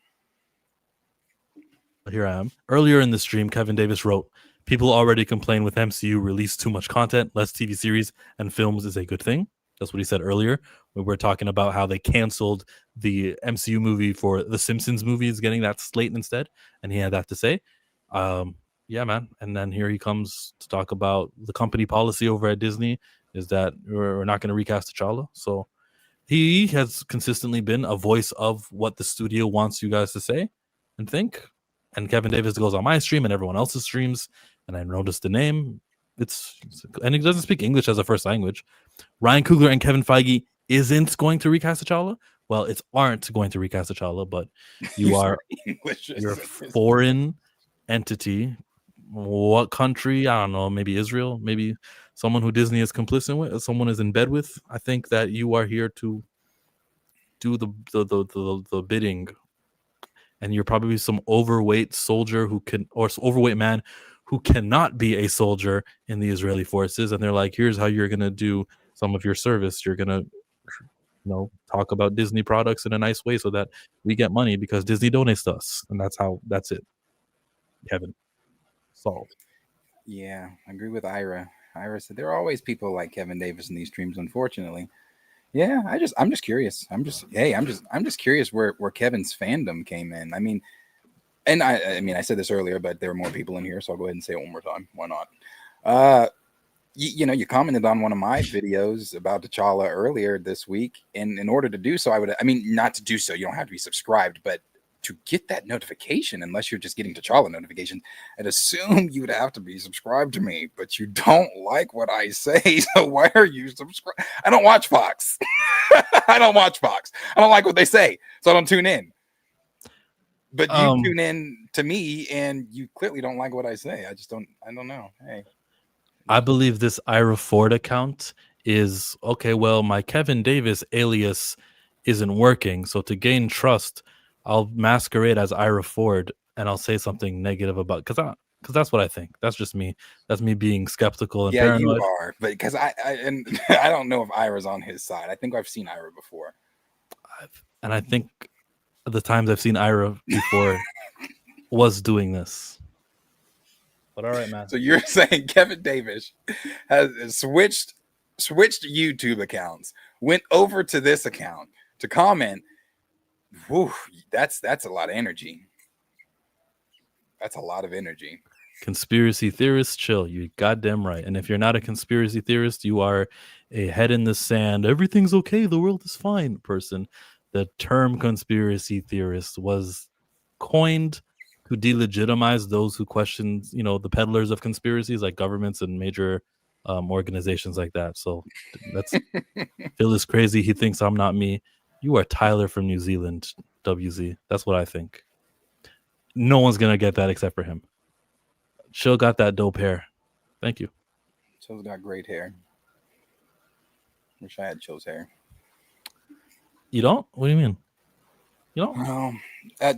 Here I am. Earlier in the stream, Kevin Davis wrote, people already complain with MCU release too much content, less TV series and films is a good thing. That's what he said earlier. We were talking about how they canceled the MCU movie for the Simpsons movie is getting that slate instead. And he had that to say. Yeah, man. And then here he comes to talk about the company policy over at Disney is that we're not going to recast T'Challa. So he has consistently been a voice of what the studio wants you guys to say and think. And Kevin Davis goes on my stream and everyone else's streams. And I noticed the name. And he doesn't speak English as a first language. Ryan Coogler and Kevin Feige isn't going to recast T'Challa. Well, it's aren't going to recast T'Challa, but you're a foreign entity. What country? I don't know. Maybe Israel. Maybe someone who Disney is complicit with. Someone is in bed with. I think that you are here to do the bidding, and you're probably some overweight soldier overweight man who cannot be a soldier in the Israeli forces. And they're like, here's how you're going to do some of your service. You're going to, talk about Disney products in a nice way so that we get money because Disney donates to us. And that's it. Kevin. Solved. Yeah, I agree with Ira. Ira said there are always people like Kevin Davis in these streams, unfortunately. Yeah, I'm just curious. I'm just curious where Kevin's fandom came in. I mean, I said this earlier, but there are more people in here, so I'll go ahead and say it one more time. Why not? You commented on one of my videos about T'Challa earlier this week, and in order to do so, not to do so, you don't have to be subscribed, but to get that notification, unless you're just getting T'Challa notification, I'd assume you would have to be subscribed to me, but you don't like what I say, so why are you subscribed? I don't watch Fox. I don't like what they say, so I don't tune in. But you tune in to me, and you clearly don't like what I say. I don't know. Hey. I believe this Ira Ford account is, okay, well, my Kevin Davis alias isn't working, so to gain trust, I'll masquerade as Ira Ford and I'll say something negative about because that's what I think. That's just me. That's me being skeptical and paranoid. You are, but because I don't know if Ira's on his side. I think I've seen Ira before, and I think the times I've seen Ira before was doing this. But all right, man. So you're saying Kevin Davis has switched YouTube accounts, went over to this account to comment. Whew, that's a lot of energy. That's a lot of energy. Conspiracy theorists, chill. You goddamn right. And if you're not a conspiracy theorist, you are a head in the sand. Everything's okay. The world is fine person. The term conspiracy theorist was coined to delegitimize those who question, the peddlers of conspiracies like governments and major organizations like that. So that's Phil is crazy. He thinks I'm not me. You are Tyler from New Zealand, WZ. That's what I think. No one's going to get that except for him. Chill got that dope hair. Thank you. Chill's got great hair. Wish I had Chill's hair. You don't? What do you mean? You don't?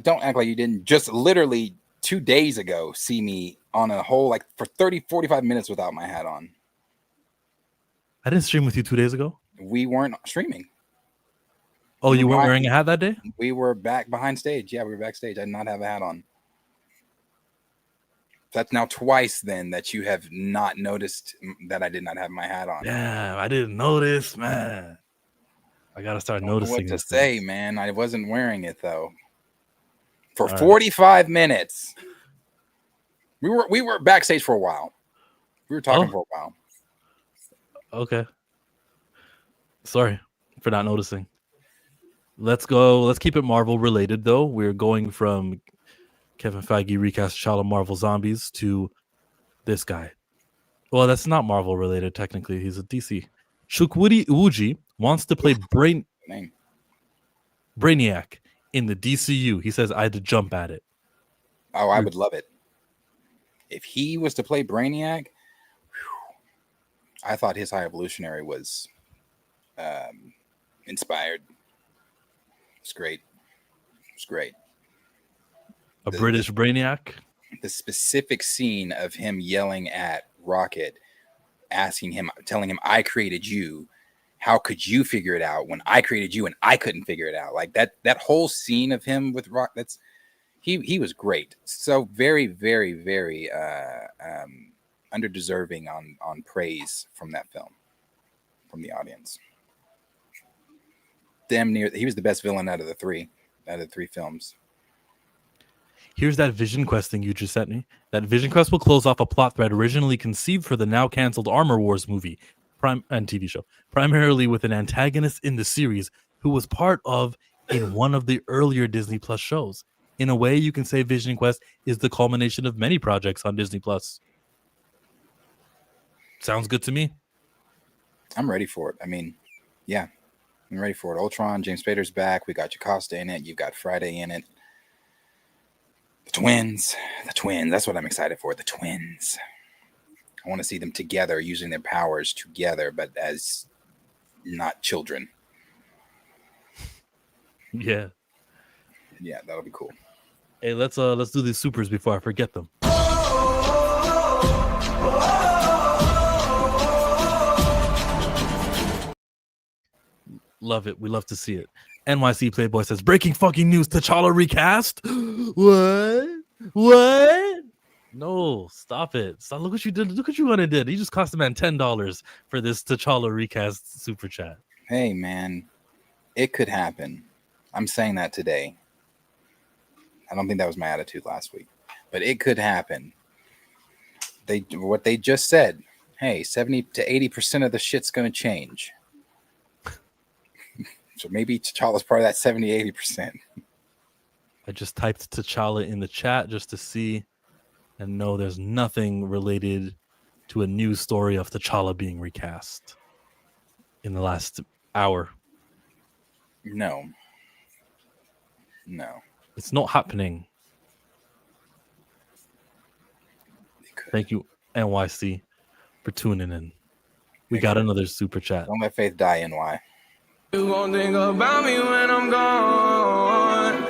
Don't act like you didn't. Just literally 2 days ago, see me on a whole, for 30, 45 minutes without my hat on. I didn't stream with you 2 days ago. We weren't streaming. Oh, you weren't wearing a hat that day? We were back behind stage. Yeah, we were backstage. I did not have a hat on. That's now twice then that you have not noticed that I did not have my hat on. Yeah, I didn't notice, man. I got to start noticing. What to say, man? I wasn't wearing it though. For 45 minutes. We were backstage for a while. We were talking for a while. Okay. Sorry for not noticing. Let's go. Let's keep it Marvel related, though. We're going from Kevin Feige recast T'Challa Marvel Zombies to this guy. Well, that's not Marvel related, technically. He's a DC. Chukwudi Uji wants to play Brainiac in the DCU. He says I had to jump at it. Oh, I would love it. If he was to play Brainiac, I thought his High Evolutionary was inspired. It's great. It's great. A British Brainiac. The specific scene of him yelling at Rocket, asking him, telling him, "I created you. How could you figure it out when I created you and I couldn't figure it out?" Like that whole scene of him with Rock. That's he was great. So very, very, very underdeserving on praise from that film, from the audience. Damn near, he was the best villain out of the three films. Here's that Vision Quest thing you just sent me. That Vision Quest will close off a plot thread originally conceived for the now canceled Armor Wars movie and TV show, primarily with an antagonist in the series who was part of in one of the earlier Disney Plus shows. In a way, you can say Vision Quest is the culmination of many projects on Disney Plus. Sounds good to me. I'm ready for it. I mean, yeah, I'm ready for it. Ultron, James Spader's back. We got Jocasta in it. You've got Friday in it. The twins. That's what I'm excited for. The twins. I want to see them together, using their powers together, but as not children. Yeah. Yeah, that'll be cool. Hey, let's do these supers before I forget them. Love it. We love to see it. NYC Playboy says, breaking fucking news, T'Challa recast? What? No, stop it. Stop. Look what you did. Look what you went and did. You just cost the man $10 for this T'Challa recast super chat. Hey, man, it could happen. I'm saying that today. I don't think that was my attitude last week, but it could happen. What they just said, hey, 70 to 80% of the shit's going to change. So maybe T'Challa's part of that 70, 80%. I just typed T'Challa in the chat just to see, and no, there's nothing related to a news story of T'Challa being recast in the last hour. No. It's not happening. Thank you, NYC, for tuning in. We got another super chat. Don't let faith die, NY. You gon' think about me when I'm gone.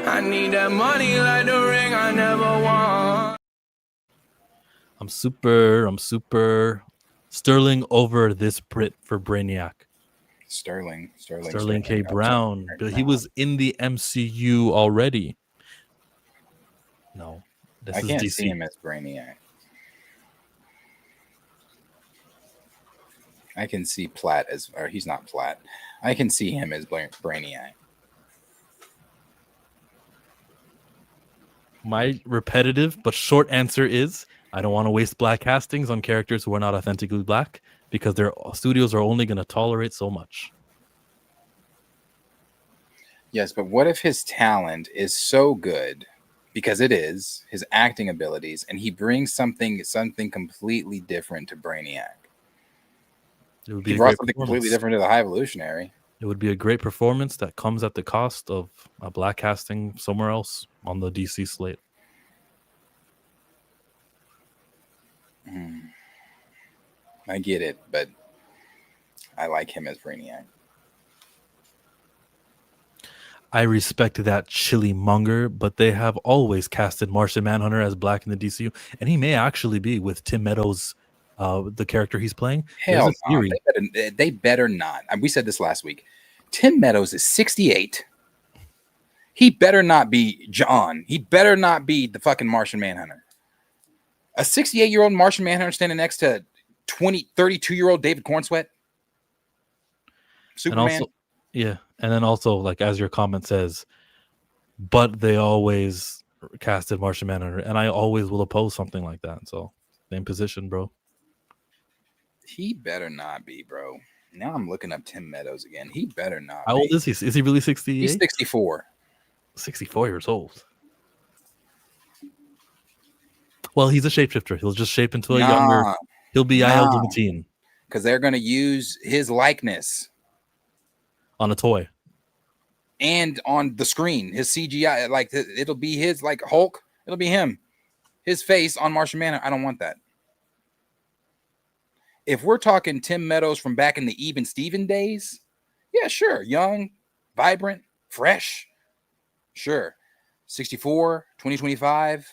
I need that money like the ring I never won. I'm super. Sterling over this Brit for Brainiac. Sterling K. Brown. But he was in the MCU already. No, I can't see him as Brainiac. I can see Platt as, or he's not Platt. I can see him as Brainiac. My repetitive but short answer is I don't want to waste black castings on characters who are not authentically black because their studios are only going to tolerate so much. Yes, but what if his talent is so good, because it is, his acting abilities, and he brings something completely different to Brainiac? It would be he brought something completely different to the High Evolutionary. It would be a great performance that comes at the cost of a black casting somewhere else on the DC slate. I get it, but I like him as Brainiac. I respect that chili monger, but they have always casted Martian Manhunter as black in the DCU, and he may actually be with Tim Meadows, the character he's playing. Hell no, they better not. We said this last week. Tim Meadows is 68. He better not be John. He better not be the fucking Martian Manhunter. A 68-year-old Martian Manhunter standing next to 32-year-old David Cornsweet. Superman. And also, yeah, and then also, like as your comment says, but they always casted Martian Manhunter, and I always will oppose something like that. So, same position, bro. He better not be, bro. Now I'm looking up Tim Meadows again. He better not. How old is he? Is he really 68? He's 64. 64 years old. Well, he's a shapeshifter. He'll just shape into a younger. He'll be IL Teen. Because they're going to use his likeness on a toy. and on the screen, his CGI, like it'll be his, like Hulk, it'll be him, his face on Martian Manhunter. I don't want that. If we're talking Tim Meadows from back in the Even Steven days, yeah, sure, young, vibrant, fresh, sure. 64, 2025.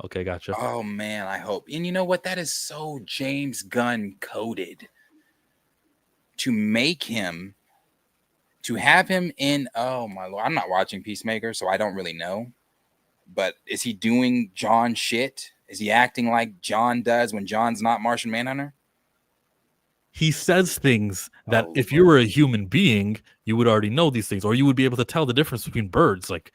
Okay, gotcha. Oh man, I hope. And you know what? That is so James Gunn coded to make him, to have him in. Oh my Lord, I'm not watching Peacemaker, so I don't really know. But is he doing John shit? Is he acting like John does when John's not Martian Manhunter? He says things that if you were a human being, you would already know these things, or you would be able to tell the difference between birds. Like,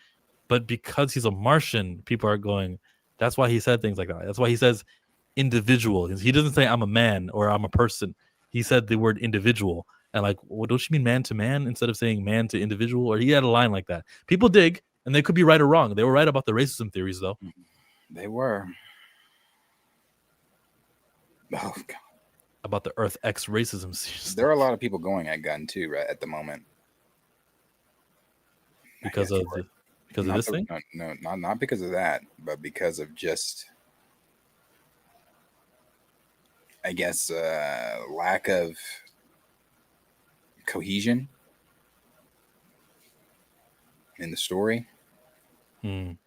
but because he's a Martian, people are going, that's why he said things like that. That's why he says individual. He doesn't say I'm a man or I'm a person. He said the word individual. And like, well, don't you mean man to man instead of saying man to individual? Or he had a line like that. People dig, and they could be right or wrong. They were right about the racism theories, though. They were. Oh, God. About the Earth X racism series. There are a lot of people going at Gunn too, right at the moment. Because of this thing? No, not because of that, but because of just, I guess, lack of cohesion in the story. I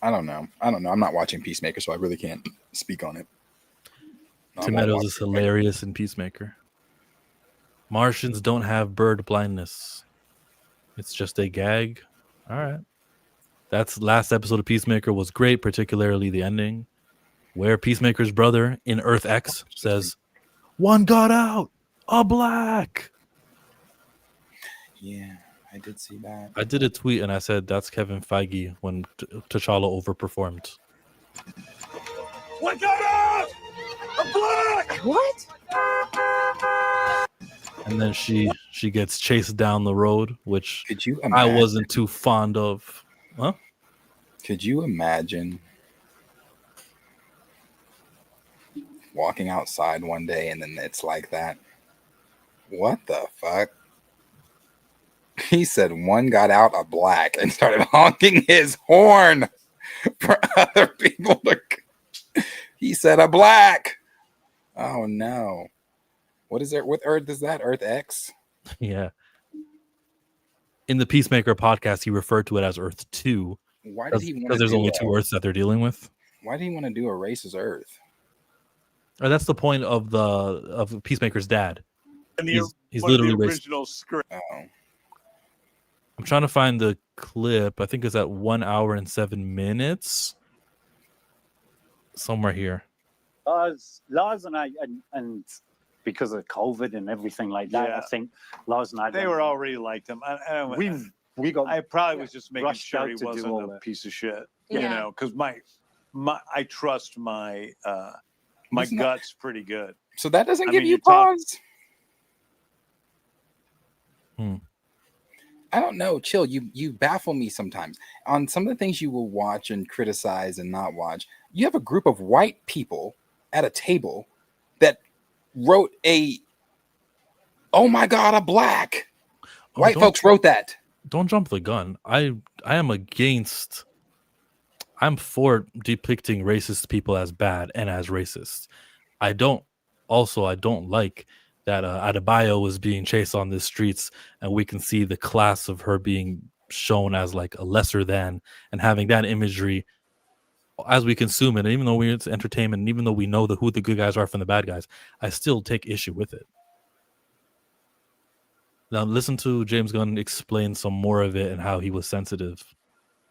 don't know. I'm not watching Peacemaker, so I really can't speak on it. Tim Meadows is hilarious in Peacemaker. Martians don't have bird blindness. It's just a gag. All right. That's last episode of Peacemaker was great, particularly the ending, where Peacemaker's brother in Earth X says, "One got out, a black." Yeah, I did see that. I did a tweet and I said that's Kevin Feige when T'Challa overperformed. One got out! A black! What? And then she gets chased down the road, which could you I wasn't too fond of. Huh? Could you imagine walking outside one day and then it's like that? What the fuck? He said one got out a black and started honking his horn for other people to. He said a black. Oh no. What is there? What Earth is that? Earth X? Yeah. In the Peacemaker podcast, he referred to it as Earth 2. Why did he want to? Because there's only two Earths that they're dealing with. Why did he want to do a racist Earth? Or that's the point of Peacemaker's dad. And He's literally racist. original script. I'm trying to find the clip. I think it's at 1 hour and 7 minutes. Somewhere here. Lars and I, and because of COVID and everything like that, Yeah. I think Lars and I. They were already like them. We got. I probably was just making rushed sure out he to do wasn't all a that. piece of shit. Yeah. You know, because my I trust my my Isn't that- guts pretty good. So that doesn't I give mean, you you talk- pause? I don't know. Chill. You baffle me sometimes on some of the things you will watch and criticize and not watch. You have a group of white people at a table that wrote "Oh my God, a black." White folks wrote that. Don't jump the gun. I am against. I'm for depicting racist people as bad and as racist. I don't like that Adebayo was being chased on the streets and we can see the class of her being shown as like a lesser than, and having that imagery as we consume it. And even though it's entertainment, and even though we know who the good guys are from the bad guys, I still take issue with it. Now listen to James Gunn explain some more of it and how he was sensitive.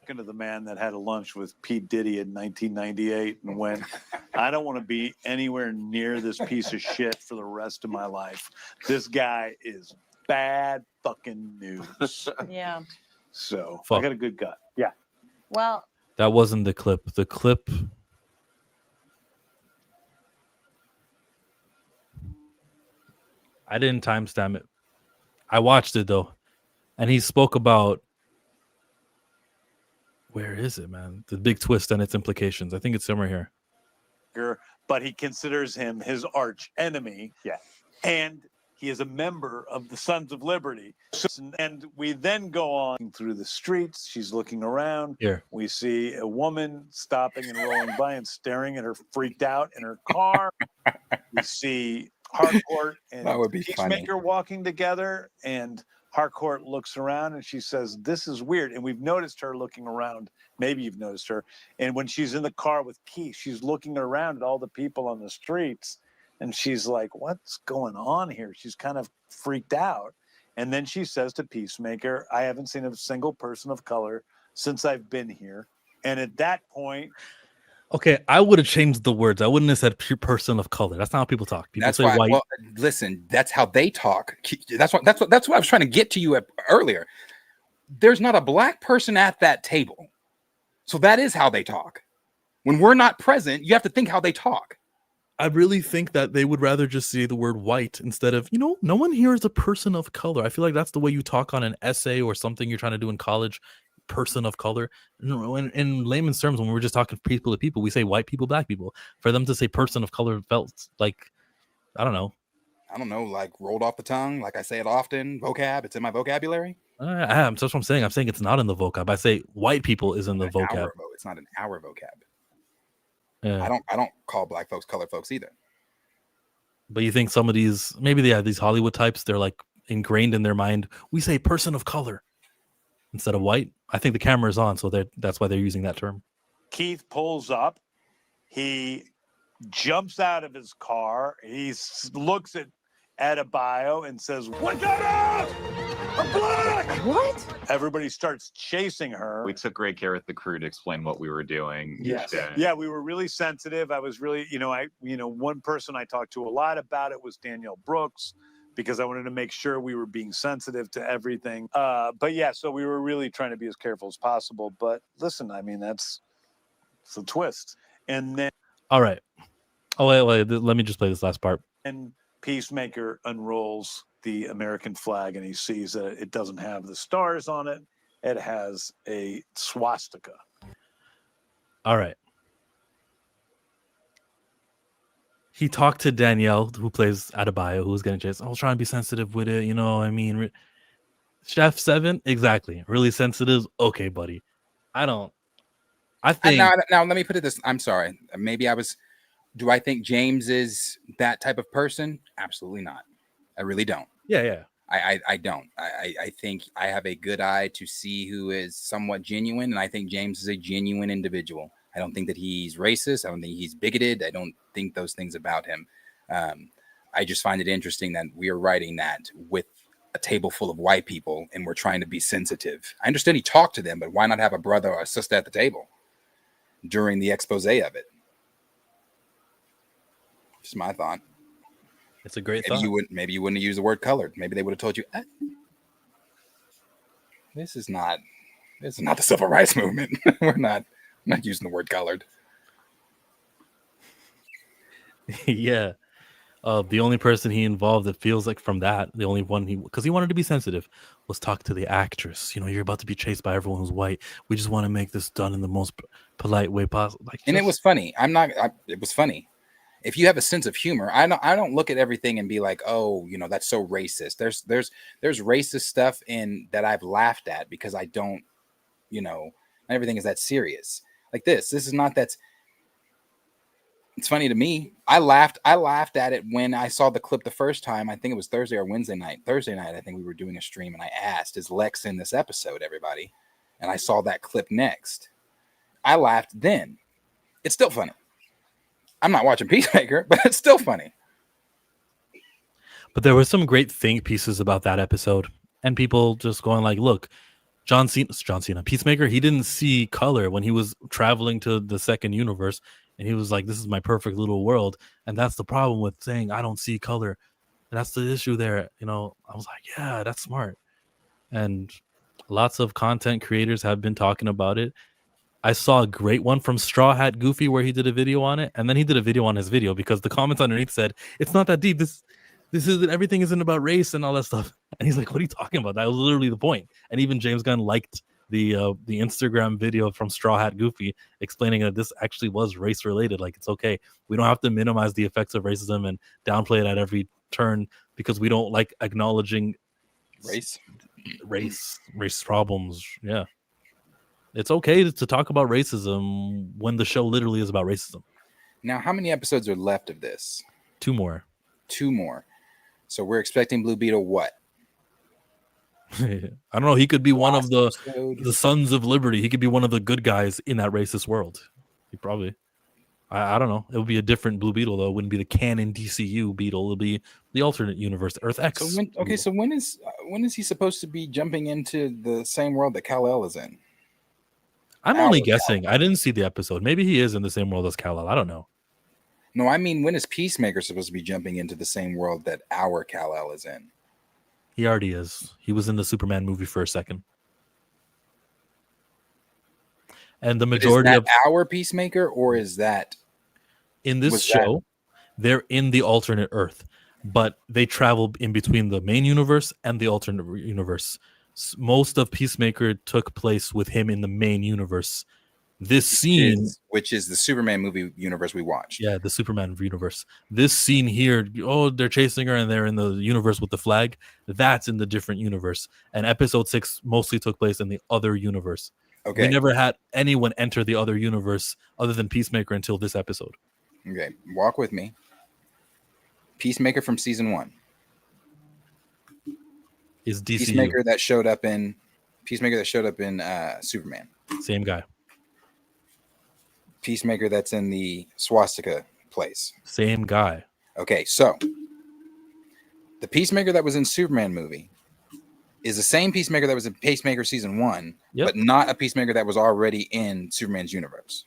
To the man that had a lunch with Pete Diddy in 1998 and went, I don't want to be anywhere near this piece of shit for the rest of my life. This guy is bad fucking news. Yeah. So Fuck. I got a good gut. Yeah. Well, That wasn't the clip. The clip. I didn't timestamp it. I watched it though. And he spoke about, where is it, man? The big twist and its implications. I think it's somewhere here. But but he considers him his arch enemy. Yeah. And he is a member of the Sons of Liberty. And we then go on through the streets. She's looking around. Here. We see a woman stopping and rolling by and staring at her, freaked out in her car. We see Harcourt and That would be Peacemaker walking together, and Harcourt looks around and she says, "This is weird." And we've noticed her looking around. Maybe you've noticed her. And when she's in the car with Keith, she's looking around at all the people on the streets. And she's like, what's going on here? She's kind of freaked out. And then she says to Peacemaker, "I haven't seen a single person of color since I've been here." And at that point, Okay, I would have changed the words. I wouldn't have said person of color. That's not how people talk. People That's say why. white. Well, listen, that's how they talk. That's what I was trying to get to you earlier. There's not a black person at that table, so that is how they talk. When we're not present, you have to think how they talk. I really think that they would rather just say the word white instead of, no one here is a person of color. I feel like that's the way you talk on an essay or something you're trying to do in college. Person of color. In layman's terms, when we're just talking people to people, we say white people, black people. For them to say person of color felt like, I don't know, like rolled off the tongue. Like I say it often. Vocab, it's in my vocabulary. That's what I'm saying. I'm saying it's not in the vocab. I say white people is in the vocab. It's not in our vocab. Yeah. I don't call black folks colored folks either. But you think some of these, maybe they have these Hollywood types, they're like ingrained in their mind. We say person of color instead of white. I think the camera is on, so that's why they're using that term. Keith pulls up. He jumps out of his car. He looks at Adebayo and says, "What got out? I'm black!" What? Everybody starts chasing her. We took great care with the crew to explain what we were doing. Yes. Yeah, we were really sensitive. I was really, one person I talked to a lot about it was Danielle Brooks, because I wanted to make sure we were being sensitive to everything. But yeah, so we were really trying to be as careful as possible. But listen, I mean, it's a twist. And then... All right. Oh, wait. Let me just play this last part. And Peacemaker unrolls the American flag, and he sees that it doesn't have the stars on it. It has a swastika. All right. He talked to Danielle, who plays Adebayo, who's getting chased. I was trying to be sensitive with it, Chef 7, exactly. Really sensitive. Okay, buddy. I think now let me put it this. I'm sorry. Maybe do I think James is that type of person? Absolutely not. I really don't. Yeah. I don't. I think I have a good eye to see who is somewhat genuine, and I think James is a genuine individual. I don't think that he's racist. I don't think he's bigoted. I don't think those things about him. I just find it interesting that we are writing that with a table full of white people and we're trying to be sensitive. I understand he talked to them, but why not have a brother or a sister at the table during the expose of it? Just my thought. It's a great thought. Maybe you wouldn't have used the word colored. Maybe they would have told you, this is not the civil rights movement. We're not using the word colored. Yeah. The only person he involved, it feels like from that, the only one because he wanted to be sensitive, was talk to the actress. You're about to be chased by everyone who's white. We just want to make this done in the most polite way possible. And it was funny. It was funny. If you have a sense of humor, I don't look at everything and be like, oh, that's so racist. There's racist stuff in that I've laughed at because I don't, not everything is that serious. Like this is not that. It's funny to me. I laughed at it when I saw the clip the first time. I think it was Thursday or Wednesday night. Thursday night, I think we were doing a stream, and I asked, "Is Lex in this episode, everybody?" And I saw that clip next. I laughed then. It's still funny. I'm not watching Peacemaker, but it's still funny. But there were some great think pieces about that episode, and people just going like, "Look, John Cena, Peacemaker, he didn't see color when he was traveling to the second universe." And he was like, "This is my perfect little world." And that's the problem with saying, "I don't see color." And that's the issue there. I was like, yeah, that's smart. And lots of content creators have been talking about it. I saw a great one from Straw Hat Goofy where he did a video on it. And then he did a video on his video because the comments underneath said, "It's not that deep. This isn't, everything isn't about race and all that stuff." And he's like, "What are you talking about? That was literally the point." And even James Gunn liked the Instagram video from Straw Hat Goofy explaining that this actually was race related. Like, it's okay. We don't have to minimize the effects of racism and downplay it at every turn because we don't like acknowledging race problems. Yeah, it's okay to talk about racism when the show literally is about racism. Now, how many episodes are left of this? 2 more. 2 more. So we're expecting Blue Beetle what? I don't know. He could be one of the Sons of Liberty. He could be one of the good guys in that racist world. He probably. I don't know. It would be a different Blue Beetle though. It wouldn't be the canon DCU Beetle. It'll be the alternate universe, Earth X. So when is he supposed to be jumping into the same world that Kal-El is in? I'm only guessing. I didn't see the episode. Maybe he is in the same world as Kal-El. I don't know. No, I mean, when is Peacemaker supposed to be jumping into the same world that our Kal-El is in? He already is. He was in the Superman movie for a second. And the majority of our Peacemaker, or is that in this show, they're in the alternate Earth, but they travel in between the main universe and the alternate universe. Most of Peacemaker took place with him in the main universe. This scene, which is the Superman movie universe we watched. Yeah, the Superman universe. This scene here, they're chasing her and they're in the universe with the flag. That's in the different universe. And episode 6 mostly took place in the other universe. Okay. We never had anyone enter the other universe other than Peacemaker until this episode. Okay, walk with me. Peacemaker from season 1 is DCU. Peacemaker that showed up in Superman. Same guy. Peacemaker that's in the swastika place. Same guy. Okay, so the Peacemaker that was in Superman movie is the same Peacemaker that was in Peacemaker season 1, but not a Peacemaker that was already in Superman's universe.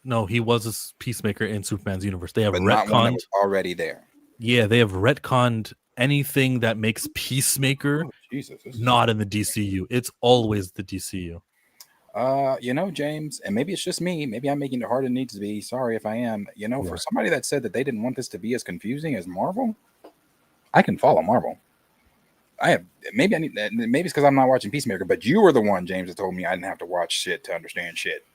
No, he was a Peacemaker in Superman's universe. They have retconned, not one that was already there. Yeah, they have retconned anything that makes Peacemaker not in the DCU. It's always the DCU. James, and maybe it's just me. Maybe I'm making it harder than it needs to be. Sorry if I am. For somebody that said that they didn't want this to be as confusing as Marvel, I can follow Marvel. Maybe it's because I'm not watching Peacemaker, but you were the one, James, that told me I didn't have to watch shit to understand shit.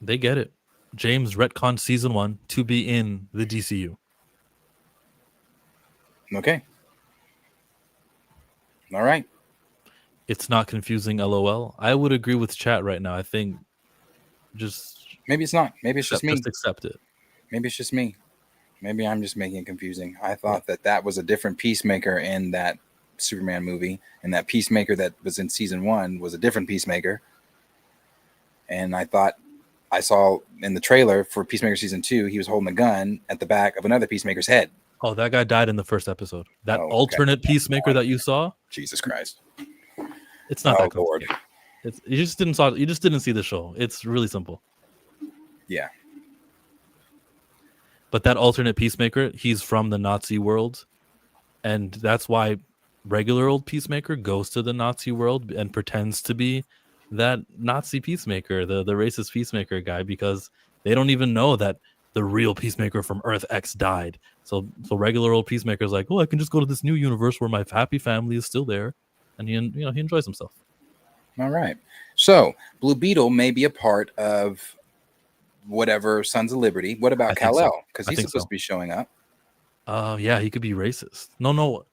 They get it. James retconned season 1 to be in the DCU. Okay. All right. It's not confusing, LOL. I would agree with chat right now. I think maybe it's not. Maybe it's just me. Just accept it. Maybe it's just me. Maybe I'm just making it confusing. I thought that was a different Peacemaker in that Superman movie, and that Peacemaker that was in season 1 was a different Peacemaker. And I thought I saw in the trailer for Peacemaker season 2, he was holding a gun at the back of another Peacemaker's head. Oh, that guy died in the first episode. That alternate Peacemaker that you saw. Jesus Christ. It's not that complicated. You just didn't see the show. It's really simple. Yeah. But that alternate Peacemaker, he's from the Nazi world, and that's why regular old Peacemaker goes to the Nazi world and pretends to be that Nazi Peacemaker, the racist Peacemaker guy, because they don't even know that the real Peacemaker from Earth X died. So regular old Peacemaker is like, I can just go to this new universe where my happy family is still there. And he enjoys himself. All right. So Blue Beetle may be a part of whatever Sons of Liberty. What about Kal-El? Because he's supposed to be showing up. Yeah, he could be racist. No.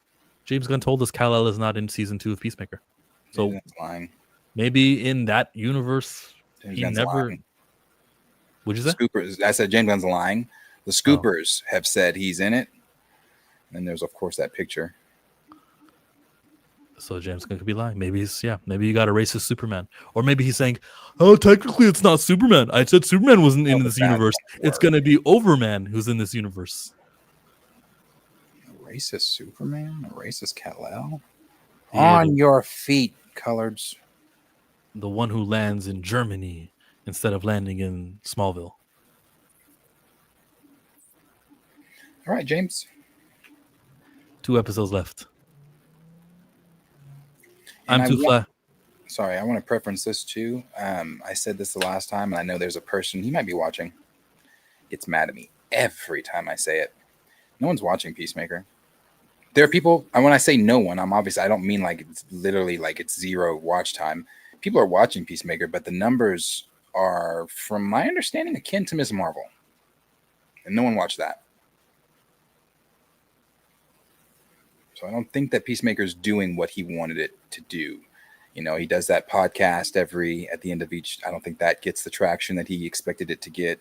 James Gunn told us Kal-El is not in season 2 of Peacemaker. So that's lying. Maybe in that universe, he never. Lying. What'd you say? Scoopers. I said James Gunn's lying. The Scoopers have said he's in it. And there's of course that picture. So James Gunn could be lying. Maybe maybe you got a racist Superman. Or maybe he's saying, technically it's not Superman. I said Superman wasn't in this universe. It's going to be Overman who's in this universe. A racist Superman? A racist Kal-El? Yeah, on your feet, coloreds. The one who lands in Germany instead of landing in Smallville. All right, James. 2 episodes left. I'm too flat. Sorry, I want to preference this too. I said this the last time, and I know there's a person, he might be watching. It's mad at me every time I say it. No one's watching Peacemaker. There are people, and when I say no one, I don't mean like it's literally like it's zero watch time. People are watching Peacemaker, but the numbers are, from my understanding, akin to Ms. Marvel. And no one watched that. So I don't think that Peacemaker's doing what he wanted it to do. You know, he does that podcast at the end of each. I don't think that gets the traction that he expected it to get.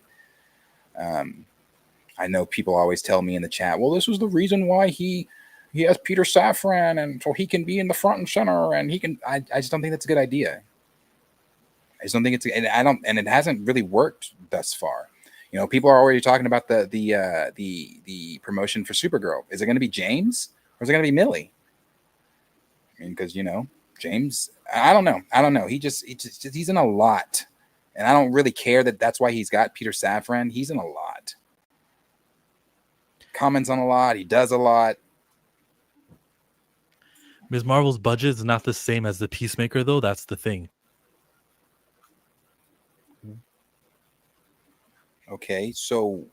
I know people always tell me in the chat, well, this was the reason why he has Peter Safran, and so he can be in the front and center, and he can. I just don't think that's a good idea. I just don't think it's, and it hasn't really worked thus far. You know, people are already talking about the promotion for Supergirl. Is it going to be James or is it going to be Millie? I mean, because James, I don't know. He's in a lot, and I don't really care that's why he's got Peter Safran. He's in a lot. Comments on a lot. He does a lot. Ms. Marvel's budget is not the same as the Peacemaker, though. That's the thing. Okay, so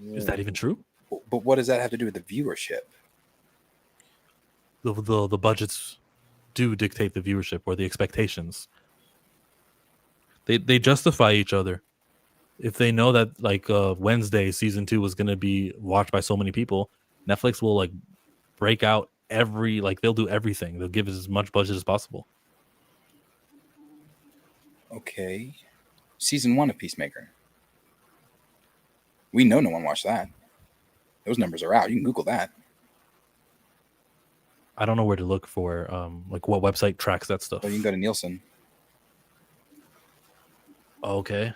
is that even true? But what does that have to do with the viewership? The budgets do dictate the viewership or the expectations. They justify each other. If they know that like Wednesday season 2 was going to be watched by so many people, Netflix will like break out they'll do everything. They'll give it as much budget as possible. Okay, season 1 of Peacemaker. We know no one watched that. Those numbers are out. You can Google that. I don't know where to look for like what website tracks that stuff. Well, you can go to Nielsen. Okay.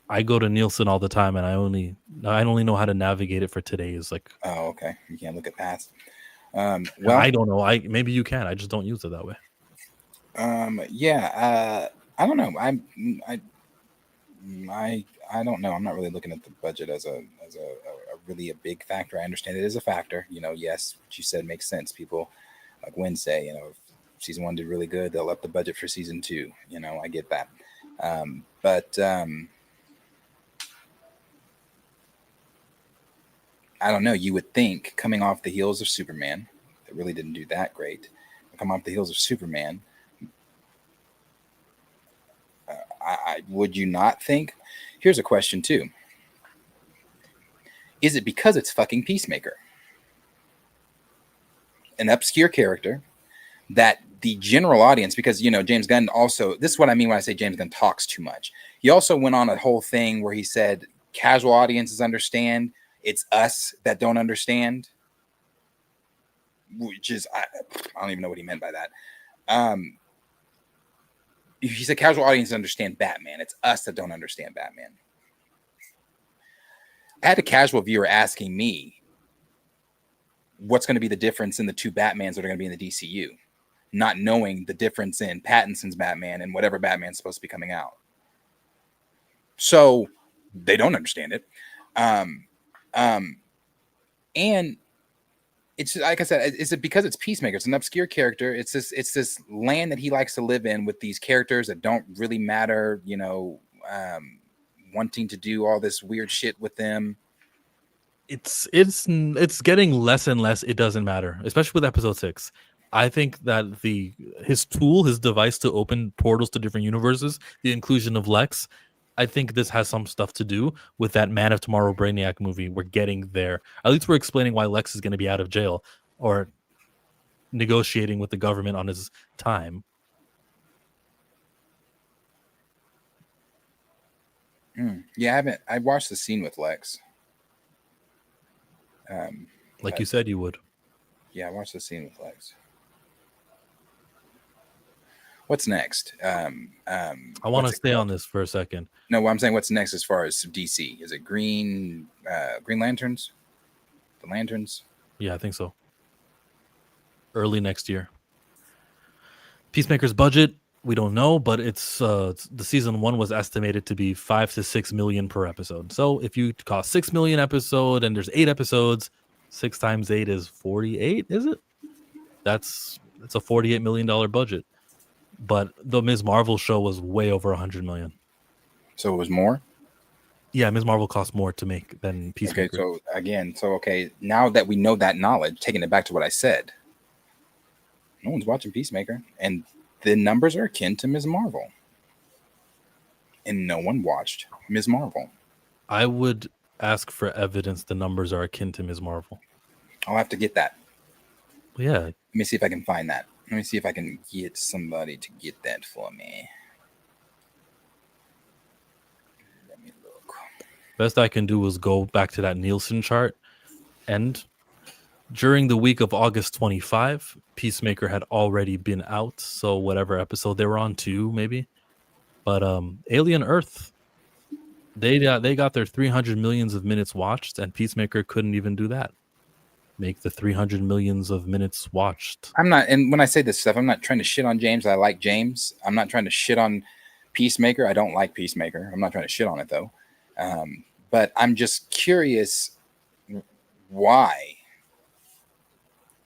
I go to Nielsen all the time, and I only know how to navigate it for today's like. Oh, okay. You can't look at past. Well, I don't know. Maybe you can. I just don't use it that way. Yeah. I don't know. I don't know. I'm not really looking at the budget as a really a big factor. I understand it is a factor. You know, yes, what you said makes sense. People like Wednesday, you know, if season 1 did really good, they'll up the budget for season 2. You know, I get that. But I don't know. You would think coming off the heels of Superman, that really didn't do that great. Come off the heels of Superman, would you not think? Here's a question too. Is it because it's fucking Peacemaker? An obscure character that the general audience, because, you know, James Gunn also, this is what I mean when I say James Gunn talks too much. He also went on a whole thing where he said casual audiences understand. It's us that don't understand. Which is, I don't even know what he meant by that. He said casual audiences understand Batman. It's us that don't understand Batman. I had a casual viewer asking me what's going to be the difference in the two Batmans that are going to be in the DCU, not knowing the difference in Pattinson's Batman and whatever Batman's supposed to be coming out. So they don't understand it. And it's like I said, is it because it's Peacemaker? It's an obscure character. It's this land that he likes to live in with these characters that don't really matter, you know, wanting to do all this weird shit with them. It's getting less and less. It doesn't matter, especially with episode 6. I think that his device to open portals to different universes, the inclusion of Lex, I think this has some stuff to do with that Man of Tomorrow Brainiac movie. We're getting there. At least we're explaining why Lex is going to be out of jail or negotiating with the government on his time. Yeah, I watched the scene with Lex. Like you said you would. Yeah, I watched the scene with Lex. What's next? I want to stay on this for a second. No, I'm saying what's next as far as DC? Is it Green Lanterns? The Lanterns? Yeah, I think so. Early next year. Peacemaker's budget, we don't know, but it's the season 1 was estimated to be 5 to 6 million per episode. So if you cost 6 million episode and there's 8 episodes, 6 times 8 is 48, is it? That's a $48 million budget. But the Ms. Marvel show was way over 100 million. So it was more? Yeah, Ms. Marvel costs more to make than Peacemaker. Okay, so now that we know that knowledge, taking it back to what I said, no one's watching Peacemaker, and the numbers are akin to Ms. Marvel, and no one watched Ms. Marvel. I would ask for evidence the numbers are akin to Ms. Marvel. I'll have to get that. Yeah. Let me see if I can find that. Let me see if I can get somebody to get that for me. Let me look. Best I can do is go back to that Nielsen chart, and during the week of August 25, Peacemaker had already been out, so whatever episode they were on, 2 maybe. But Alien Earth, they got their 300 millions of minutes watched, and Peacemaker couldn't even do that. Make the 300 millions of minutes watched. I'm not, and when I say this stuff, I'm not trying to shit on James. I like James. I'm not trying to shit on Peacemaker. I don't like Peacemaker. I'm not trying to shit on it though. But I'm just curious why.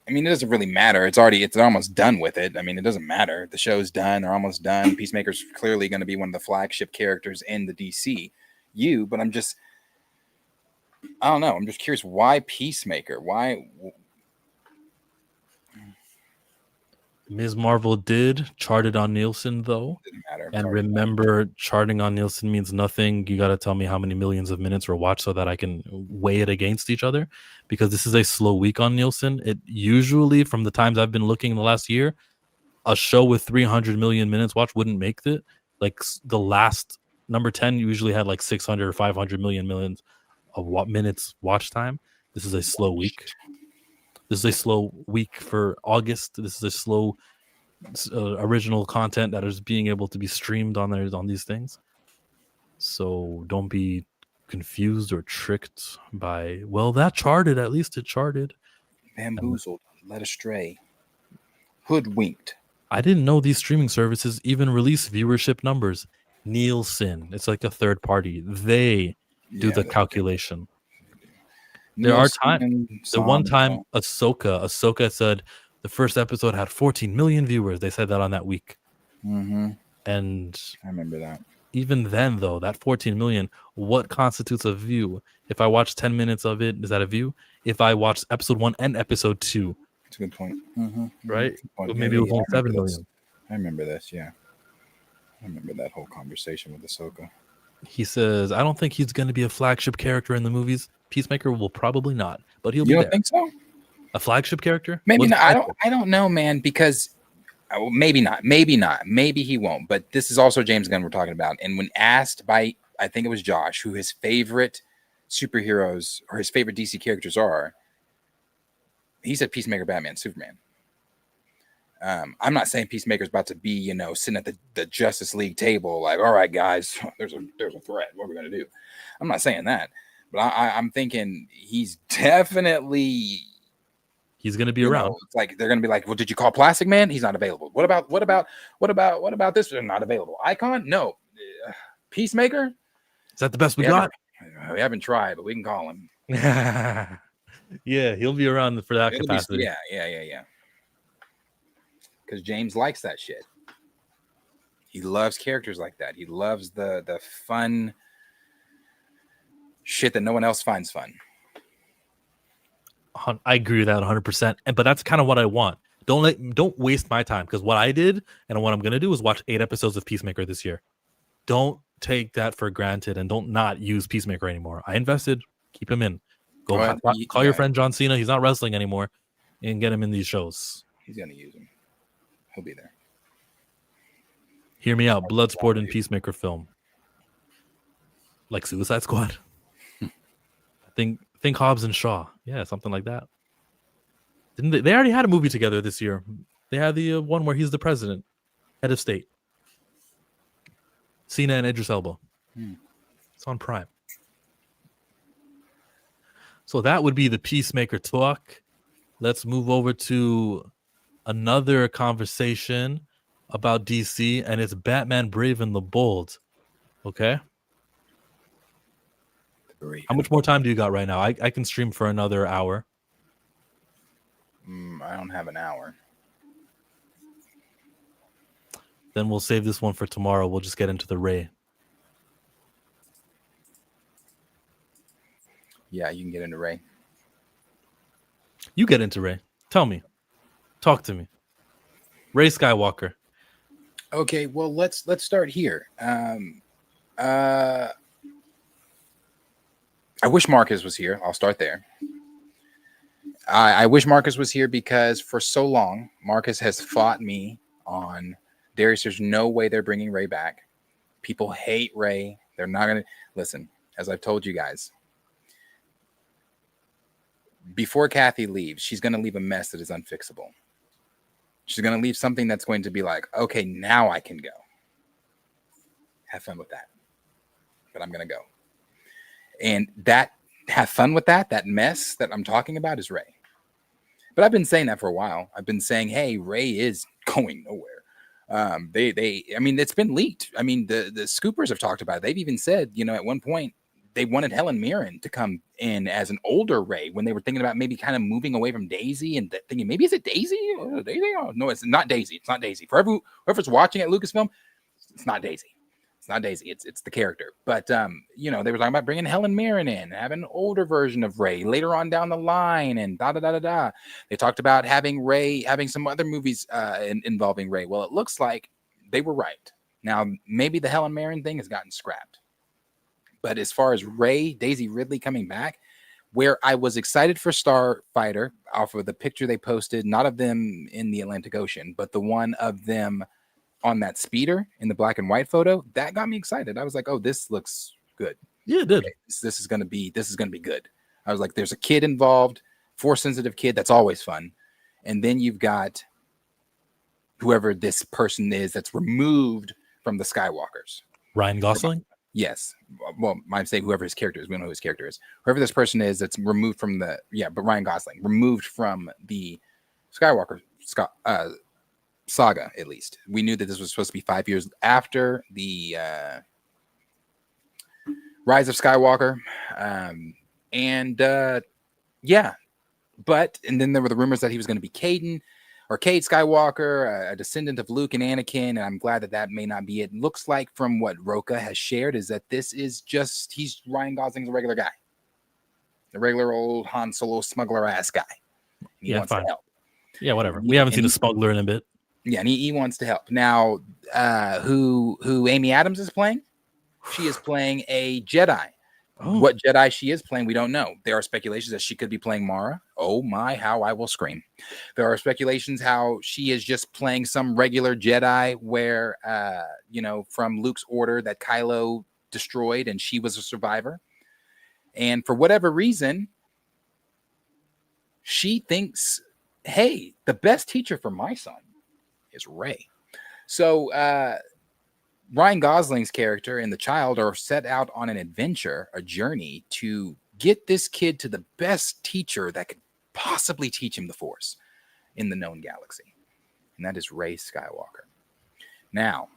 I mean, it doesn't really matter. It's almost done with it. I mean, it doesn't matter. The show's done. They're almost done. Peacemaker's clearly going to be one of the flagship characters in the DCU. But I don't know. I'm just curious why Peacemaker? Why? Ms. Marvel did charted on Nielsen though. Didn't matter. And remember, charting on Nielsen means nothing. You got to tell me how many millions of minutes were watched so that I can weigh it against each other, because this is a slow week on Nielsen. It usually, from the times I've been looking in the last year, a show with 300 million minutes watched wouldn't make it. Like the last number 10 usually had like 600 or 500 millions of minutes watch time. This is a slow week. This is a slow week for August. This is a slow original content that is being able to be streamed on these things. So don't be confused or tricked by, well, that charted. At least it charted. Bamboozled, led astray, hoodwinked. I didn't know these streaming services even release viewership numbers. Nielsen, it's like a third party. They do the calculation. There are times. The one time Ahsoka said the first episode had 14 million viewers. They said that on that week. Mm-hmm. And I remember that. Even then, though, that 14 million, what constitutes a view? If I watch 10 minutes of it, is that a view? If I watch episode 1 and episode 2, that's a good point. Mm-hmm. Right? Well, maybe it was only 7 million. I remember this. Yeah, I remember that whole conversation with Ahsoka. He says, "I don't think he's going to be a flagship character in the movies. Peacemaker will probably not, but he'll be there." You don't think so? A flagship character? Maybe not. I don't know, man. Because maybe not. Maybe he won't. But this is also James Gunn we're talking about. And when asked by, I think it was Josh, who his favorite superheroes or his favorite DC characters are, he said Peacemaker, Batman, Superman. I'm not saying Peacemaker's about to be, sitting at the Justice League table, like, all right, guys, there's a threat. What are we gonna do? I'm not saying that, but I'm thinking he's definitely gonna be around. It's like they're gonna be like, well, did you call Plastic Man? He's not available. What about this? They're not available. Icon? No. Peacemaker? Is that the best we got? We haven't tried, but we can call him. Yeah, he'll be around for that capacity. Yeah. Because James likes that shit. He loves characters like that. He loves the fun shit that no one else finds fun. I agree with that 100%. But that's kind of what I want. Don't waste my time, because what I did and what I'm gonna do is watch 8 episodes of Peacemaker this year. Don't take that for granted and don't not use Peacemaker anymore. I invested. Keep him in. Go call your friend John Cena. He's not wrestling anymore, and get him in these shows. He's gonna use him. He'll be there. Hear me out. Bloodsport and Peacemaker film, like Suicide Squad. I think Hobbs and Shaw. Yeah, something like that. Didn't they? They already had a movie together this year. They had the one where he's the president, head of state. Cena and Idris Elba. It's on Prime. So that would be the Peacemaker talk. Let's move over to another conversation about DC, and it's Batman Brave and the Bold. Okay? How much more time do you got right now? I can stream for another hour. I don't have an hour. Then we'll save this one for tomorrow. We'll just get into the Ray. Yeah, you can get into Rey. You get into Rey. Tell me. Talk to me. Rey Skywalker. Okay, well let's start here. I wish Marcus was here. I'll start there. I wish Marcus was here because for so long Marcus has fought me on Darius. There's no way they're bringing Rey back. People hate Rey. They're not gonna listen. As I've told you guys, before Kathy leaves, she's gonna leave a mess that is unfixable. She's gonna leave something that's going to be like, okay, now I can go. Have fun with that. But I'm gonna go. And that have fun with that mess that I'm talking about is Rey. But I've been saying that for a while. I've been saying, hey, Rey is going nowhere. I mean, it's been leaked. I mean, the scoopers have talked about it. They've even said, at one point they wanted Helen Mirren to come in as an older Rey when they were thinking about maybe kind of moving away from Daisy and thinking, maybe is it Daisy? Daisy? Oh, no, it's not Daisy. It's not Daisy. For whoever's watching at Lucasfilm, it's not Daisy. It's not Daisy. It's the character. But they were talking about bringing Helen Mirren in, having an older version of Rey later on down the line, and da da da da da. They talked about having Rey, having some other movies involving Rey. Well, it looks like they were right. Now maybe the Helen Mirren thing has gotten scrapped. But as far as Rey, Daisy Ridley coming back, where I was excited for Starfighter off of the picture they posted, not of them in the Atlantic Ocean, but the one of them on that speeder in the black and white photo, that got me excited. I was like, oh, this looks good. Yeah, it did. Okay, this is gonna be good. I was like, there's a kid involved, force sensitive kid, that's always fun. And then you've got whoever this person is that's removed from the Skywalkers. Ryan Gosling? Yes. Well, I'm saying whoever his character is. We don't know who his character is. Whoever this person is that's removed from but Ryan Gosling, removed from the Skywalker saga, at least. We knew that this was supposed to be 5 years after the Rise of Skywalker. But then there were the rumors that he was going to be Cade Skywalker, a descendant of Luke and Anakin, and I'm glad that may not be it. Looks like from what Roka has shared is that this is he's Ryan Gosling's a regular guy. A regular old Han Solo smuggler ass guy. He wants to help. Yeah, whatever. We haven't seen a smuggler in a bit. Yeah, and he wants to help. Now, who Amy Adams is playing? She is playing a Jedi. Oh. What Jedi she is playing, we don't know. There are speculations that she could be playing Mara. Oh my, how I will scream. There are speculations how she is just playing some regular Jedi where, from Luke's order that Kylo destroyed and she was a survivor. And for whatever reason, she thinks, hey, the best teacher for my son is Rey. So Ryan Gosling's character and the child are set out on an adventure, a journey to get this kid to the best teacher that could possibly teach him the Force in the known galaxy. And that is Rey Skywalker. Now,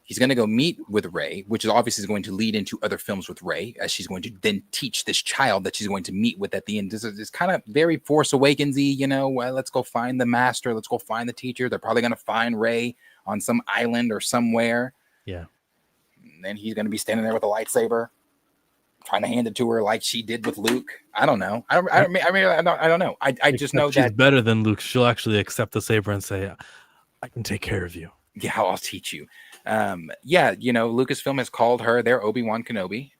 he's going to go meet with Rey, which is obviously going to lead into other films with Rey, as she's going to then teach this child that she's going to meet with at the end. This is kind of very Force Awakens-y, well, let's go find the master. Let's go find the teacher. They're probably going to find Rey on some island or somewhere. Yeah. And then he's going to be standing there with a lightsaber, trying to hand it to her like she did with Luke. I don't know. I don't know. I just know she's that better than Luke. She'll actually accept the saber and say, I can take care of you. Yeah, I'll teach you. Lucasfilm has called her their Obi-Wan Kenobi.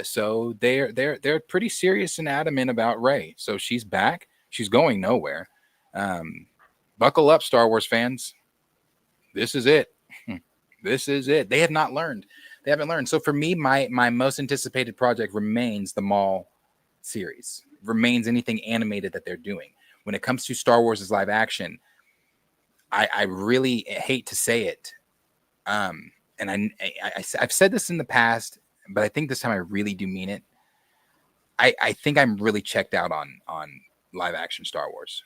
So they're pretty serious and adamant about Rey. So she's back. She's going nowhere. Buckle up, Star Wars fans. This is it. This is it. They have not learned. They haven't learned. So for me, my most anticipated project remains the Maul series. Remains anything animated that they're doing. When it comes to Star Wars' live action, I really hate to say it. And I've said this in the past, but I think this time I really do mean it. I think I'm really checked out on live action Star Wars.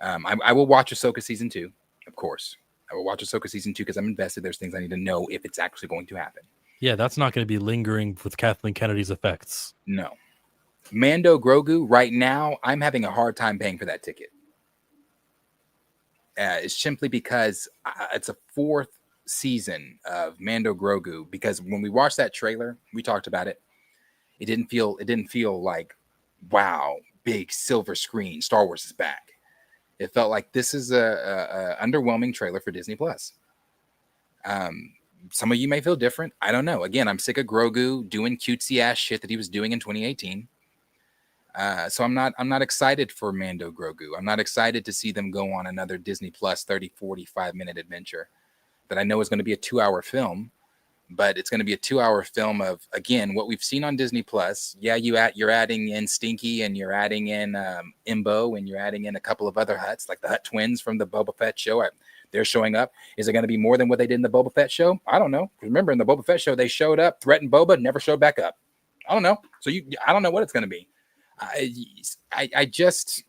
I will watch Ahsoka season 2, of course. I will watch Ahsoka season 2 because I'm invested. There's things I need to know if it's actually going to happen. Yeah, that's not going to be lingering with Kathleen Kennedy's effects. No. Mando Grogu, right now, I'm having a hard time paying for that ticket. It's simply because it's a 4th season of Mando Grogu. Because when we watched that trailer, we talked about it. It didn't feel like, wow, big silver screen, Star Wars is back. It felt like this is a underwhelming trailer for Disney Plus. Some of you may feel different. I don't know. Again, I'm sick of Grogu doing cutesy ass shit that he was doing in 2018. So I'm not excited for Mando Grogu. I'm not excited to see them go on another Disney Plus 30, 45 minute adventure that I know is going to be a 2-hour film, but it's going to be a 2-hour film of, again, what we've seen on Disney Plus. Yeah, you're adding in Stinky, and you're adding in Imbo, and you're adding in a couple of other Hutts, like the Hutt twins from the Boba Fett show. They're showing up. Is it going to be more than what they did in the Boba Fett show? I don't know. Remember, in the Boba Fett show, they showed up, threatened Boba, never showed back up. I don't know. So I don't know what it's going to be. I just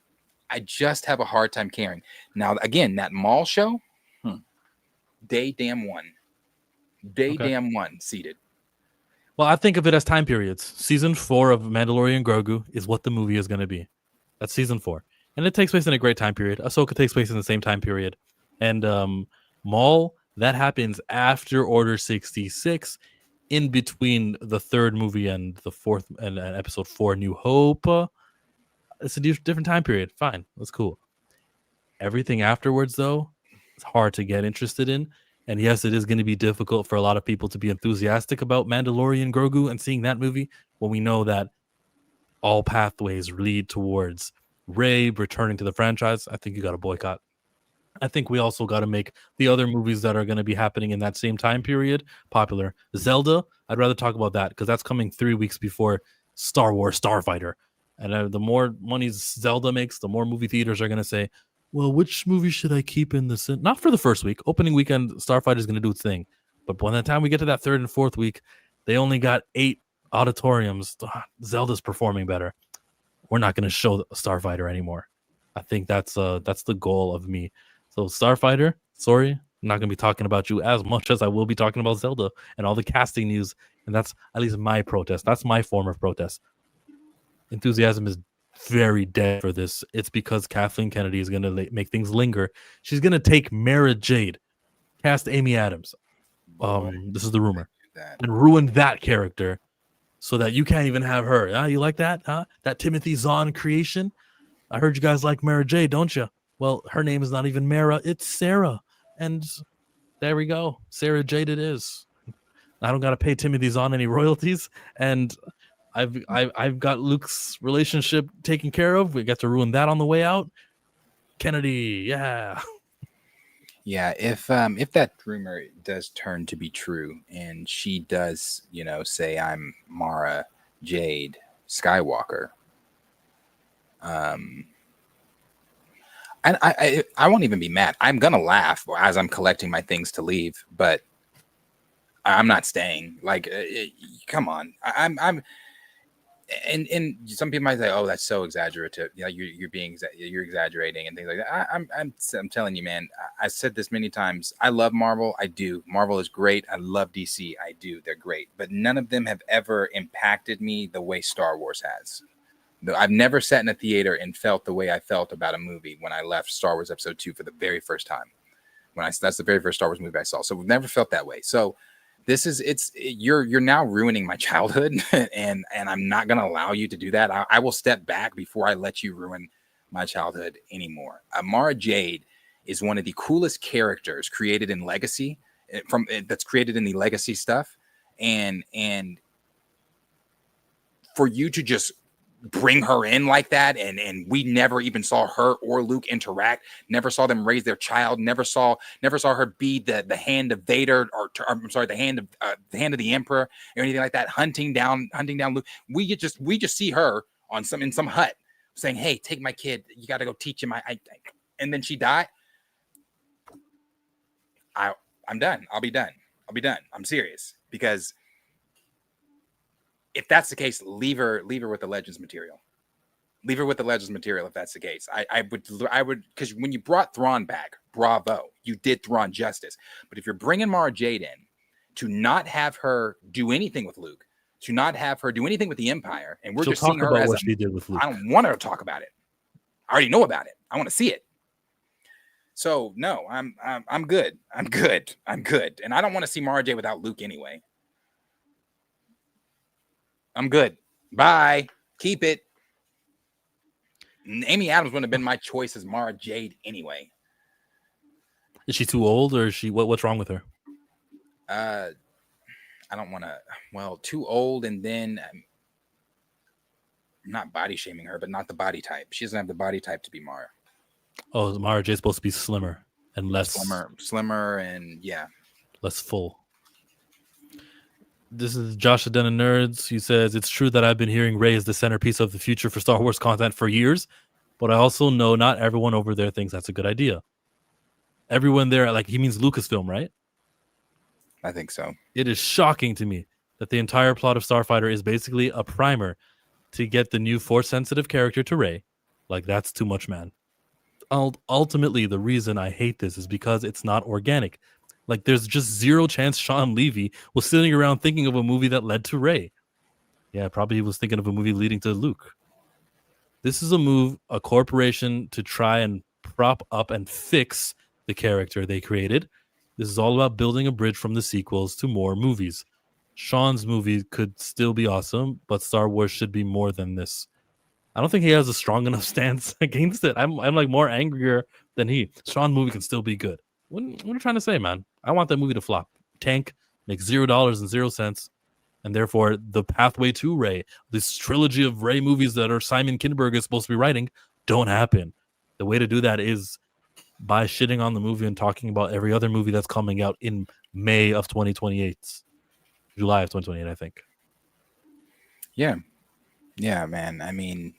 have a hard time caring. Now, again, that mall show, day damn one seated. Well, I think of it as time periods. Season 4 of Mandalorian Grogu is what the movie is going to be. That's season 4. And it takes place in a great time period. Ahsoka takes place in the same time period. And Maul, that happens after Order 66, in between the third movie and the fourth and episode 4, New Hope. It's a different time period. Fine. That's cool. Everything afterwards, though, it's hard to get interested in. And yes, it is going to be difficult for a lot of people to be enthusiastic about Mandalorian Grogu and seeing that movie when we know that all pathways lead towards Rey returning to the franchise. I think you got to boycott. I think we also got to make the other movies that are going to be happening in that same time period popular. Zelda, I'd rather talk about that because that's coming 3 weeks before Star Wars Starfighter. And the more money Zelda makes, the more movie theaters are going to say, well, which movie should I keep in the not for the first week. Opening weekend, Starfighter is going to do its thing. But by the time we get to that third and fourth week, they only got 8 auditoriums. Zelda's performing better. We're not going to show Starfighter anymore. I think that's the goal of me. So Starfighter, sorry, I'm not going to be talking about you as much as I will be talking about Zelda and all the casting news. And that's at least my protest. That's my form of protest. Enthusiasm is very dead for this. It's because Kathleen Kennedy is going to make things linger. She's going to take Mara Jade, cast Amy Adams. This is the rumor, and ruin that character so that you can't even have her. You like that? That Timothy Zahn creation? I heard you guys like Mara Jade, don't you? Well, her name is not even Mara, it's Sarah. And there we go. Sarah Jade it is. I don't got to pay Timothy Zahn any royalties, and I've got Luke's relationship taken care of. We got to ruin that on the way out. Kennedy, yeah. Yeah, if that rumor does turn to be true and she does, say I'm Mara Jade Skywalker, and I won't even be mad. I'm gonna laugh as I'm collecting my things to leave, but I'm not staying. Like, come on, I'm. And some people might say, "Oh, that's so exaggerative." You're exaggerating and things like that. I'm telling you, man. I said this many times. I love Marvel. I do. Marvel is great. I love DC. I do. They're great. But none of them have ever impacted me the way Star Wars has. I've never sat in a theater and felt the way I felt about a movie when I left Star Wars Episode 2 for the very first time. That's the very first Star Wars movie I saw. So we've never felt that way. So you're now ruining my childhood, and I'm not going to allow you to do that. I will step back before I let you ruin my childhood anymore. Mara Jade is one of the coolest characters created in Legacy, that's created in the Legacy stuff, and for you to just bring her in like that, and we never even saw her or Luke interact, never saw them raise their child, never saw her be the hand of Vader, the hand of the Emperor or anything like that, hunting down Luke. We just see her in some hut saying, "Hey, take my kid, you got to go teach him," and then she died. I'm done. I'll be done. I'm serious, because if that's the case, leave her with the Legends material. Leave her with the Legends material if that's the case. I would, because when you brought Thrawn back, bravo, you did Thrawn justice. But if you're bringing Mara Jade in to not have her do anything with Luke, to not have her do anything with the Empire, and She'll just seeing her about as what she did with Luke. I don't want her to talk about it. I already know about it. I want to see it. So no, I'm good. I'm good. And I don't want to see Mara Jade without Luke anyway. I'm good. Bye. Keep it. Amy Adams wouldn't have been my choice as Mara Jade anyway. Is she too old, or is she what's wrong with her? I don't want to. Well, too old, and then not body shaming her, but not the body type. She doesn't have the body type to be Mara. Oh, Mara Jade's supposed to be slimmer and less slimmer, and less full. This is Josh the Den of Nerds. He says, it's true that I've been hearing Rey is the centerpiece of the future for Star Wars content for years, but I also know not everyone over there thinks that's a good idea. Everyone there, like, he means Lucasfilm, right? I think so. It is shocking to me that the entire plot of Starfighter is basically a primer to get the new Force-sensitive character to Rey. Like, that's too much, man. Ultimately, the reason I hate this is because it's not organic. Like, there's just zero chance Sean Levy was sitting around thinking of a movie that led to Rey. Yeah, probably he was thinking of a movie leading to Luke. This is a corporation to try and prop up and fix the character they created. This is all about building a bridge from the sequels to more movies. Sean's movie could still be awesome, but Star Wars should be more than this. I don't think he has a strong enough stance against it. I'm like more angrier than he. Sean's movie can still be good. What are you trying to say, man? I want that movie to flop. Tank, make $0.00, and therefore the pathway to Rey, this trilogy of Rey movies that are Simon Kinberg is supposed to be writing, don't happen. The way to do that is by shitting on the movie and talking about every other movie that's coming out in May of 2028. July of 2028, I think. Yeah, man. I mean,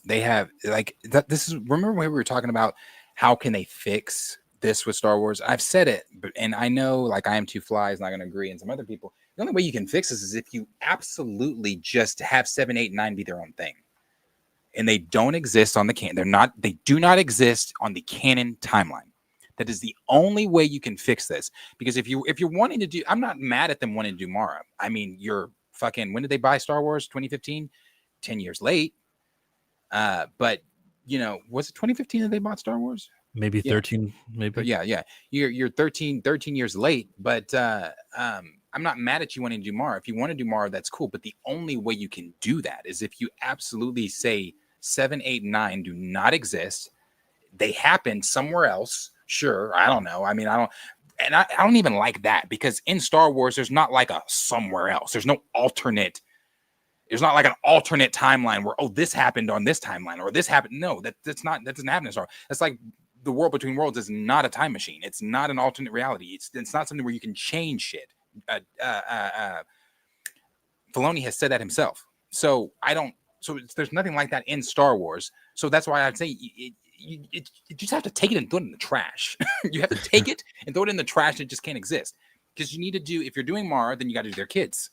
they have like that. Remember when we were talking about how can they fix this with Star Wars? I've said it, and I know like I Am Two Fly is not going to agree, and some other people. The only way you can fix this is if you absolutely just have 7, 8, 9 be their own thing, and they don't exist on the canon. They do not exist on the canon timeline. That is the only way you can fix this. Because if you're wanting to do, I'm not mad at them wanting to do Mara. I mean, you're fucking. When did they buy Star Wars? 2015, 10 years late. But you know, was it 2015 that they bought Star Wars? Maybe 13, maybe. But yeah. You're 13 years late, but I'm not mad at you wanting to do Mara. If you want to do Mara, that's cool. But the only way you can do that is if you absolutely say 7, 8, 9 do not exist. They happen somewhere else. Sure. I don't know. I mean, I don't even like that, because in Star Wars, there's not like a somewhere else. There's no alternate. There's not like an alternate timeline where, oh, this happened on this timeline or this happened. No, that doesn't happen in Star Wars. That's like the world between worlds is not a time machine. It's not an alternate reality. It's not something where you can change shit. Filoni has said that himself. So there's nothing like that in Star Wars. So that's why I'd say you just have to take it and throw it in the trash. You have to take it and throw it in the trash. It just can't exist, because you need to do, if you're doing Mara, then you got to do their kids.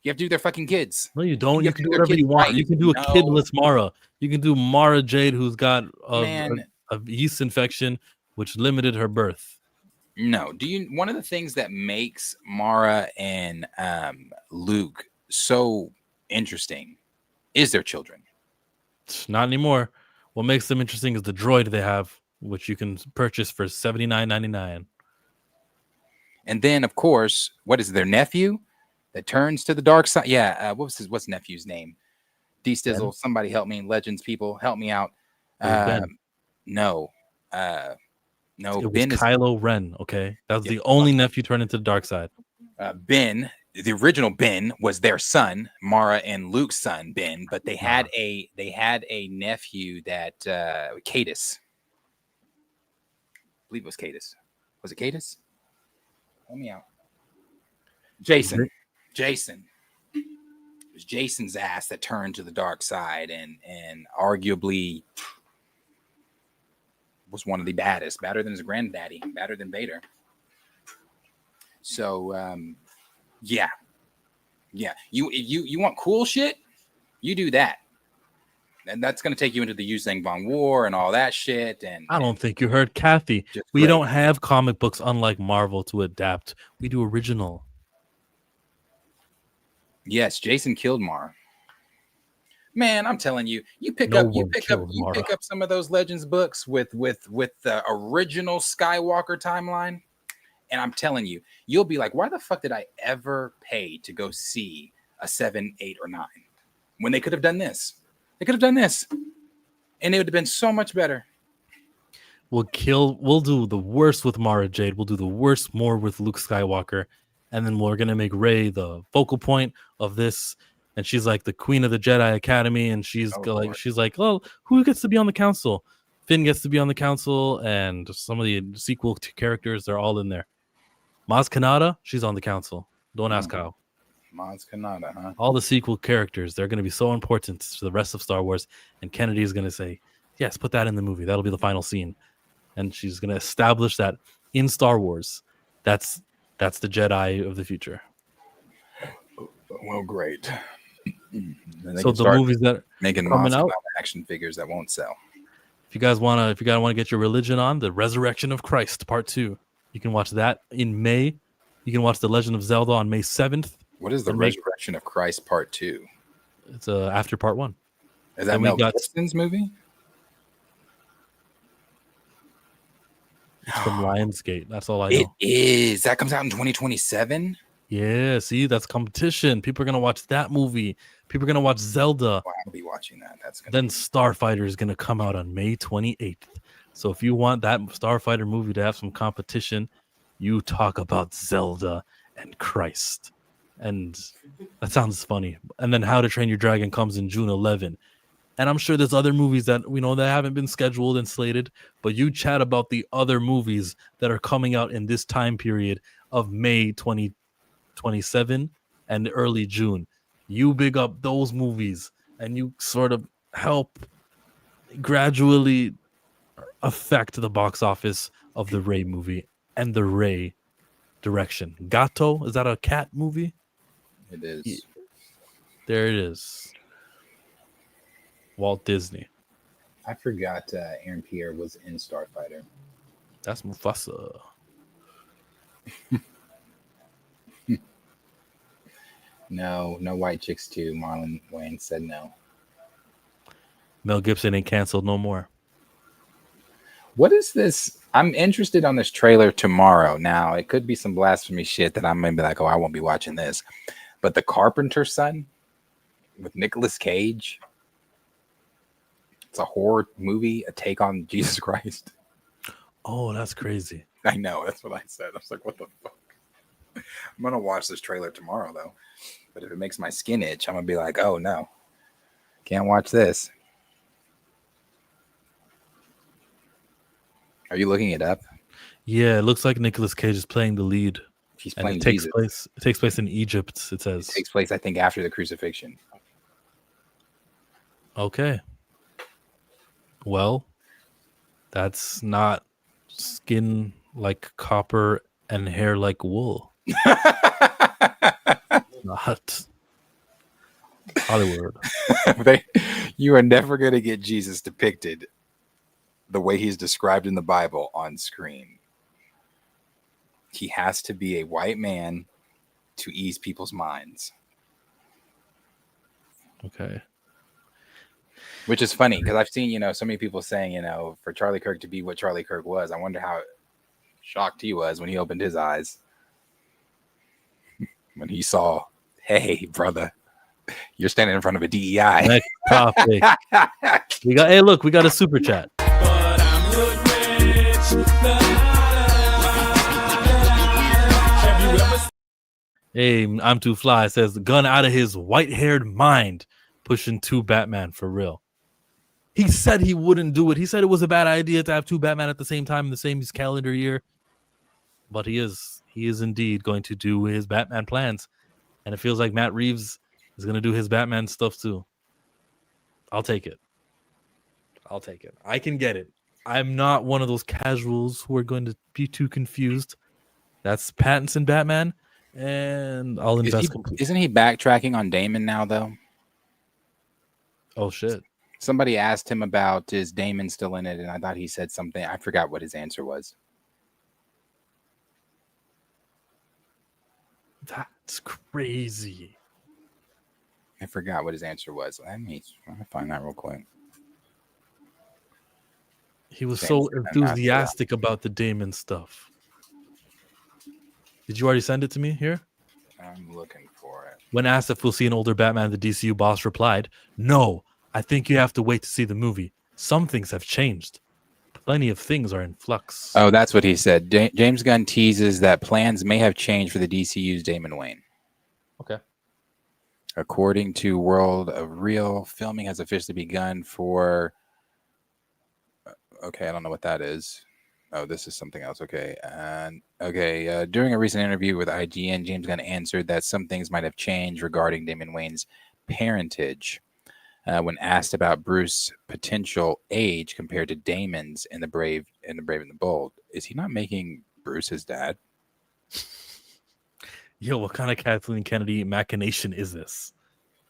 You have to do their fucking kids. No, you don't. You can do whatever you want. You can do a kidless Mara. You can do Mara Jade, who's got a yeast infection, which limited her birth. No. One of the things that makes Mara and Luke so interesting is their children. Not anymore. What makes them interesting is the droid they have, which you can purchase for $79.99. And then, of course, what is their nephew that turns to the dark side? Yeah, what's nephew's name? D-Stizzle, somebody help me. Legends people, help me out. No. It was Ben Kylo Ren, okay? That was the only nephew turned into the dark side. Ben, the original Ben, was their son, Mara and Luke's son, Ben, but they had a nephew that Cadus. I believe it was Cadus. Was it Cadus? Help me out. Jason. It was Jason's ass that turned to the dark side and arguably was one of the baddest, better than his granddaddy, better than Vader. So yeah. You want cool shit? You do that. And that's going to take you into the Yuzhang Vong War and all that shit. And I don't think you heard Kathy. We don't have comic books unlike Marvel to adapt. We do original. Yes, Jason killed Mara. Man, I'm telling you, you pick up some of those Legends books with the original Skywalker timeline, and I'm telling you, you'll be like, why the fuck did I ever pay to go see a 7, 8, or 9? when they could have done this. They could have done this, and it would have been so much better. We'll do the worst with Mara Jade. We'll do the worst more with Luke Skywalker. And then we're going to make Rey the focal point of this. And she's like the queen of the Jedi Academy. And she's like, oh, who gets to be on the council? Finn gets to be on the council. And some of the sequel characters, they're all in there. Maz Kanata, she's on the council. Don't ask how. Maz Kanata, huh? All the sequel characters, they're going to be so important to the rest of Star Wars. And Kennedy is going to say, yes, put that in the movie. That'll be the final scene. And she's going to establish that in Star Wars, that's the Jedi of the future. Well, great. So the movies that making coming out, action figures that won't sell. If you guys want to get your religion on, the Resurrection of Christ Part 2, you can watch that in May. You can watch The Legend of Zelda on May 7th. What is the Resurrection of Christ Part 2? It's after Part 1. Is that Mel Gibson's movie? It's from Lionsgate. That's all I know. It is. That comes out in 2027. Yeah, see, that's competition. People are gonna watch that movie. People are gonna watch Zelda. Well, I'll be watching that. Then Starfighter is gonna come out on May 28th. So if you want that Starfighter movie to have some competition, you talk about Zelda and Christ. And that sounds funny. And then How to Train Your Dragon comes in June 11. And I'm sure there's other movies that that haven't been scheduled and slated, but you chat about the other movies that are coming out in this time period of May 2027 and early June. You big up those movies and you sort of help gradually affect the box office of the Rey movie and the Rey direction. Gato, is that a cat movie? It is. There it is. Walt Disney. I forgot Aaron Pierre was in Starfighter. That's Mufasa. No White Chicks 2. Marlon Wayne said no. Mel Gibson ain't canceled no more. What is this? I'm interested on this trailer tomorrow. Now, it could be some blasphemy shit that I'm going to be like, oh, I won't be watching this. But The Carpenter's Son with Nicolas Cage. It's a horror movie, a take on Jesus Christ. Oh, that's crazy. I know. That's what I said. I was like, what the fuck? I'm going to watch this trailer tomorrow, though. But if it makes my skin itch, I'm going to be like, oh, no. Can't watch this. Are you looking it up? Yeah, it looks like Nicolas Cage is playing the lead. He's playing it takes place in Egypt, it says. It takes place, I think, after the crucifixion. Okay. Well, that's not skin like copper and hair like wool. Not Hollywood. You are never going to get Jesus depicted the way he's described in the Bible on screen. He has to be a white man to ease people's minds. Okay. Which is funny because I've seen, so many people saying, for Charlie Kirk to be what Charlie Kirk was. I wonder how shocked he was when he opened his eyes. When he saw, hey, brother, you're standing in front of a DEI. Next topic. we got a super chat. Hey, I'm Too Fly says Gunn out of his white-haired mind, pushing 2 Batman for real. He said he wouldn't do it. He said it was a bad idea to have 2 Batman at the same time in the same calendar year. But he is indeed going to do his Batman plans. And it feels like Matt Reeves is going to do his Batman stuff too. I'll take it. I can get it. I'm not one of those casuals who are going to be too confused. That's Pattinson Batman, and I'll invest completely. Isn't he backtracking on Damon now, though? Oh, shit. Somebody asked him about, is Damon still in it? And I thought he said something. I forgot what his answer was. That's crazy. I forgot what his answer was. Let me find that real quick. He was so enthusiastic about the Damon stuff. Did you already send it to me here? I'm looking for it. When asked if we'll see an older Batman, the DCU boss replied, "No, I think you have to wait to see the movie. Some things have changed. Plenty of things are in flux." Oh, that's what he said. James Gunn teases that plans may have changed for the DCU's Damon Wayne. Okay. According to World of Real, filming has officially begun for... Okay, I don't know what that is. Oh, this is something else. Okay. During a recent interview with IGN, James Gunn answered that some things might have changed regarding Damon Wayne's parentage. When asked about Bruce's potential age compared to Damon's in The Brave and the Bold, is he not making Bruce his dad? Yo, what kind of Kathleen Kennedy machination is this?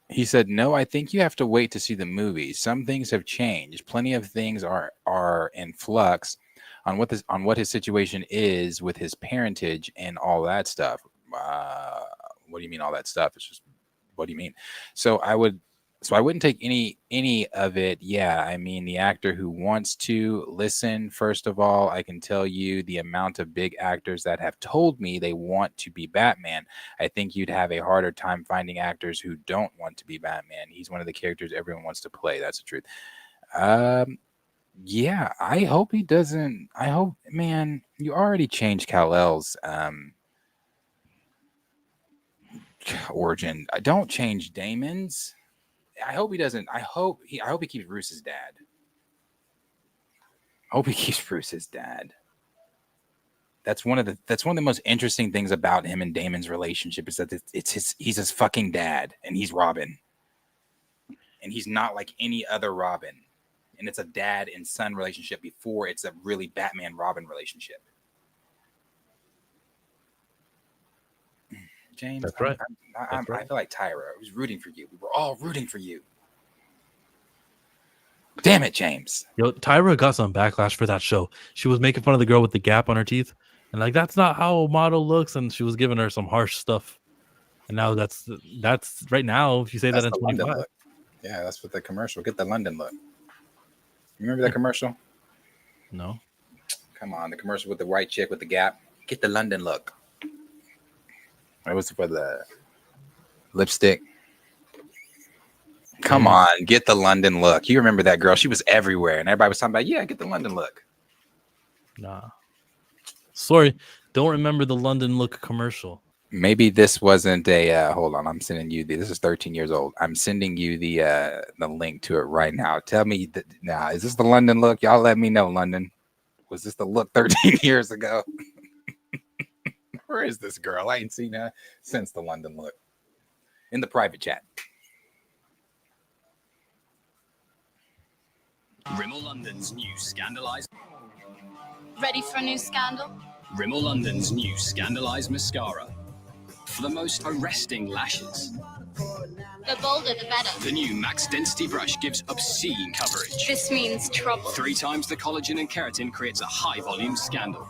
He said, "No, I think you have to wait to see the movie. Some things have changed. Plenty of things are in flux on what his situation is with his parentage and all that stuff." What do you mean all that stuff? It's just, what do you mean? So I wouldn't take any of it. Yeah, I mean, the actor who wants to listen, first of all, I can tell you the amount of big actors that have told me they want to be Batman. I think you'd have a harder time finding actors who don't want to be Batman. He's one of the characters everyone wants to play. That's the truth. Yeah, I hope he doesn't. I hope, man, you already changed Kal-El's origin. Don't change Damon's. I hope he doesn't. I hope he keeps Bruce's dad. I hope he keeps Bruce's dad. That's one of the most interesting things about him and Damon's relationship, is that he's his fucking dad, and he's Robin, and he's not like any other Robin, and it's a dad and son relationship before it's a really Batman Robin relationship. James, that's right. I feel like Tyra. I was rooting for you. We were all rooting for you. Damn it, James. Yo, Tyra got some backlash for that show. She was making fun of the girl with the gap on her teeth, and like, that's not how a model looks, and she was giving her some harsh stuff. And now that's right now. If you say That's that in the London 25, look. Yeah, that's what the commercial. Get the London look. You remember that commercial? No. Come on, the commercial with the white chick with the gap. Get the London look. It was for the lipstick. Come on, get the London look. You remember that girl? She was everywhere, and everybody was talking about, yeah, get the London look. Nah. Sorry, don't remember the London look commercial. Maybe this wasn't a. Hold on, I'm sending you this is 13 years old. I'm sending you the link to it right now. Tell me now, is this the London look? Y'all let me know. London, was this the look 13 years ago? Where is this girl? I ain't seen her since the London look. In the private chat. Rimmel London's new scandalized. Ready for a new scandal? Rimmel London's new scandalized mascara. For the most arresting lashes. The bolder, the better. The new Max Density Brush gives obscene coverage. This means trouble. 3 times the collagen and keratin creates a high volume scandal.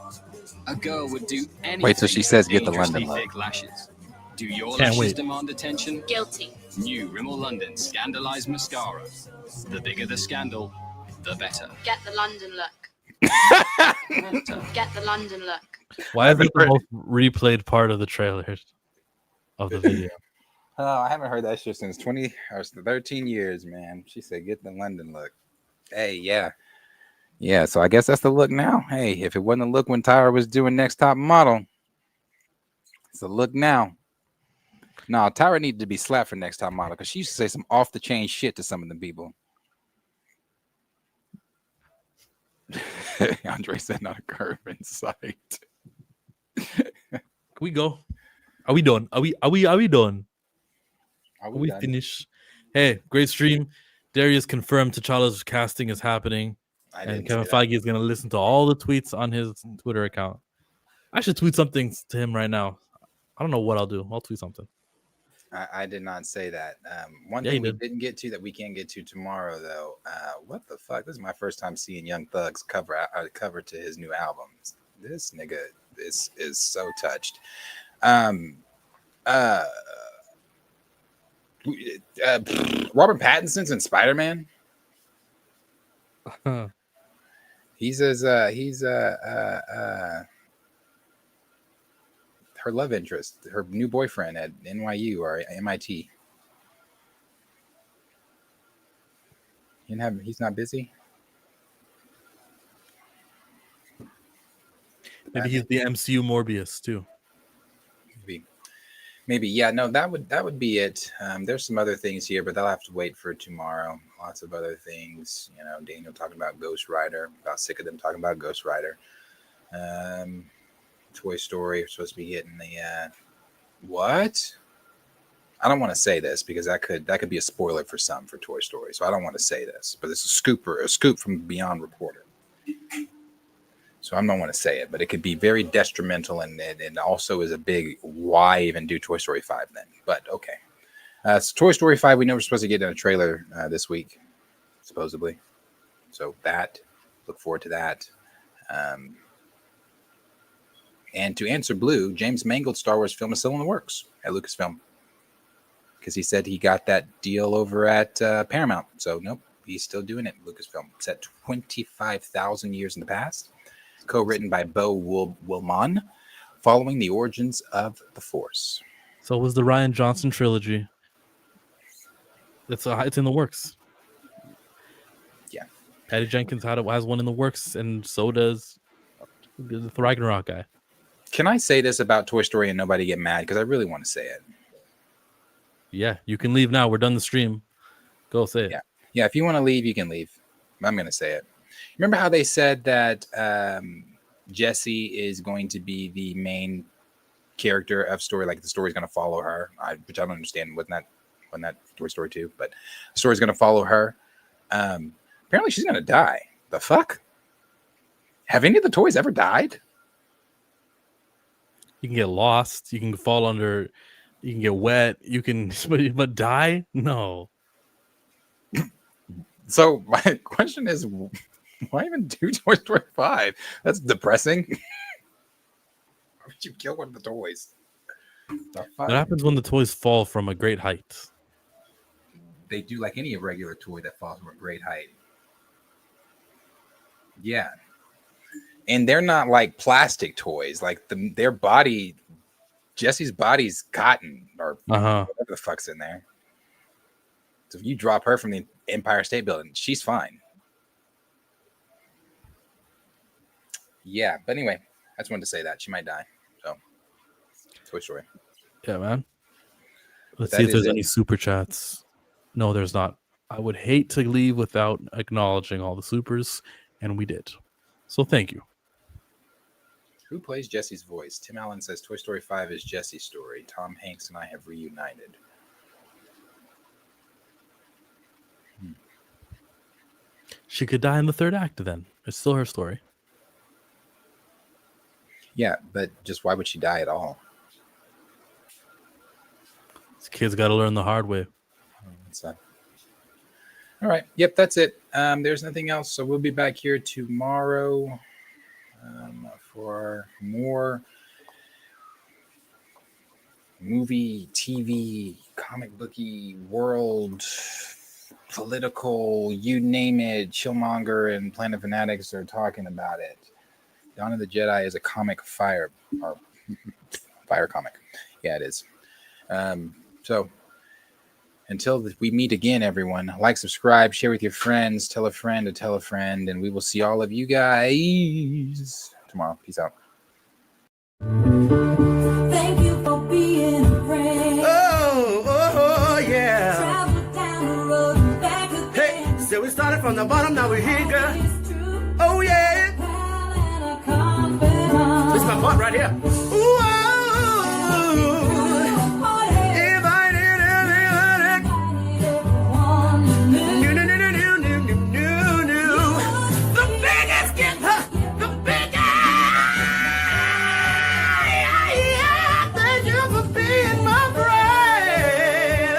A girl would do anything. Wait till she says get the dangerously London look. thick lashes. Do your Can't lashes wait. demand attention? Guilty. New Rimmel London scandalized mascara. The bigger the scandal, the better. Get the London look. Get the London look. Why is it the most replayed part of the trailers of the video? Oh, I haven't heard that shit since 13 years, man. She said, get the London look. Hey, yeah. Yeah, so I guess that's the look now. Hey, if it wasn't the look when Tyra was doing Next Top Model, it's the look now. No, Tyra needed to be slapped for Next Top Model because she used to say some off-the-chain shit to some of the people. Andre said, not a curve in sight. Can we go? Are we done? Are we done? Are we done? finished? Hey, great stream. Darius confirmed T'Challa's casting is happening. And Kevin Feige is going to listen to all the tweets on his Twitter account. I should tweet something to him right now. I don't know what I'll do. I'll tweet something. I did not say that. One Yeah, thing you we did. didn't get to that we can get to tomorrow, though. What the fuck? This is my first time seeing Young Thug's cover to his new album. This nigga is so touched. Robert Pattinson's in Spider-Man. He's heard her love interest, her new boyfriend at NYU or MIT. He's not busy. Maybe he's the MCU Morbius too. Maybe. Yeah. No, that would be it. There's some other things here, but they'll have to wait for tomorrow. Lots of other things. You know, Daniel talking about Ghost Rider. About sick of them talking about Ghost Rider. Toy Story supposed to be getting the what? I don't want to say this because that could be a spoiler for some for Toy Story. So I don't want to say this, but it's a scoop from Beyond Reporter. So I don't want to say it, but it could be very detrimental and also is a big why even do Toy Story 5 then. But okay. So Toy Story 5, we know we're supposed to get in a trailer this week, supposedly. So look forward to that. And to answer Blue, James Mangold's Star Wars film is still in the works at Lucasfilm. Because he said he got that deal over at Paramount. So nope, he's still doing it at Lucasfilm. It's at 25,000 years in the past. Co-written by Bo Wilmon, following the origins of the Force. So was the Rian Johnson trilogy. It's in the works. Yeah. Patty Jenkins has one in the works, and so does the Ragnarok guy. Can I say this about Toy Story and nobody get mad? Because I really want to say it. Yeah, you can leave now. We're done the stream. Go say it. Yeah. If you want to leave, you can leave. I'm going to say it. Remember how they said that Jessie is going to be the main character of story, like the story's going to follow her, which I don't understand. Wasn't that Toy Story 2? But the story's going to follow her. Apparently, she's going to die. The fuck? Have any of the toys ever died? You can get lost. You can fall under. You can get wet. You can, but die? No. So my question is, why even do Toy Story 5? That's depressing. Why would you kill one of the toys? What happens when the toys fall from a great height? They do like any regular toy that falls from a great height. Yeah. And they're not like plastic toys. Like their body, Jessie's body's cotton or whatever the fuck's in there. So if you drop her from the Empire State Building, she's fine. Yeah, but anyway, I just wanted to say that she might die. So, Toy Story. Yeah, man. Let's see if there's any super chats. No, there's not. I would hate to leave without acknowledging all the supers, and we did. So thank you. Who plays Jessie's voice? Tim Allen says Toy Story 5 is Jessie's story. Tom Hanks and I have reunited. She could die in the third act then. It's still her story. Yeah, but just why would she die at all? This kid's got to learn the hard way. All right. Yep, that's it. There's nothing else. So we'll be back here tomorrow for more movie, TV, comic booky world, political, you name it. Chillmonger and Planet Fanatics are talking about it. Dawn of the Jedi is a comic fire comic. Yeah, it is. So until we meet again, everyone, like, subscribe, share with your friends, tell a friend to tell a friend, and we will see all of you guys tomorrow. Peace out. Thank you for being a friend. Oh, yeah. Travel down the road and back again. Hey, so we started from the bottom, now we're here, girl. Oh, yeah. This is my part right here. Ooh, if I did the biggest gift, the biggest. Thank you for being my friend.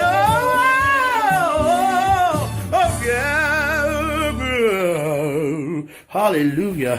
Oh, yeah. Hallelujah.